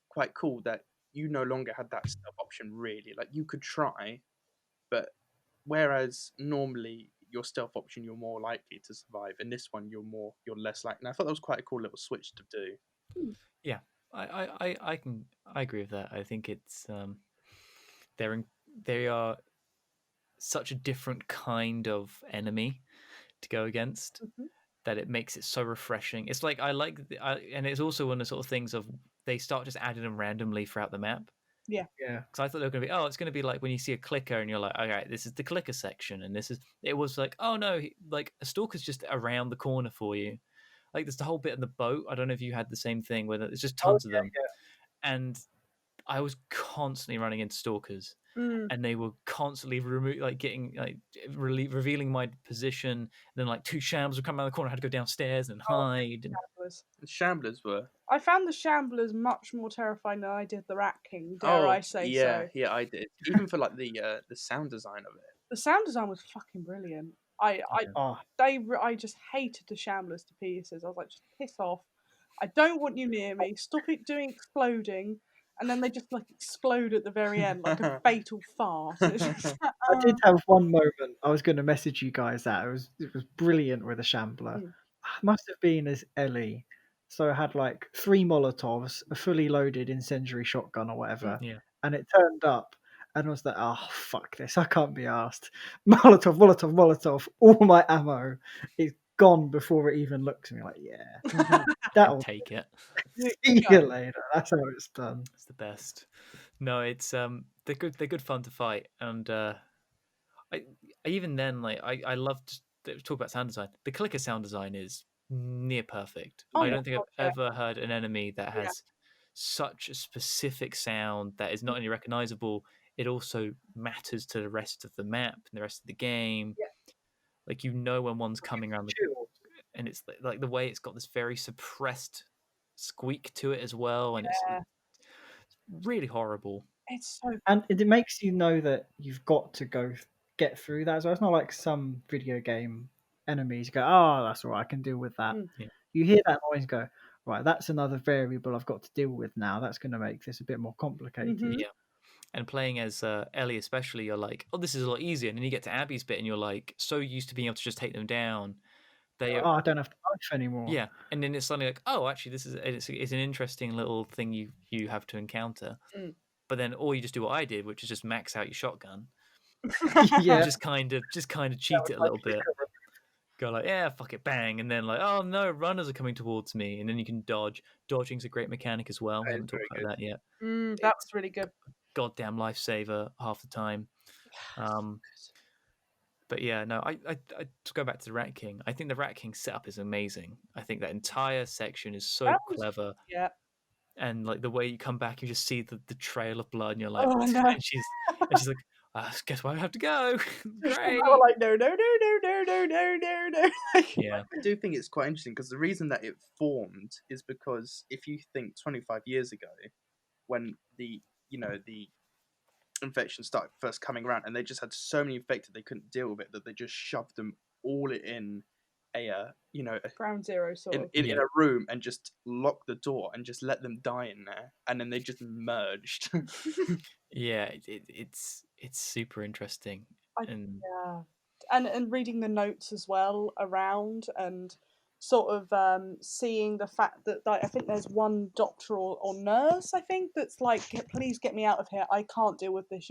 Speaker 4: quite cool that you no longer had that stealth option, really. Like, you could try, but whereas normally your stealth option, you're more likely to survive. In this one, you're less likely. And I thought that was quite a cool little switch to do.
Speaker 2: Yeah, I agree with that. I think it's they are such a different kind of enemy to go against that it makes it so refreshing. It's like and it's also one of the sort of things of they start just adding them randomly throughout the map.
Speaker 3: Yeah.
Speaker 2: Because I thought they were going to be, it's going to be like when you see a clicker and you're like, all right, this is the clicker section, and it was like, oh no, like a stalker's just around the corner for you. Like there's the whole bit in the boat. I don't know if you had the same thing where there's just tons of them, and I was constantly running into stalkers, and they were constantly revealing my position. And then like 2 shamblers would come around the corner. I had to go downstairs and hide.
Speaker 4: The shamblers were.
Speaker 3: I found the shamblers much more terrifying than I did the Rat King. Dare I say so?
Speaker 4: Yeah, I did. Even for like the sound design of it.
Speaker 3: The sound design was fucking brilliant. I just hated the shamblers to pieces. I was like, just piss off. I don't want you near me. Stop it doing exploding. And then they just like explode at the very end like a fatal farce. It's just like,
Speaker 6: I did have one moment. I was going to message you guys that it was brilliant with a shambler. Must have been as Ellie. So I had like 3 Molotovs, a fully loaded incendiary shotgun or whatever.
Speaker 2: Yeah.
Speaker 6: And it turned up and I was like, oh, fuck this. I can't be asked. Molotov. All my ammo is gone before it even looks at me. Like, yeah. That'll
Speaker 2: take it.
Speaker 6: See you later. That's how it's done.
Speaker 2: It's the best. No, it's they're good fun to fight. And I even then, like I love to talk about sound design. The clicker sound design is near perfect. I don't think I've ever heard an enemy that has such a specific sound that is not only recognizable, it also matters to the rest of the map and the rest of the game. Like when one's coming around and it's like the way it's got this very suppressed squeak to it as well, and it's really horrible.
Speaker 3: It's so
Speaker 6: And it makes you know that you've got to get through that as well. It's not like some video game enemies. You go, oh, that's all right, I can deal with that.
Speaker 3: Mm.
Speaker 2: Yeah.
Speaker 6: You hear that noise, go, right, that's another variable I've got to deal with now. That's going to make this a bit more complicated.
Speaker 3: Mhm.
Speaker 2: Yeah. And playing as Ellie, especially, you're like, oh, this is a lot easier. And then you get to Abby's bit, and you're like, so used to being able to just take them down. They
Speaker 6: Oh, I don't have to knife anymore.
Speaker 2: Yeah, and then it's suddenly like, oh, actually, this is it's an interesting little thing you have to encounter.
Speaker 3: Mm.
Speaker 2: But then, or you just do what I did, which is just max out your shotgun,
Speaker 6: Yeah.
Speaker 2: and just kind of cheat it a little bit. Go like, yeah, fuck it, bang, and then like, oh no, runners are coming towards me, and then you can dodge. Dodging's a great mechanic as well. We
Speaker 4: That is
Speaker 2: haven't talked
Speaker 4: very
Speaker 2: about that yet.
Speaker 3: That was really good.
Speaker 2: Goddamn lifesaver half the time. But yeah, no, I to go back to the Rat King, I think the Rat King setup is amazing. I think that entire section is so clever.
Speaker 3: Yeah.
Speaker 2: And like the way you come back, you just see the trail of blood, and you're like,
Speaker 3: Oh, no.
Speaker 2: and she's like, guess where I have to go. Great.
Speaker 3: They were like, no.
Speaker 2: Yeah.
Speaker 4: I do think it's quite interesting because the reason that it formed is because if you think 25 years ago, when the infection started first coming around, and they just had so many infected they couldn't deal with it, that they just shoved them all in a
Speaker 3: Ground zero sort of.
Speaker 4: in a room and just locked the door and just let them die in there, and then they just merged.
Speaker 2: Yeah, it's super interesting. And
Speaker 3: Yeah. And reading the notes as well around, and sort of seeing the fact that, like, I think there's one doctor or nurse, I think, that's like, please get me out of here, I can't deal with this,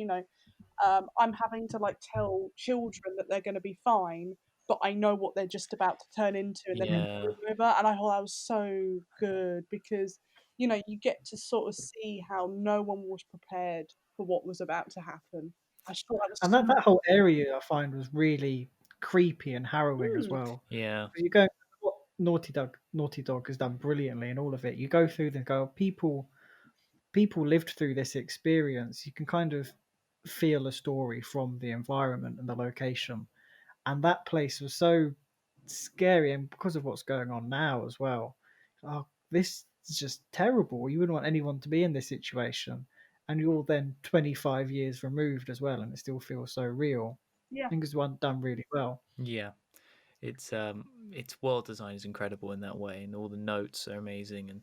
Speaker 3: I'm having to like tell children that they're going to be fine, but I know what they're just about to turn into, and then
Speaker 2: yeah,
Speaker 3: over. And I thought that was so good because you get to sort of see how no one was prepared for what was about to happen. I just thought that was
Speaker 6: And
Speaker 3: so
Speaker 6: that whole area I find was really creepy and harrowing as well.
Speaker 2: yeah,
Speaker 6: You go, what Naughty Dog has done brilliantly in all of it. You go through and go, people lived through this experience. You can kind of feel a story from the environment and the location. And that place was so scary, and because of what's going on now as well. Oh, this is just terrible. You wouldn't want anyone to be in this situation. And you're then 25 years removed as well, and it still feels so real.
Speaker 3: Yeah.
Speaker 6: I think it's one done really well.
Speaker 2: yeah. It's world design is incredible in that way, and all the notes are amazing, and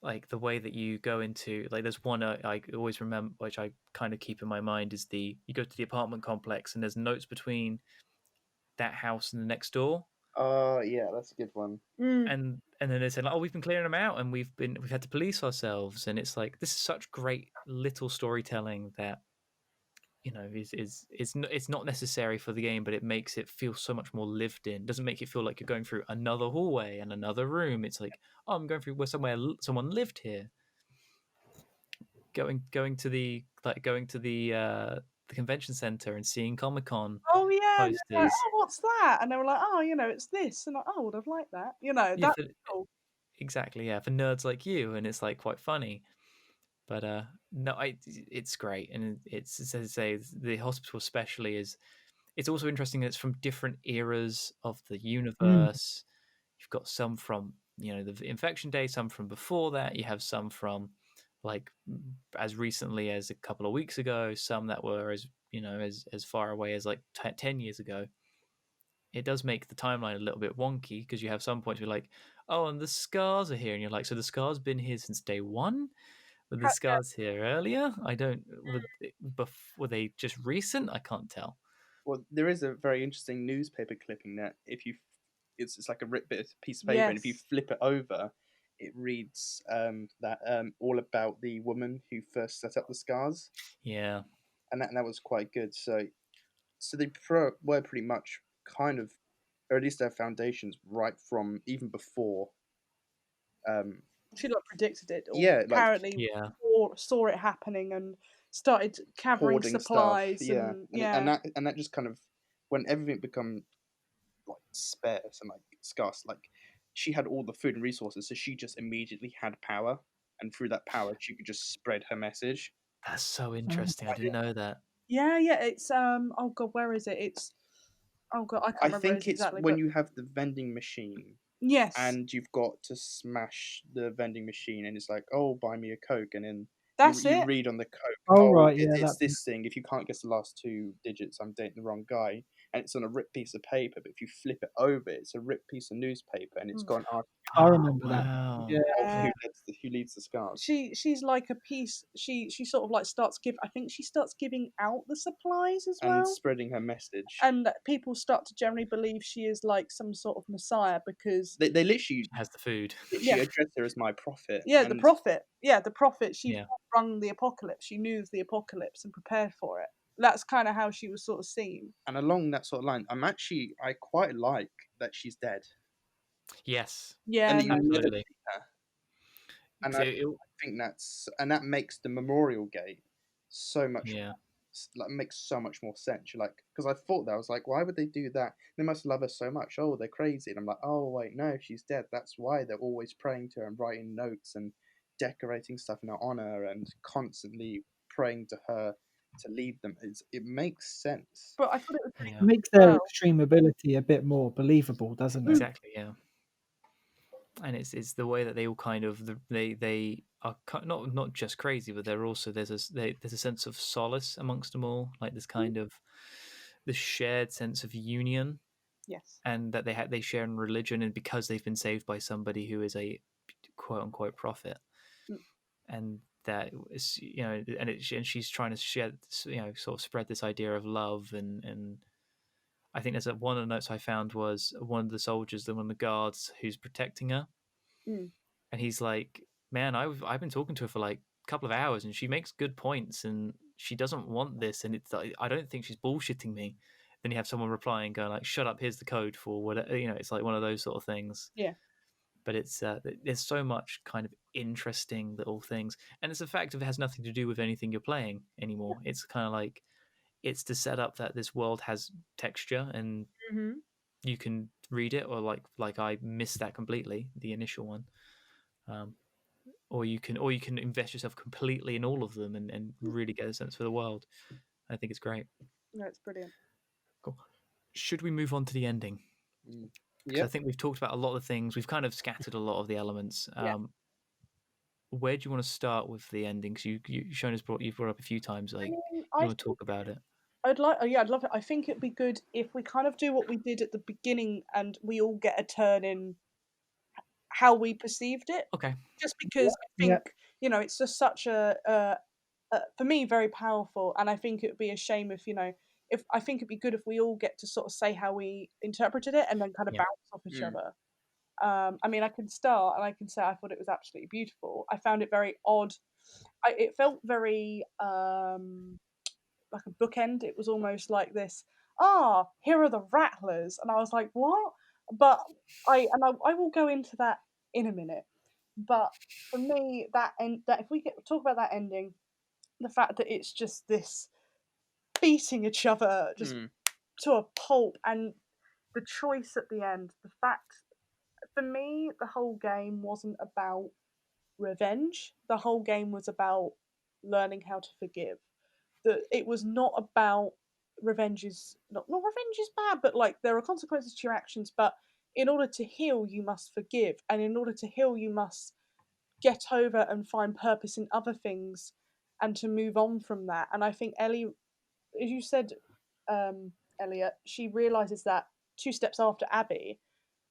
Speaker 2: like the way that you go into, like, there's one I always remember, which I kind of keep in my mind, is you go to the apartment complex and there's notes between that house and the next door.
Speaker 4: Yeah, that's a good one.
Speaker 2: And then they said, like, oh, we've been clearing them out, and we've had to police ourselves, and it's like, this is such great little storytelling that it's not necessary for the game, but it makes it feel so much more lived in. It doesn't make it feel like you're going through another hallway and another room. It's like, oh, I'm going through where someone lived here. Going to the convention center and seeing Comic-Con
Speaker 3: Oh yeah, and they're like,
Speaker 2: posters.
Speaker 3: oh, what's that? And they were like, oh, it's this, and like, oh, I would have liked that.
Speaker 2: Yeah,
Speaker 3: That's cool.
Speaker 2: exactly, yeah, for nerds like you, and it's like quite funny. But no, it's great, and it's, as I say, the hospital especially it's also interesting that it's from different eras of the universe. You've got some from the infection day, some from before that. You have some from like as recently as a couple of weeks ago, some that were as far away as like 10 years ago. It does make the timeline a little bit wonky because you have some points where you're like, oh, and the scars are here, and you're like, so the scars been here since day one? Were the scars here earlier? I don't. Were they just recent? I can't tell.
Speaker 4: Well, there is a very interesting newspaper clipping that it's like a piece of paper, and if you flip it over, it reads that all about the woman who first set up the scars.
Speaker 2: Yeah,
Speaker 4: and that was quite good. So they were pretty much kind of, or at least their foundations, right from even before.
Speaker 3: She like predicted it. Or
Speaker 4: Yeah,
Speaker 3: apparently saw it happening and started gathering supplies.
Speaker 4: Stuff, yeah.
Speaker 3: And
Speaker 4: that just kind of, when everything become like sparse and like scarce, like she had all the food and resources, so she just immediately had power, and through that power she could just spread her message.
Speaker 2: That's so interesting. I didn't know that.
Speaker 3: Yeah, it's oh god, where is it? It's oh god, I can't remember.
Speaker 4: I think it's
Speaker 3: exactly,
Speaker 4: when you have the vending machine.
Speaker 3: Yes.
Speaker 4: And you've got to smash the vending machine, and it's like, oh, buy me a Coke, and then
Speaker 3: That's
Speaker 4: you
Speaker 3: it.
Speaker 4: read on the code.
Speaker 6: Oh, right, yeah,
Speaker 4: it's
Speaker 6: that
Speaker 4: this thing. If you can't guess the last 2 digits, I'm dating the wrong guy. And it's on a ripped piece of paper, but if you flip it over, it's a ripped piece of newspaper, and it's got an article
Speaker 6: I remember that.
Speaker 2: Wow.
Speaker 6: Yeah.
Speaker 4: of who leads the scars.
Speaker 3: She's like a piece. She sort of like starts give. I think she starts giving out the supplies as well,
Speaker 4: And spreading her message.
Speaker 3: and people start to generally believe she is like some sort of messiah because
Speaker 4: They literally
Speaker 2: Has the food.
Speaker 4: address her as my prophet.
Speaker 3: yeah, the
Speaker 4: and
Speaker 3: prophet. Yeah, the prophet. She
Speaker 2: Yeah.
Speaker 3: rung the apocalypse. She knew of the apocalypse and prepared for it. That's kind of how she was sort of seen.
Speaker 4: And along that sort of line, I quite like that she's dead.
Speaker 2: Yes.
Speaker 3: Yeah,
Speaker 4: And that you never
Speaker 2: absolutely.
Speaker 4: see her. And
Speaker 2: So
Speaker 4: I think that makes the memorial gate so much
Speaker 2: yeah.
Speaker 4: like makes so much more sense. You're like, because I thought that I was like, why would they do that? They must love her so much. Oh, they're crazy. And I'm like, oh wait, no, she's dead. That's why they're always praying to her and writing notes and decorating stuff in her honor and constantly praying to her to lead them. It makes sense.
Speaker 3: but I thought it was
Speaker 2: Yeah.
Speaker 6: It makes their
Speaker 3: well.
Speaker 6: extreme ability a bit more believable, doesn't it?
Speaker 2: Exactly. Yeah. And it's the way that they all kind of they are not just crazy, but they're also there's a sense of solace amongst them all, like this kind of this shared sense of union,
Speaker 3: Yes.
Speaker 2: and that they share in religion, and because they've been saved by somebody who is a quote unquote prophet, and that is and she's trying to share sort of spread this idea of love and. I think there's one of the notes I found was one of the soldiers, one of the guards who's protecting her,
Speaker 3: Mm.
Speaker 2: and he's like, "Man, I've been talking to her for like a couple of hours, and she makes good points, and she doesn't want this, and it's I don't think she's bullshitting me." Then you have someone replying, going like, "Shut up! Here's the code for whatever." It's like one of those sort of things.
Speaker 3: Yeah.
Speaker 2: But it's there's so much kind of interesting little things, and it's a fact of it has nothing to do with anything you're playing anymore. It's kind of like it's to set up that this world has texture and
Speaker 3: Mm-hmm.
Speaker 2: you can read it, or like I missed that completely, the initial one. Or you can invest yourself completely in all of them and really get a sense for the world. I think it's great.
Speaker 3: No, it's brilliant.
Speaker 2: Cool. Should we move on to the ending?
Speaker 4: Yeah.
Speaker 2: I think we've talked about a lot of things. We've kind of scattered a lot of the elements.
Speaker 3: Yeah.
Speaker 2: Where do you want to start with the ending? Because you've brought up a few times. Like, you want to talk about it?
Speaker 3: I'd love it. I think it'd be good if we kind of do what we did at the beginning and we all get a turn in how we perceived it.
Speaker 2: Okay.
Speaker 3: Just because I think it's just such a for me very powerful, and I think it would be a shame if I think it'd be good if we all get to sort of say how we interpreted it and then kind of bounce off each other. I mean, I can start and I can say I thought it was absolutely beautiful. I found it very odd. It felt very like a bookend. It was almost like this. Here are the rattlers, and I was like, what? But I will go into that in a minute. But for me, that if we talk about that ending, the fact that it's just this beating each other just to a pulp, and the choice at the end, the fact for me, the whole game wasn't about revenge. The whole game was about learning how to forgive. That it was not about revenge is not revenge is bad, but like there are consequences to your actions. But in order to heal, you must forgive, and in order to heal, you must get over and find purpose in other things, and to move on from that. And I think Ellie, as you said, Elliott, she realizes that 2 steps after Abby,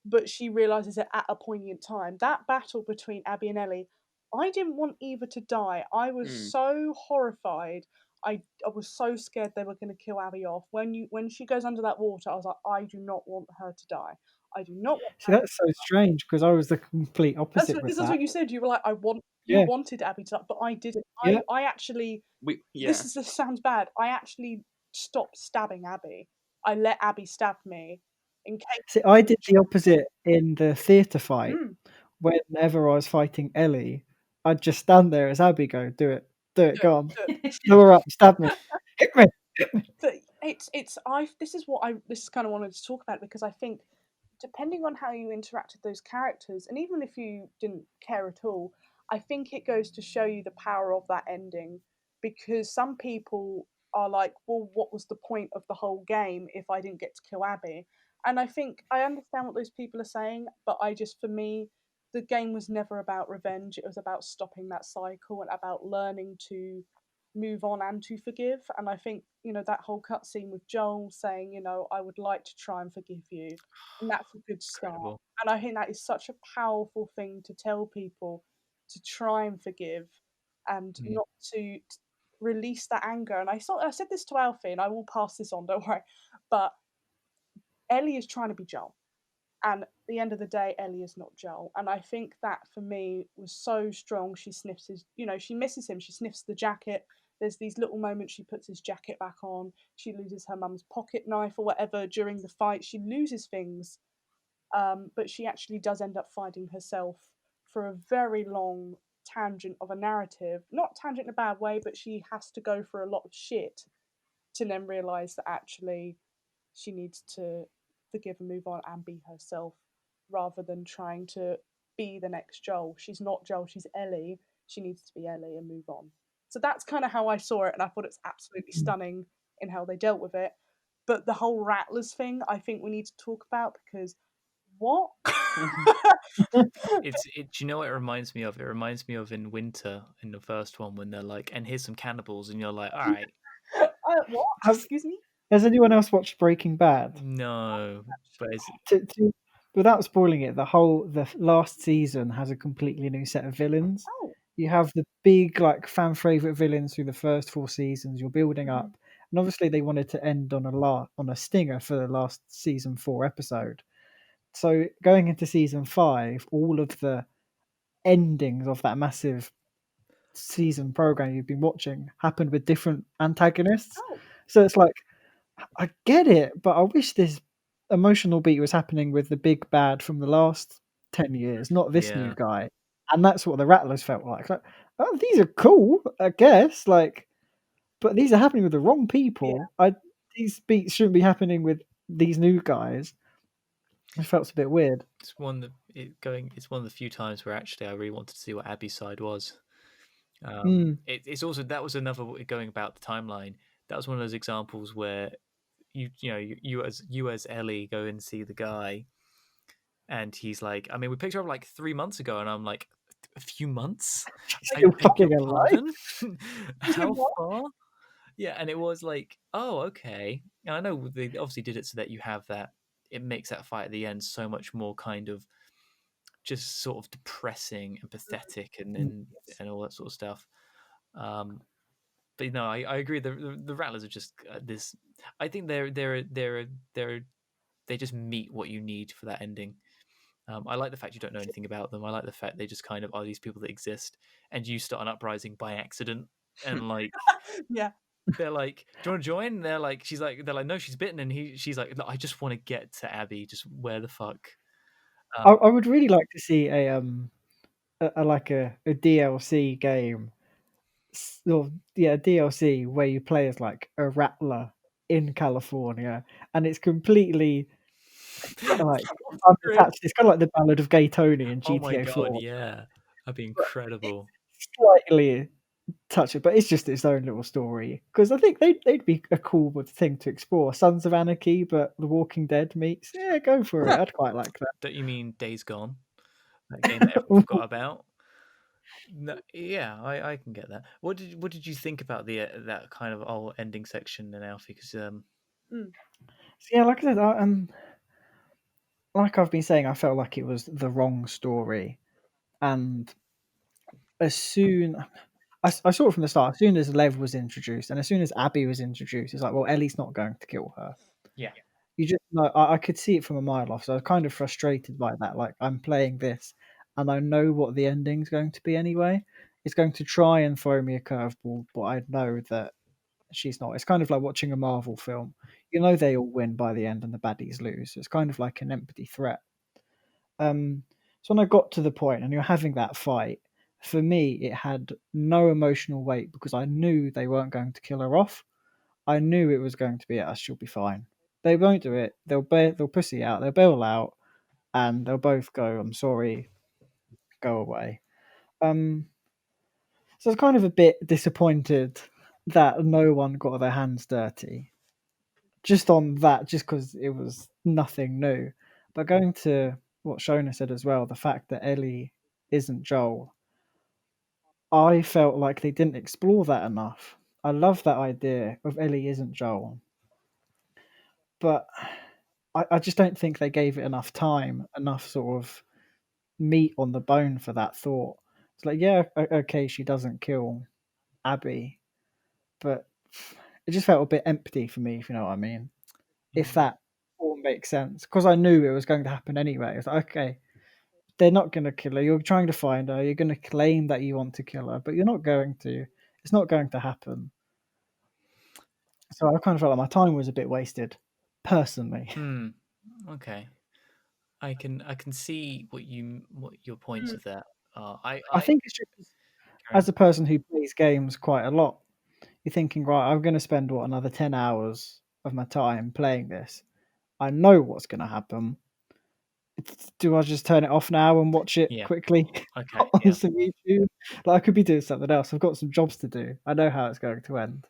Speaker 3: but she realizes it at a poignant time. That battle between Abby and Ellie, I didn't want either to die. I was so horrified. I was so scared they were going to kill Abby off. When she goes under that water, I was like, I do not want her to die. I do not want.
Speaker 6: See, that's so strange because I was the complete opposite with
Speaker 3: That's
Speaker 6: that.
Speaker 3: what you said. You were like, you wanted Abby to die, but I didn't.
Speaker 6: Yeah.
Speaker 3: I actually. This sounds bad. I actually stopped stabbing Abby. I let Abby stab me. In case.
Speaker 6: See, I did the opposite in the theatre fight. Whenever I was fighting Ellie, I'd just stand there as Abby go, do it, go on, blow her up, stab me, hit me.
Speaker 3: But this is kind of wanted to talk about, because I think depending on how you interact with those characters, and even if you didn't care at all, I think it goes to show you the power of that ending, because some people are like, well, what was the point of the whole game if I didn't get to kill Abby? And I think I understand what those people are saying, but for me, the game was never about revenge. It was about stopping that cycle and about learning to move on and to forgive. And I think, that whole cutscene with Joel saying, I would like to try and forgive you. And that's a good start.
Speaker 2: Incredible.
Speaker 3: And I think that is such a powerful thing to tell people, to try and forgive and not to release that anger. And I said this to Alfie, and I will pass this on, don't worry. But Ellie is trying to be Joel. And at the end of the day, Ellie is not Joel. And I think that for me was so strong. She sniffs his, she misses him. She sniffs the jacket. There's these little moments she puts his jacket back on. She loses her mum's pocket knife or whatever during the fight. She loses things. But she actually does end up finding herself for a very long tangent of a narrative. Not tangent in a bad way, but she has to go through a lot of shit to then realise that actually she needs to forgive and move on and be herself rather than trying to be the next Joel. She's not Joel, she's Ellie. She needs to be Ellie and move on. So that's kind of how I saw it, and I thought it's absolutely stunning in how they dealt with it. But the whole Rattlers thing, I think we need to talk about, because what?
Speaker 2: Do you know what it reminds me of? It reminds me of in Winter, in the first one, when they're like, and here's some cannibals, and you're like, all right.
Speaker 3: What? Excuse me?
Speaker 6: Has anyone else watched Breaking Bad?
Speaker 2: No, but
Speaker 6: without spoiling it, the last season has a completely new set of villains.
Speaker 3: Oh.
Speaker 6: You have the big, like, fan favorite villains through the first 4 seasons. You're building up, and obviously they wanted to end on a stinger for the last season 4 episode. So going into season 5, all of the endings of that massive season program you've been watching happened with different antagonists.
Speaker 3: Oh.
Speaker 6: So it's like, I get it, but I wish this emotional beat was happening with the big bad from the last 10 years, not this new guy. And that's what the Rattlers felt like. Oh, these are cool, I guess, but these are happening with the wrong people. These beats shouldn't be happening with these new guys. It felt a bit weird.
Speaker 2: It's one of the few times where actually I really wanted to see what Abby's side was. It's also, that was another, going about the timeline, that was one of those examples where you as Ellie go and see the guy, and he's like, I mean, we picked her up like 3 months ago, and I'm like, a few months?
Speaker 6: You're fucking alive?
Speaker 2: How far? Yeah, and it was like, oh, okay. And I know they obviously did it so that you have that, it makes that fight at the end so much more kind of just sort of depressing and pathetic and all that sort of stuff. But no, I agree. The Rattlers are just this. I think they just meet what you need for that ending. I like the fact you don't know anything about them. I like the fact they just kind of are these people that exist, and you start an uprising by accident, and like,
Speaker 3: yeah,
Speaker 2: they're like, do you want to join? And they're like, they're like, no, she's bitten, and she's like, I just want to get to Abby. Just where the fuck?
Speaker 6: I would really like to see a DLC game. DLC where you play as like a rattler in California, and it's completely like unattached. It's kind of like the Ballad of Gay Tony in GTA
Speaker 2: Oh my god,
Speaker 6: 4.
Speaker 2: yeah, that'd be incredible.
Speaker 6: Slightly touch it, but it's just its own little story, because I think they'd be a cool thing to explore. Sons of Anarchy, but The Walking Dead meets. Yeah, go for it. I'd quite like that.
Speaker 2: Don't you mean Days Gone? That game that everyone forgot about. No, yeah, I can get that. What did you think about that kind of whole ending section then, Alfie? Because
Speaker 6: yeah, like I said, like I've been saying, I felt like it was the wrong story, and as soon I saw it from the start. As soon as Lev was introduced, and as soon as Abby was introduced, it's like, well, Ellie's not going to kill her.
Speaker 2: Yeah.
Speaker 6: You just know, I could see it from a mile off, so I was kind of frustrated by that. Like, I'm playing this, and I know what the ending's going to be anyway. It's going to try and throw me a curveball, but I know that she's not. It's kind of like watching a Marvel film. You know they all win by the end and the baddies lose. It's kind of like an empty threat. So when I got to the point and you're having that fight, for me, it had no emotional weight because I knew they weren't going to kill her off. I knew it was going to be us. She'll be fine. They won't do it. They'll pussy out. They'll bail out, and they'll both go, "I'm sorry, go away." So I was kind of a bit disappointed that no one got their hands dirty. Just on that, just because it was nothing new. But going to what Shona said as well, the fact that Ellie isn't Joel, I felt like they didn't explore that enough. I love that idea of Ellie isn't Joel, but I just don't think they gave it enough time, enough sort of meat on the bone for that thought. It's like, yeah, okay, she doesn't kill Abby, but it just felt a bit empty for me, if you know what I mean. If that all makes sense, because I knew it was going to happen anyway. It's like, okay, they're not going to kill her. You're trying to find her. You're going to claim that you want to kill her, but you're not going to. It's not going to happen. So I kind of felt like my time was a bit wasted, personally.
Speaker 2: Okay, I can see what your points of that are.
Speaker 6: I think it's just as a person who plays games quite a lot, you're thinking, right, I'm going to spend another 10 hours of my time playing this. I know what's going to happen. Do I just turn it off now and watch it quickly on some YouTube? Like, I could be doing something else. I've got some jobs to do. I know how it's going to end.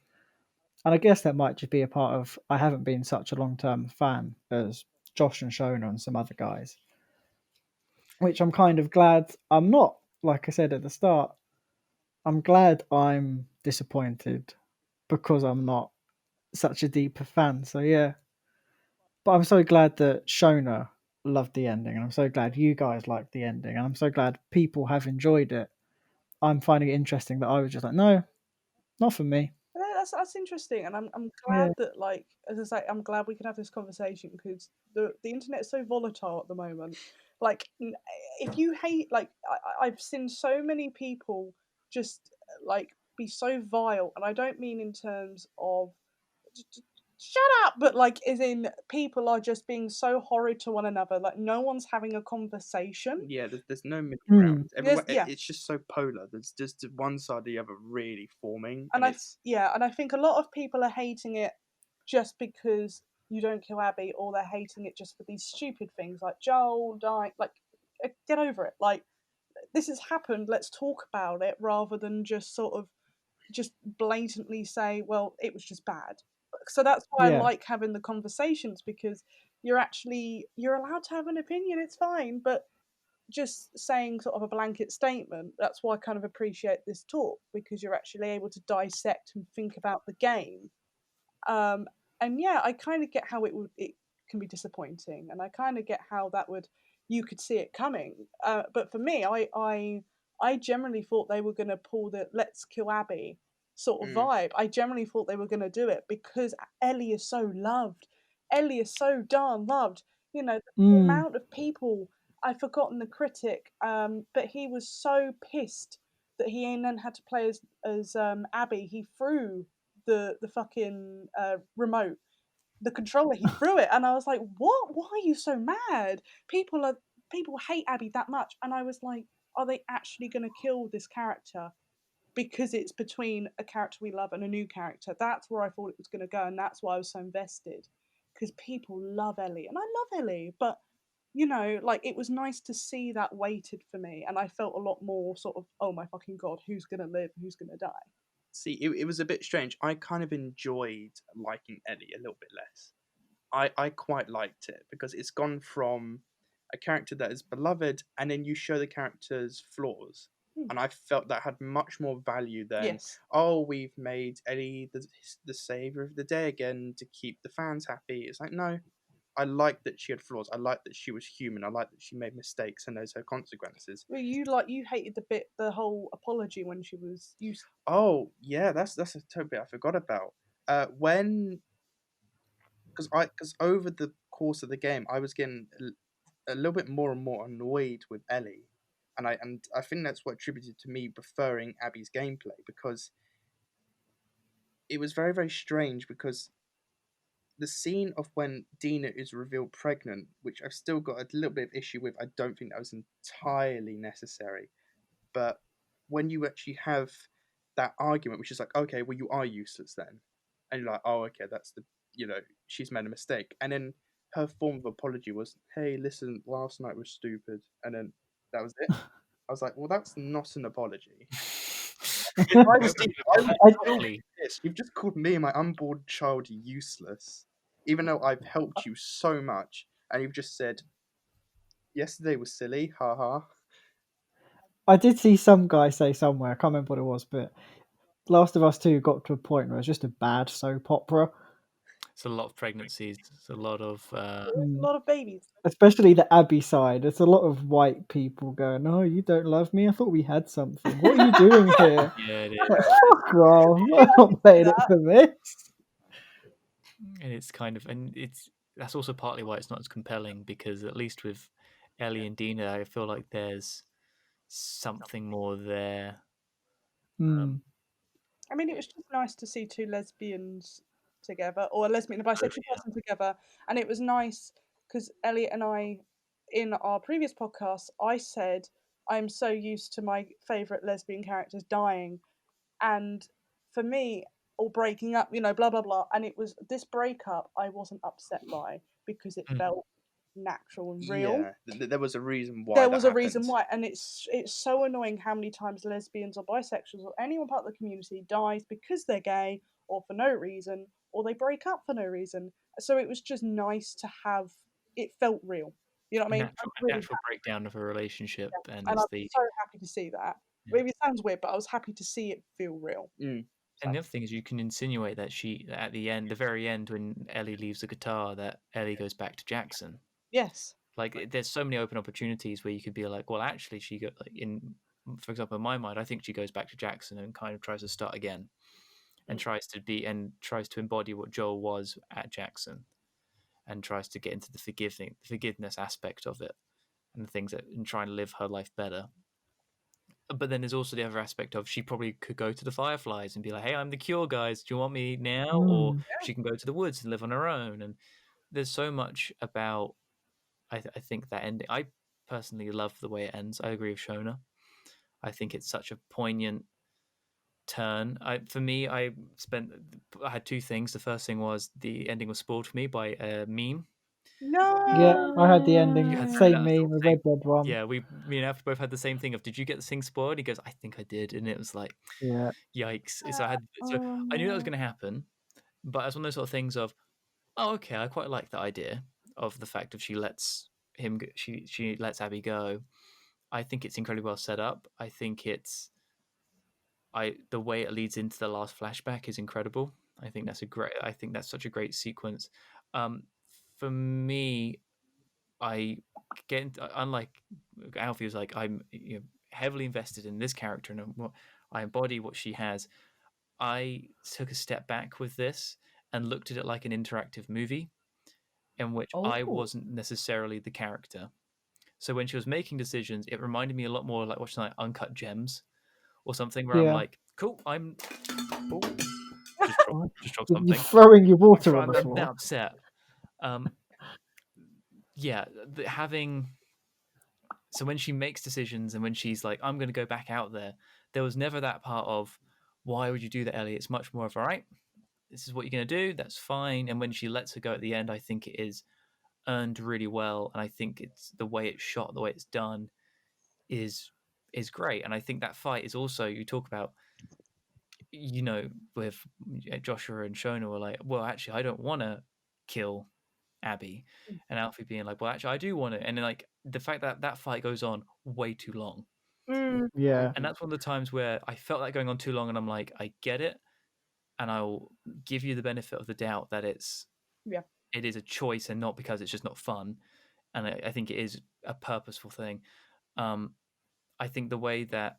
Speaker 6: And I guess that might just be a part of I haven't been such a long-term fan as Josh and Shona and some other guys, which I'm kind of glad I'm not. Like I said at the start, I'm glad I'm disappointed because I'm not such a deep fan. So yeah, but I'm so glad that Shona loved the ending, and I'm so glad you guys liked the ending, and I'm so glad people have enjoyed it. I'm finding it interesting that I was just like, no, not for me.
Speaker 3: That's interesting, and I'm glad that, like, as I say, I'm glad we can have this conversation because the internet is so volatile at the moment. Like, if you hate, like, I've seen so many people just like be so vile, and I don't mean in terms of shut up, but like as in people are just being so horrid to one another, like no one's having a conversation.
Speaker 4: Yeah, there's no middle ground. It's just so polar. There's just one side or the other really forming.
Speaker 3: And I think a lot of people are hating it just because you don't kill Abby, or they're hating it just for these stupid things like Joel dying. Like, get over it. Like, this has happened. Let's talk about it rather than just sort of just blatantly say, well, it was just bad. So that's why I like having the conversations, because you're allowed to have an opinion. It's fine, but just saying sort of a blanket statement, that's why I kind of appreciate this talk, because you're actually able to dissect and think about the game. And yeah, I kind of get how it can be disappointing, and I kind of get how you could see it coming. But for me, I generally thought they were going to pull the "let's kill Abby" sort of vibe. I generally thought they were going to do it because Ellie is so loved. Ellie is so darn loved. You know, the amount of people. I've forgotten the critic, but he was so pissed that he then had to play as Abby. He threw the fucking remote, the controller. He threw it, and I was like, "What? Why are you so mad? People hate Abby that much." And I was like, "Are they actually going to kill this character because it's between a character we love and a new character?" That's where I thought it was going to go, and that's why I was so invested, because people love Ellie, and I love Ellie, but you know, like, it was nice to see that weighted for me, and I felt a lot more sort of, oh my fucking god, who's gonna live, who's gonna die.
Speaker 4: See, it was a bit strange. I kind of enjoyed liking Ellie a little bit less. I quite liked it because it's gone from a character that is beloved, and then you show the character's flaws. And I felt that had much more value than, oh, we've made Ellie the savior of the day again to keep the fans happy. It's like, no, I liked that she had flaws. I liked that she was human. I liked that she made mistakes and there's her consequences.
Speaker 3: Well, you hated the whole apology when she was used.
Speaker 4: Oh yeah, that's a total bit I forgot about. Because over the course of the game, I was getting a little bit more and more annoyed with Ellie, and I think that's what attributed to me preferring Abby's gameplay, because it was very, very strange, because the scene of when Dina is revealed pregnant, which I've still got a little bit of issue with, I don't think that was entirely necessary. But when you actually have that argument, which is like, okay, well, you are useless then. And you're like, oh, okay, that's she's made a mistake. And then her form of apology was, hey, listen, last night was stupid. And then that was it. I was like, well, that's not an apology. You've just called me and my unborn child useless, even though I've helped you so much, and you've just said, Yesterday was silly, haha.
Speaker 6: I did see some guy say somewhere, I can't remember what it was, but Last of Us 2 got to a point where it's just a bad soap opera.
Speaker 2: It's a lot of pregnancies. It's a lot of.
Speaker 3: A lot of babies.
Speaker 6: Especially the Abby side. It's a lot of white people going, "No, you don't love me. I thought we had something. What are you doing here?"
Speaker 2: Yeah, it is.
Speaker 6: Like, fuck off. I'm not playing it for this.
Speaker 2: And it's kind of, and that's also partly why it's not as compelling, because at least with Ellie and Dina, I feel like there's something more there.
Speaker 6: Hmm.
Speaker 3: I mean, it was just nice to see two lesbians together, or a lesbian and bisexual person together, and it was nice because Elliot and I, in our previous podcast, I said I'm so used to my favourite lesbian characters dying, and for me, or breaking up, blah blah blah, and it was this breakup I wasn't upset by because it felt natural and real.
Speaker 4: Yeah, there was a reason why.
Speaker 3: There was a reason why, and it's so annoying how many times lesbians or bisexuals or anyone part of the community dies because they're gay or for no reason, or they break up for no reason. So it was just nice to have it felt real. You know what I mean?
Speaker 2: Natural breakdown of a relationship, and
Speaker 3: I'm
Speaker 2: it's the.
Speaker 3: so happy to see that.
Speaker 2: Yeah.
Speaker 3: Maybe it sounds weird, but I was happy to see it feel real.
Speaker 2: And the other thing is, you can insinuate that at the end, the very end, when Ellie leaves the guitar, that Ellie goes back to Jackson.
Speaker 3: Yes.
Speaker 2: Like, there's so many open opportunities where you could be like, well, actually, she got for example, in my mind, I think she goes back to Jackson and kind of tries to start again, and tries to embody what Joel was at Jackson, and tries to get into the forgiveness aspect of it, and the things and trying to live her life better. But then there's also the other aspect of, she probably could go to the Fireflies and be like, hey, I'm the cure, guys. Do you want me now? Or she can go to the woods and live on her own. And there's so much about, I think, that ending. I personally love the way it ends. I agree with Shona. I think it's such a poignant turn. For me, I had two things. The first thing was the ending was spoiled for me by a meme.
Speaker 3: No.
Speaker 6: Yeah, I had the ending.
Speaker 2: You had
Speaker 6: Same meme, the Red Dead one.
Speaker 2: Yeah, me and Alf both had the same thing of, did you get the thing spoiled? He goes, I think I did. And it was like,
Speaker 6: Yeah.
Speaker 2: yikes. So I knew that was going to happen, but it's one of those sort of things of, oh, okay, I quite like the idea of the fact of she lets Abby go. I think it's incredibly well set up. I think the way it leads into the last flashback is incredible. I think that's such a great sequence. For me, I get, unlike Alfie was like, I'm heavily invested in this character and I embody what she has. I took a step back with this and looked at it like an interactive movie in which I wasn't necessarily the character. So when she was making decisions, it reminded me a lot more like watching like Uncut Gems or something, where I'm like, cool, I'm just dropped something.
Speaker 6: You're throwing your water on the
Speaker 2: I'm
Speaker 6: floor.
Speaker 2: now upset. Having. So when she makes decisions and when she's like, I'm going to go back out there was never that part of, why would you do that, Ellie? It's much more of, all right, this is what you're going to do. That's fine. And when she lets her go at the end, I think it is earned really well. And I think it's the way it's shot, the way it's done is great. And I think that fight is also, you talk about, with Joshua and Shona were like, well, actually, I don't want to kill Abby, and Alfie being like, well, actually, I do want it. And then, like, the fact that fight goes on way too long.
Speaker 6: Yeah.
Speaker 2: And that's one of the times where I felt that going on too long, and I'm like, I get it, and I'll give you the benefit of the doubt that it is a choice and not because it's just not fun. And I think it is a purposeful thing. I think the way that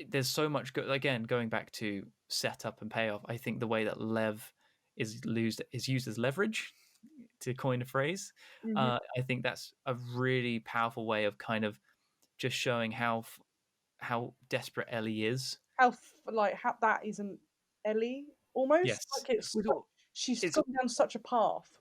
Speaker 2: there's so much again, going back to setup and payoff, I think the way that Lev is used as leverage, to coin a phrase, I think that's a really powerful way of kind of just showing how desperate Ellie is.
Speaker 3: How that isn't Ellie almost.
Speaker 2: Yes.
Speaker 3: Like she's gone down such a path.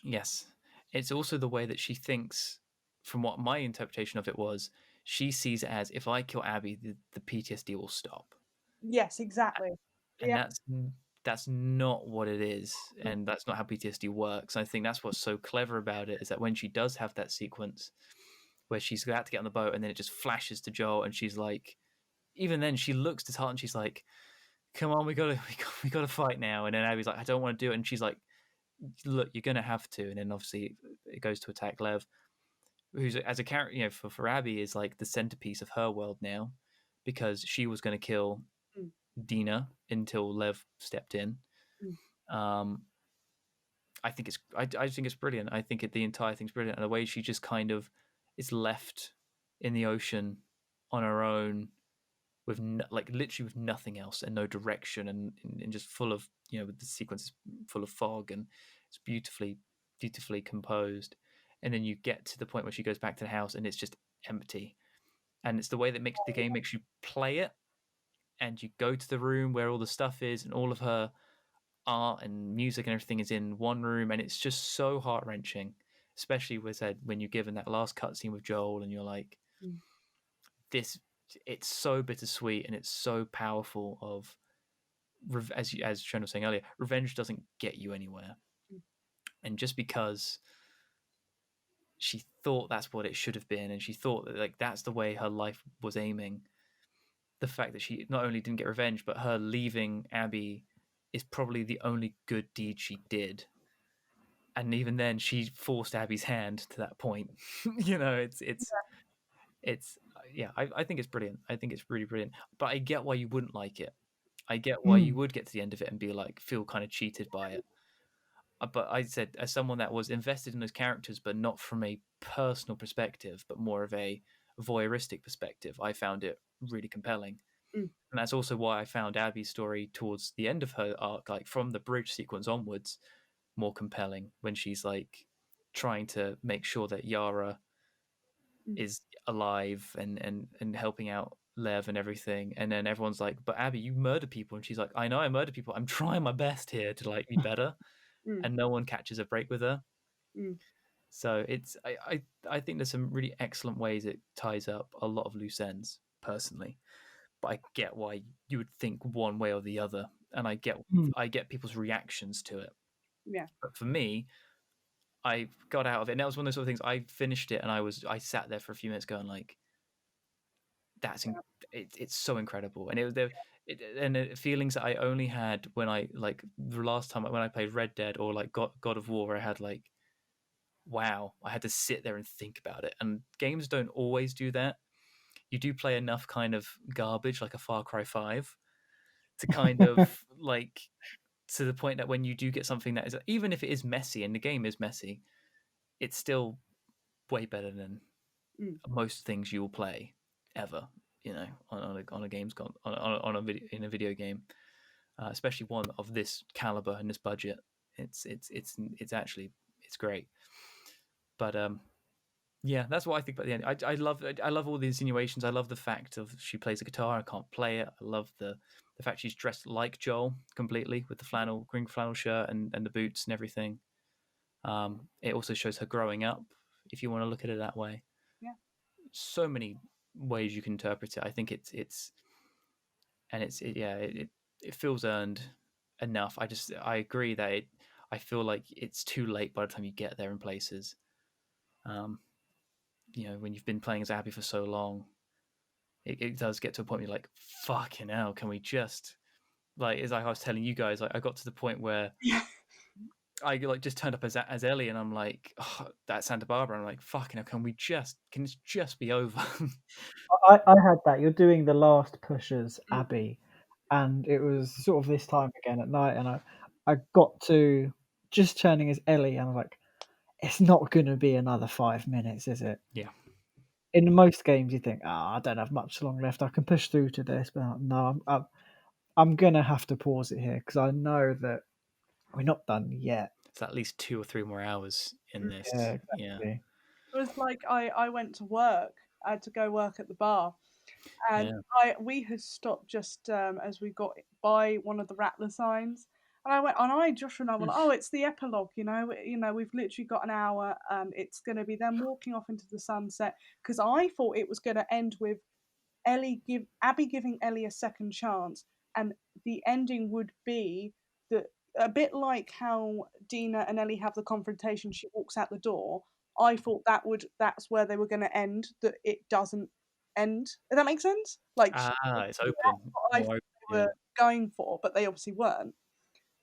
Speaker 2: Yes. It's also the way that she thinks, from what my interpretation of it was, she sees it as, if I kill Abby, the PTSD will stop.
Speaker 3: Yes, exactly.
Speaker 2: And that's not what it is, and that's not how PTSD works. I think that's what's so clever about it, is that when she does have that sequence where she's about to get on the boat and then it just flashes to Joel and she's like, even then she looks disheartened, she's like, come on, we gotta fight now. And then Abby's like, I don't want to do it, and she's like, look, you're gonna have to. And then obviously it goes to attack Lev. who's as a character, you know, for Abby is like the centerpiece of her world now, because she was going to kill
Speaker 3: Mm.
Speaker 2: Dina until Lev stepped in.
Speaker 3: Mm.
Speaker 2: I think I think it's brilliant. I think the entire thing's brilliant, and the way she just kind of is left in the ocean on her own with like literally with nothing else and no direction, and just full of, you know, with the sequence full of fog, and it's beautifully composed. And then you get to the point where she goes back to the house and it's just empty, and it's the way that makes the game makes you play it, and you go to the room where all the stuff is, and all of her art and music and everything is in one room, and it's just so heart-wrenching, especially with when you're given that last cutscene with Joel, and you're like, this, it's so bittersweet and it's so powerful. Of as Shona was saying earlier, revenge doesn't get you anywhere, and just because she thought that's what it should have been, and she thought that like that's the way her life was aiming, the fact that she not only didn't get revenge, but her leaving Abby is probably the only good deed she did. And even then, she forced Abby's hand to that point. You know, it's yeah. I think it's brilliant. I think it's really brilliant. But I get why you wouldn't like it. I get why you would get to the end of it and be like, feel kind of cheated by it. But I said, as someone that was invested in those characters, but not from a personal perspective, but more of a voyeuristic perspective, I found it really compelling. And that's also why I found Abby's story towards the end of her arc, like from the bridge sequence onwards, more compelling, when she's like trying to make sure that Yara is alive and helping out Lev and everything. And then everyone's like, but Abby, you murder people. And she's like, I know I murder people. I'm trying my best here to like be better. And no one catches a break with her. So it's I think there's some really excellent ways it ties up a lot of loose ends, personally. But I get why you would think one way or the other, and I get people's reactions to it.
Speaker 3: Yeah.
Speaker 2: But for me, I got out of it, and that was one of those sort of things. I finished it, and I sat there for a few minutes, going like, it's so incredible, and the feelings that I only had when I like the last time when I played Red Dead or like God of War, where I had like, wow, I had to sit there and think about it. And games don't always do that. You do play enough kind of garbage like a Far Cry 5 to kind of like, to the point that when you do get something that is, even if it is messy and the game is messy, it's still way better than most things you'll play ever, you know, on a game's on a video, in a video game, especially one of this caliber and this budget. It's actually, it's great. But yeah, that's what I think about the end. I love all the insinuations. I love the fact of she plays a guitar. I can't play it. I love the fact she's dressed like Joel completely, with the green flannel shirt and the boots and everything. It also shows her growing up, if you want to look at it that way.
Speaker 3: Yeah.
Speaker 2: So many ways you can interpret it. I think it feels earned enough. I agree that I feel like it's too late by the time you get there in places. You know, when you've been playing as Abby for so long, it does get to a point where you're like, fucking hell, can we just, like, as I was telling you guys, like, I got to the point where I like just turned up as Ellie, and I'm like, oh, that's Santa Barbara. I'm like, fucking hell, can this just be over?
Speaker 6: I had that. You're doing the last pushes, Abby, and it was sort of this time again at night, and I got to just turning as Ellie, and I was like, it's not going to be another 5 minutes, is it?
Speaker 2: Yeah.
Speaker 6: In most games, you think, I don't have much long left. I can push through to this, but no, I'm going to have to pause it here because I know that we're not done yet.
Speaker 2: It's at least 2 or 3 more hours in this.
Speaker 6: Yeah, exactly.
Speaker 3: It was like I went to work. I had to go work at the bar, and we had stopped just as we got by one of the Rattler signs. And I went, and Joshua and I were like, oh, it's the epilogue, you know, we've literally got an hour. It's going to be them walking off into the sunset, because I thought it was going to end with Abby giving Ellie a second chance, and the ending would be that, a bit like how Dina and Ellie have the confrontation. She walks out the door. I thought that's where they were going to end. That it doesn't end. Does that make sense? Like,
Speaker 2: it's open.
Speaker 3: That's what I thought they were going for, but they obviously weren't.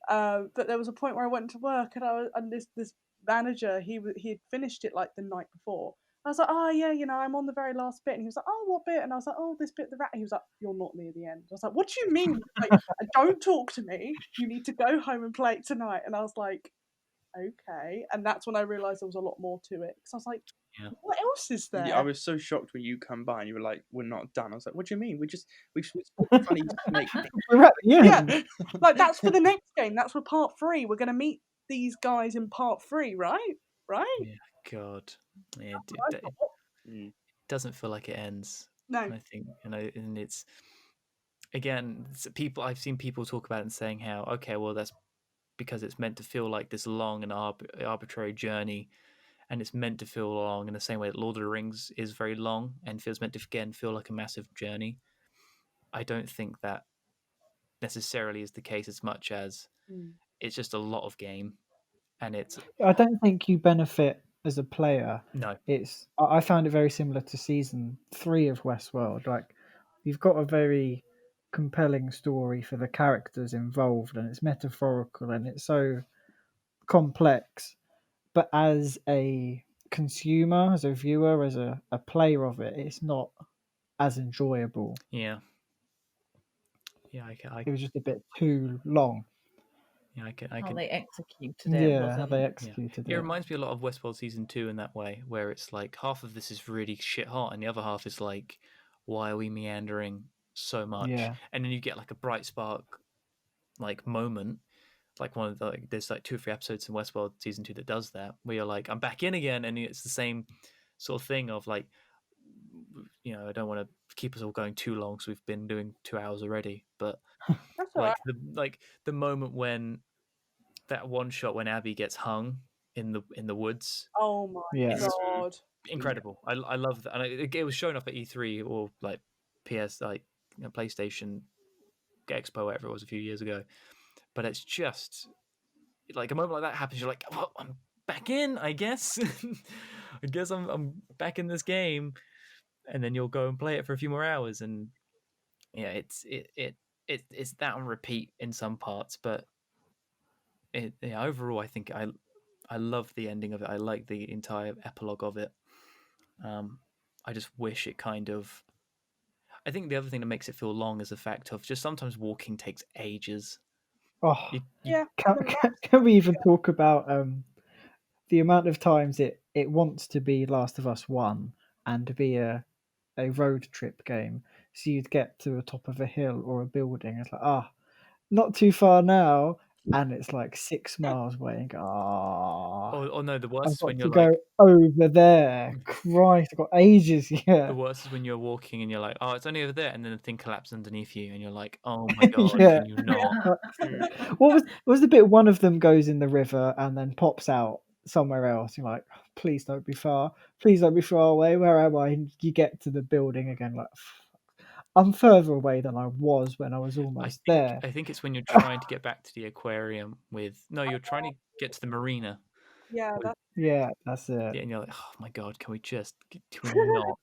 Speaker 3: But there was a point where I went to work, and this manager, he had finished it like the night before, I was like, oh yeah, I'm on the very last bit, and he was like, oh, what bit? And I was like, oh, this bit, the rat. And he was like, you're not near the end. I was like, what do you mean? Like, don't talk to me. You need to go home and play it tonight. And I was like, okay. And that's when I realised there was a lot more to it. Because I was like, what else is there?
Speaker 4: Yeah, I was so shocked when you come by and you were like, "We're not done." I was like, "What do you mean? We just funny to make."
Speaker 6: We're at the end.
Speaker 3: Yeah, like that's for the next game. That's for part 3. We're going to meet these guys in part 3, right? Right?
Speaker 2: Yeah, God. Yeah,
Speaker 4: Mm.
Speaker 2: it doesn't feel like it ends.
Speaker 3: No.
Speaker 2: I think, and it's, again, I've seen people talk about it and saying how, okay, well, that's because it's meant to feel like this long and arbitrary journey, and it's meant to feel long in the same way that Lord of the Rings is very long and feels meant to, again, feel like a massive journey. I don't think that necessarily is the case as much as it's just a lot of game, and it's.
Speaker 6: I don't think you benefit as a player.
Speaker 2: No.
Speaker 6: I found it very similar to season 3 of Westworld. Like, you've got a very compelling story for the characters involved, and it's metaphorical and it's so complex. But as a consumer, as a viewer, as a player of it, it's not as enjoyable.
Speaker 2: Yeah.
Speaker 6: It was just a bit too long.
Speaker 2: Yeah, I can.
Speaker 5: How they executed it.
Speaker 6: Yeah,
Speaker 5: wasn't.
Speaker 6: how they executed it.
Speaker 2: It reminds me a lot of Westworld season 2 in that way, where it's like half of this is really shit hot, and the other half is like, why are we meandering so much?
Speaker 6: Yeah.
Speaker 2: And then you get like a bright spark, like moment, like one of the there's like 2 or 3 episodes in Westworld season 2 that does that, where you're like, I'm back in again, and it's the same sort of thing of like, I don't want to keep us all going too long, so we've been doing 2 hours already, but
Speaker 3: That's all
Speaker 2: like the moment when that one shot when Abby gets hung in the woods.
Speaker 3: Oh my God!
Speaker 2: Incredible. I love that, and it was shown off at E3 or like PS, like PlayStation Expo, whatever it was a few years ago. But it's just like a moment like that happens, you're like, well, I'm back in, I guess. I guess I'm back in this game, and then you'll go and play it for a few more hours, and yeah, it's that on repeat in some parts, but overall, I think I love the ending of it. I like the entire epilogue of it. I just wish it kind of. I think the other thing that makes it feel long is the fact of just sometimes walking takes ages.
Speaker 6: Oh,
Speaker 3: yeah.
Speaker 6: Can we even talk about the amount of times it wants to be Last of Us 1 and to be a road trip game? So you'd get to the top of a hill or a building. It's like, not too far now. And it's like 6 miles away, and go,
Speaker 2: Or no, the worst
Speaker 6: I've
Speaker 2: is
Speaker 6: got
Speaker 2: when
Speaker 6: to
Speaker 2: you're
Speaker 6: go
Speaker 2: like,
Speaker 6: over there. Christ, I've got ages. Yeah.
Speaker 2: the worst is when you're walking and you're like, oh, it's only over there, and then the thing collapses underneath you, and you're like, oh my God,
Speaker 6: Yeah.
Speaker 2: can you not?
Speaker 6: What was the bit? One of them goes in the river and then pops out somewhere else. You're like, please don't be far. Please don't be far away. Where am I? And you get to the building again, like, I'm further away than I was when I was almost there.
Speaker 2: I think it's when you're trying to get back to the aquarium you're trying to get to the marina.
Speaker 3: Yeah,
Speaker 6: That's it.
Speaker 2: Yeah, and you're like, oh my God, can we not?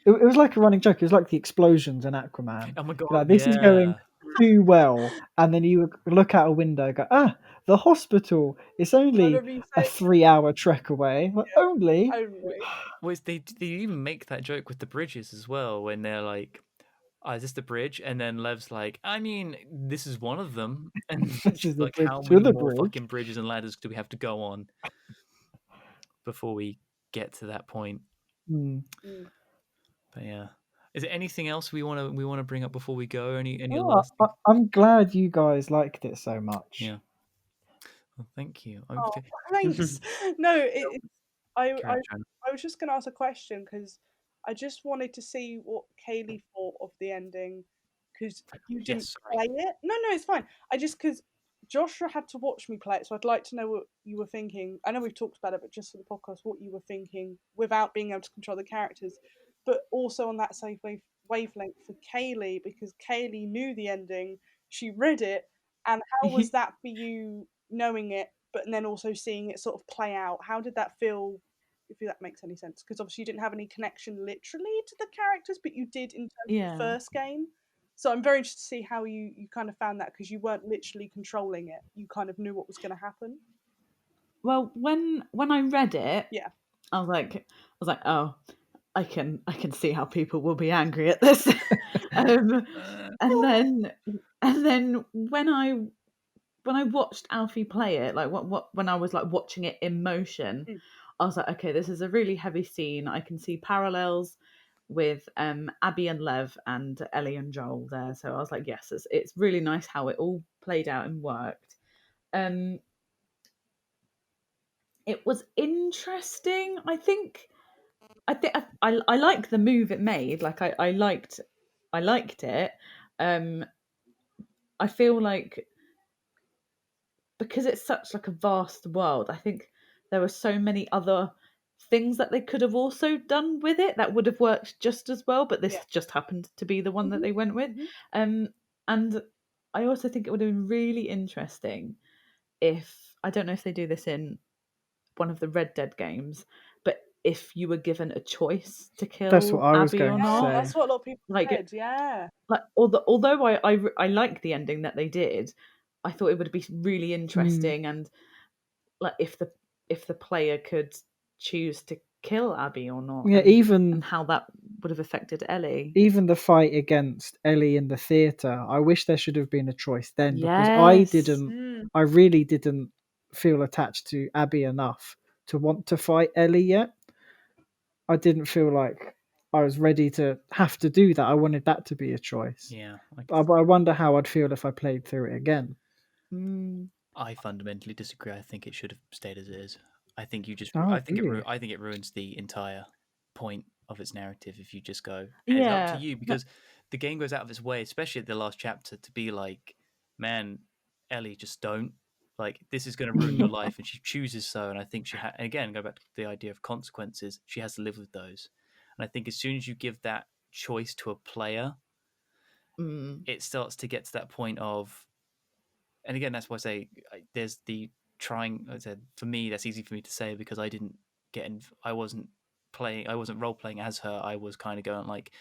Speaker 6: It was like a running joke. It was like the explosions in Aquaman.
Speaker 2: Oh my God,
Speaker 6: Like, this is going too well, and then you look out a window, go, the hospital. It's only a 3-hour trek away. Like, only.
Speaker 2: Well, they even make that joke with the bridges as well, when they're like, oh, is this the bridge? And then Lev's like, I mean, this is one of them. And she's like, how many more fucking bridges and ladders do we have to go on before we get to that point? But yeah, is there anything else we want to bring up before we go? Any last?
Speaker 6: I'm glad you guys liked it so much.
Speaker 2: Yeah. Well, thank you.
Speaker 3: Thanks. No, I was just going to ask a question because I just wanted to see what Kaylee thought of the ending because you didn't play it. No, it's fine. Because Joshua had to watch me play it, so I'd like to know what you were thinking. I know we've talked about it, but just for the podcast, what you were thinking without being able to control the characters, but also on that same wavelength for Kaylee, because Kaylee knew the ending, she read it, and how was that for you knowing it, but then also seeing it sort of play out? How did that feel, if that makes any sense? Because obviously you didn't have any connection literally to the characters, but you did in terms of the first game. So I'm very interested to see how you kind of found that, because you weren't literally controlling it. You kind of knew what was going to happen.
Speaker 5: Well, when I read it, I was like, oh, I can see how people will be angry at this. And then when I watched Alfie play it, like when I was like watching it in motion, I was like, okay, this is a really heavy scene. I can see parallels with Abby and Lev and Ellie and Joel there. So I was like, yes, it's really nice how it all played out and worked. It was interesting. I think I like the move it made. Like I liked it. I feel like because it's such like a vast world, I think there were so many other things that they could have also done with it that would have worked just as well, but this just happened to be the one that they went with. And I also think it would have been really interesting if, I don't know if they do this in one of the Red Dead games, but if you were given a choice to kill
Speaker 6: That's what I was
Speaker 5: Abby or
Speaker 6: going to
Speaker 5: not,
Speaker 6: say.
Speaker 3: That's what a lot of people
Speaker 5: like
Speaker 3: said. Yeah.
Speaker 5: like although I like the ending that they did, I thought it would be really interesting, and like if the player could choose to kill Abby or not,
Speaker 6: Yeah,
Speaker 5: and how that would have affected Ellie.
Speaker 6: Even the fight against Ellie in the theatre, I wish there should have been a choice then, because
Speaker 5: Yes.
Speaker 6: I really didn't feel attached to Abby enough to want to fight Ellie yet. I didn't feel like I was ready to have to do that. I wanted that to be a choice.
Speaker 2: Yeah.
Speaker 6: But I wonder how I'd feel if I played through it again.
Speaker 2: I fundamentally disagree. I think it should have stayed as it is. I think you just.
Speaker 6: Oh,
Speaker 2: I think
Speaker 6: really?
Speaker 2: it ruins the entire point of its narrative if you just go. And it's up to you, because the game goes out of its way, especially at the last chapter, to be like, man, Ellie, just don't. Like, this is going to ruin your life, and she chooses so. And I think and again, go back to the idea of consequences. She has to live with those. And I think as soon as you give that choice to a player, it starts to get to that point of. And again, that's why I say there's the trying. I said, for me, that's easy for me to say because I didn't I wasn't role playing as her. I was kind of going like,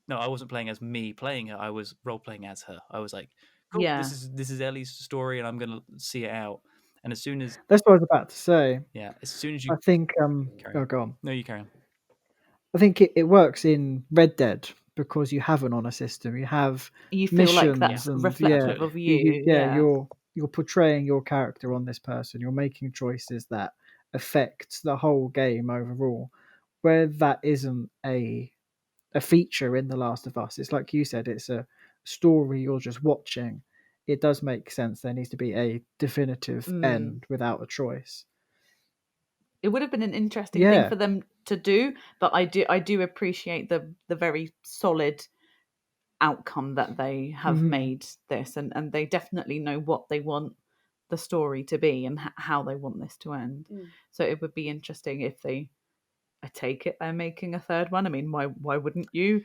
Speaker 2: no, I wasn't playing as me playing her. I was role playing as her. I was like, cool, this is Ellie's story, and I'm gonna see it out. And as soon as
Speaker 6: that's what I was about to say.
Speaker 2: Yeah, as soon as you,
Speaker 6: I think
Speaker 2: carry on.
Speaker 6: go on.
Speaker 2: No, you carry on.
Speaker 6: I think it works in Red Dead because you have an honor system. You have
Speaker 5: you feel
Speaker 6: missions,
Speaker 5: like that's
Speaker 6: and
Speaker 5: reflective of you.
Speaker 6: you're portraying your character on this person. You're making choices that affect the whole game overall. Where that isn't a feature in The Last of Us, it's like you said, it's a story you're just watching. It does make sense. There needs to be a definitive end without a choice.
Speaker 5: It would have been an interesting thing for them to do, but I do appreciate the very solid outcome that they have made this, and they definitely know what they want the story to be and how they want this to end. So it would be interesting if I take it they're making a third one. I mean, why wouldn't you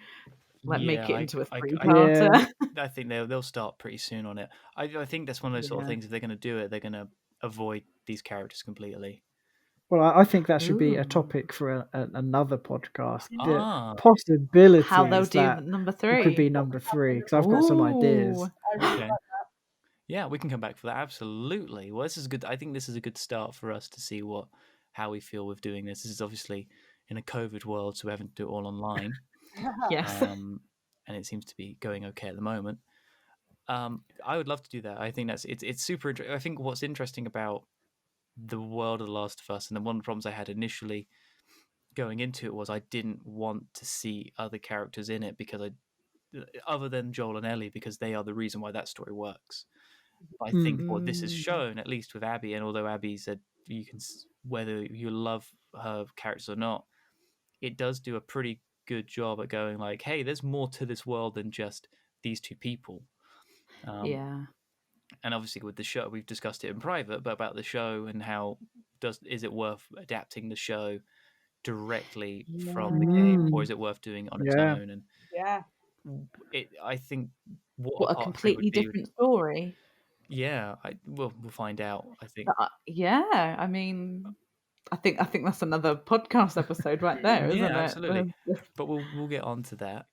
Speaker 5: make it into a 3-parter?
Speaker 2: I think they'll start pretty soon on it. I think that's one of those sort of things. If they're going to do it, they're going to avoid these characters completely.
Speaker 6: Well, I think that should be a topic for another podcast. The possibilities
Speaker 5: how they'll do number 3.
Speaker 6: It could be number 3 because I've got some ideas.
Speaker 2: Okay. Yeah, we can come back for that. Absolutely. Well, this is good. I think this is a good start for us to see how we feel with doing this. This is obviously in a COVID world, so we're having to do it all online.
Speaker 5: Yes.
Speaker 2: And it seems to be going okay at the moment. I would love to do that. I think it's super interesting. I think what's interesting about the world of The Last of Us, and one of the problems I had initially going into it was I didn't want to see other characters in it because other than Joel and Ellie, because they are the reason why that story works. But I think what this has shown, at least with Abby, and although Abby said you can, whether you love her characters or not, it does do a pretty good job at going like, hey, there's more to this world than just these two people. And obviously with the show, we've discussed it in private, but about the show and how is it worth adapting the show directly from the game, or is it worth doing it on its own? And I think
Speaker 5: what a completely different story.
Speaker 2: Yeah, we'll find out. I think.
Speaker 5: I mean, I think that's another podcast episode right there, isn't it?
Speaker 2: Absolutely. But we'll get on to that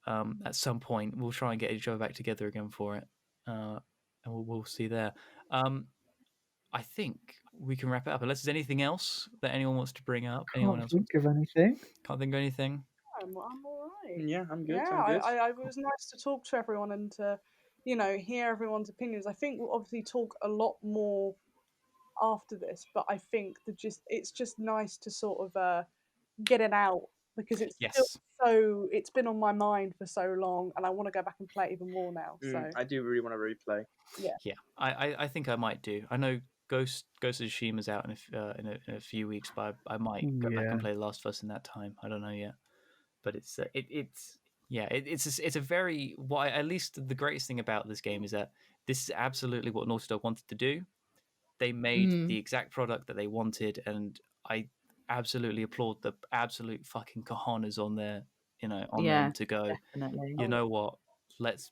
Speaker 2: at some point. We'll try and get each other back together again for it, and we'll see there. I think we can wrap it up. Unless there's anything else that anyone wants to bring up. Anyone
Speaker 6: Can't
Speaker 2: else
Speaker 6: think of anything.
Speaker 2: can't think of anything?
Speaker 3: I'm all right.
Speaker 4: Yeah, I'm good.
Speaker 3: Yeah,
Speaker 4: I'm good.
Speaker 3: it was nice to talk to everyone and to, hear everyone's opinions. I think we'll obviously talk a lot more after this, but I think it's just nice to sort of get it out because it's still
Speaker 2: Yes.
Speaker 3: it's been on my mind for so long, and I want to go back and play it even more now. So
Speaker 4: I do really want to replay.
Speaker 2: Yeah, I think I might do. I know Ghost of Tsushima's out in a few weeks, but I might go back and play The Last of Us in that time. I don't know yet, but it's a very at least the greatest thing about this game is that this is absolutely what Naughty Dog wanted to do. They made the exact product that they wanted, and I absolutely applaud the absolute fucking cojones on their them to go.
Speaker 5: Definitely.
Speaker 2: You know what? Let's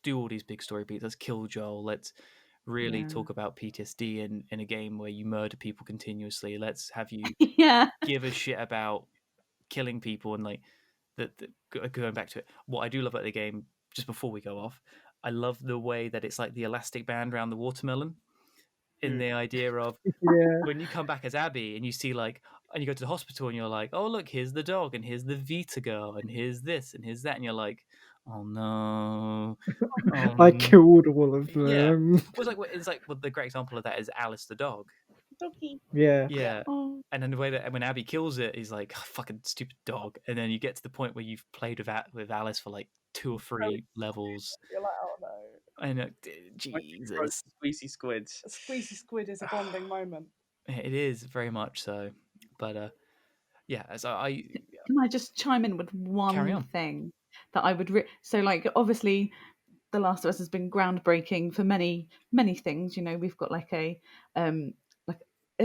Speaker 2: do all these big story beats. Let's kill Joel. Let's really talk about PTSD in a game where you murder people continuously. Let's have you give a shit about killing people and like going back to it. What I do love about the game, just before we go off, I love the way that it's like the elastic band around the watermelon. In the idea of when you come back as Abby and you see and you go to the hospital and you're like, oh look, here's the dog and here's the Vita girl and here's this and here's that, and you're like, oh no,
Speaker 6: I killed all of them.
Speaker 2: Yeah, it's like the great example of that is Alice the dog.
Speaker 3: Doggy.
Speaker 6: Yeah.
Speaker 2: And then the way that when Abby kills it, he's like, oh, fucking stupid dog, and then you get to the point where you've played with Alice for like 2 or 3 levels.
Speaker 3: You're like, oh no.
Speaker 2: I know, Jesus.
Speaker 4: Squeezy squid.
Speaker 3: A squeezy squid is a bonding moment.
Speaker 2: It is very much so, but yeah. So
Speaker 5: Can I just chime in with one thing that I would so like obviously The Last of Us has been groundbreaking for many things. We've got like a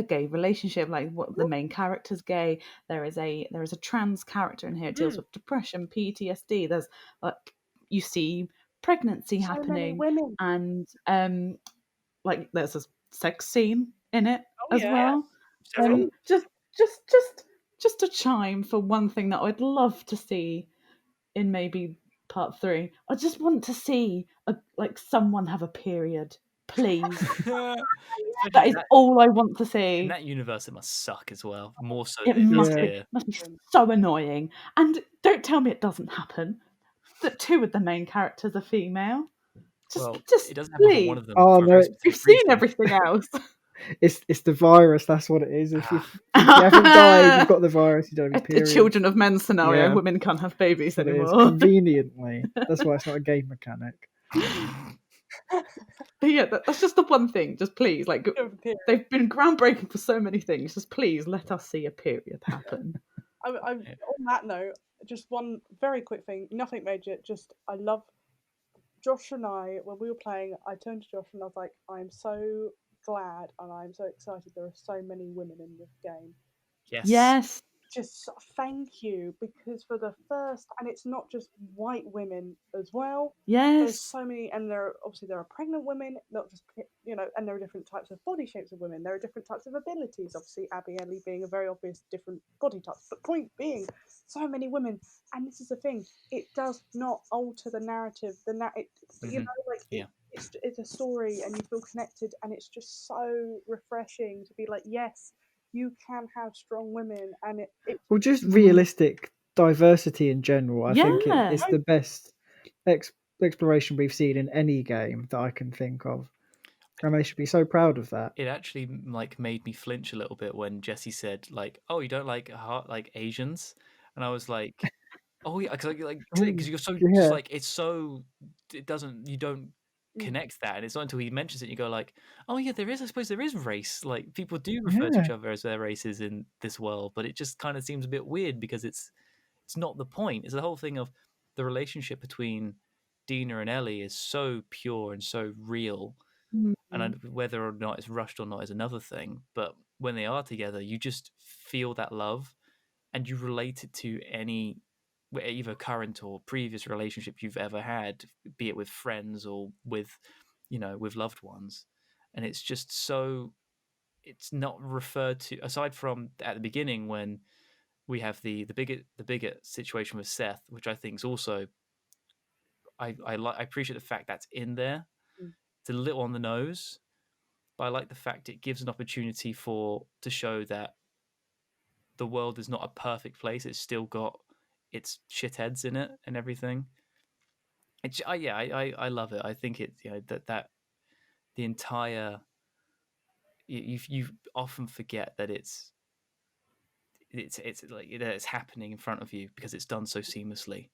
Speaker 5: gay relationship, like what the main character's gay. There is a trans character in here. It deals with depression, PTSD. There's you see pregnancy happening,
Speaker 3: women.
Speaker 5: and there's a sex scene in it as well. Just a chime for one thing that I'd love to see in maybe part 3. I just want to see someone have a period, please. That is all I want to see.
Speaker 2: In that universe, it must suck as well. More so
Speaker 5: it
Speaker 2: than
Speaker 5: must
Speaker 2: here.
Speaker 5: be so annoying. And don't tell me it doesn't happen. That 2 of the main characters are female. Just
Speaker 2: it doesn't happen
Speaker 5: please.
Speaker 2: for one of them.
Speaker 6: Oh no,
Speaker 5: you've seen everything else.
Speaker 6: It's the virus. That's what it is. If you haven't died, you've got the virus. You don't have a period.
Speaker 5: A children of men scenario. Women can't have babies anymore.
Speaker 6: Conveniently, that's why it's not a game mechanic.
Speaker 5: But yeah, that's just the one thing. Just please, they've been groundbreaking for so many things. Just please let us see a period happen.
Speaker 3: On that note, just one very quick thing. Nothing major. Just I love Josh and I. When we were playing, I turned to Josh and I was like, "I'm so glad and I'm so excited. There are so many women in this game."
Speaker 5: Yes.
Speaker 3: Just thank you, because for the first, and it's not just white women as well.
Speaker 5: Yes.
Speaker 3: There's so many, and there are pregnant women, not just and there are different types of body shapes of women. There are different types of abilities. Obviously, Abby and Ellie being a very obvious different body types. But point being, so many women, and this is the thing. It does not alter the narrative. It's a story, and you feel connected, and it's just so refreshing to be like, yes. You can have strong women, and
Speaker 6: well, just realistic diversity in general. I think it's the best exploration we've seen in any game that I can think of, and they should be so proud of that.
Speaker 2: It actually made me flinch a little bit when Jesse said "Oh, you don't like Asians," and I was like, "Oh yeah," because you're so just it's so you don't connect that, and it's not until he mentions it you go like, oh yeah, I suppose there is race, like people do refer to each other as their races in this world, but it just kind of seems a bit weird because it's not the point. It's the whole thing of the relationship between Dina and Ellie is so pure and so real, and whether or not it's rushed or not is another thing, but when they are together you just feel that love and you relate it to any either current or previous relationship you've ever had, be it with friends or with loved ones. And it's just so, it's not referred to, aside from at the beginning when we have the bigot situation with Seth, which I think is also, I appreciate the fact that's in there. It's a little on the nose, but I like the fact it gives an opportunity to show that the world is not a perfect place. It's still got its shitheads in it and everything. I love it. I think it, that the entire you often forget that it's like that it's happening in front of you because it's done so seamlessly.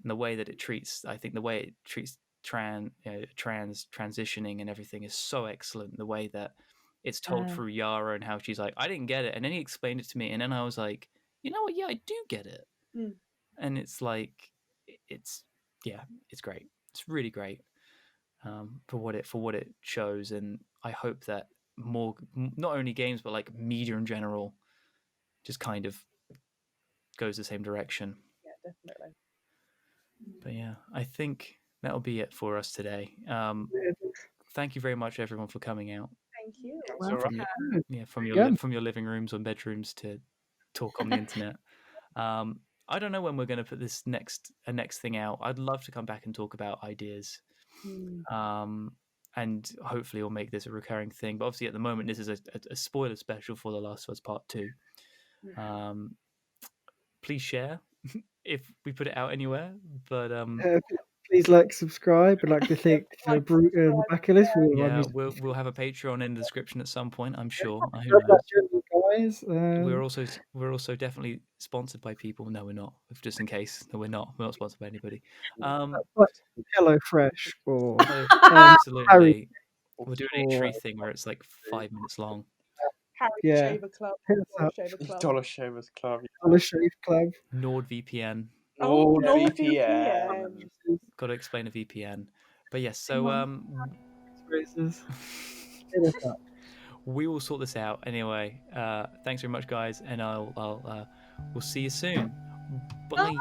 Speaker 2: And the way that it treats, I think the way it treats transitioning and everything is so excellent. The way that it's told through Yara and how she's like, I didn't get it, and then he explained it to me, and then I was like, you know what? Yeah, I do get it. And it's like, it's great. It's really great for what it shows, and I hope that more, not only games but like media in general, just kind of goes the same direction.
Speaker 3: Yeah, definitely.
Speaker 2: But yeah, I think that'll be it for us today. Thank you very much, everyone, for coming out.
Speaker 3: Thank you.
Speaker 2: From your living rooms or bedrooms to talk on the internet. I don't know when we're going to put this next thing out. I'd love to come back and talk about ideas. And hopefully we'll make this a recurring thing. But obviously at the moment this is a spoiler special for The Last of Us Part 2. Please share if we put it out anywhere. But
Speaker 6: please like, subscribe, and like to think Brute and Bacillus.
Speaker 2: We'll have a Patreon in the description at some point, I'm sure.
Speaker 6: Guys.
Speaker 2: We're also definitely sponsored by people. No, we're not. Just in case. No, we're not. We're not sponsored by anybody.
Speaker 6: Hello Fresh or
Speaker 2: absolutely. We'll do an H3 thing where it's like 5 minutes long.
Speaker 3: Harry Shaver Club.
Speaker 4: Dollar Shavers Club.
Speaker 6: Dollar Shave Club.
Speaker 2: NordVPN.
Speaker 4: NordVPN.
Speaker 2: Got to explain a VPN. But yes, so we will sort this out anyway. Thanks very much, guys, and we'll see you soon. Bye.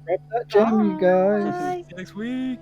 Speaker 6: Grab that gem, you guys.
Speaker 2: See you next week.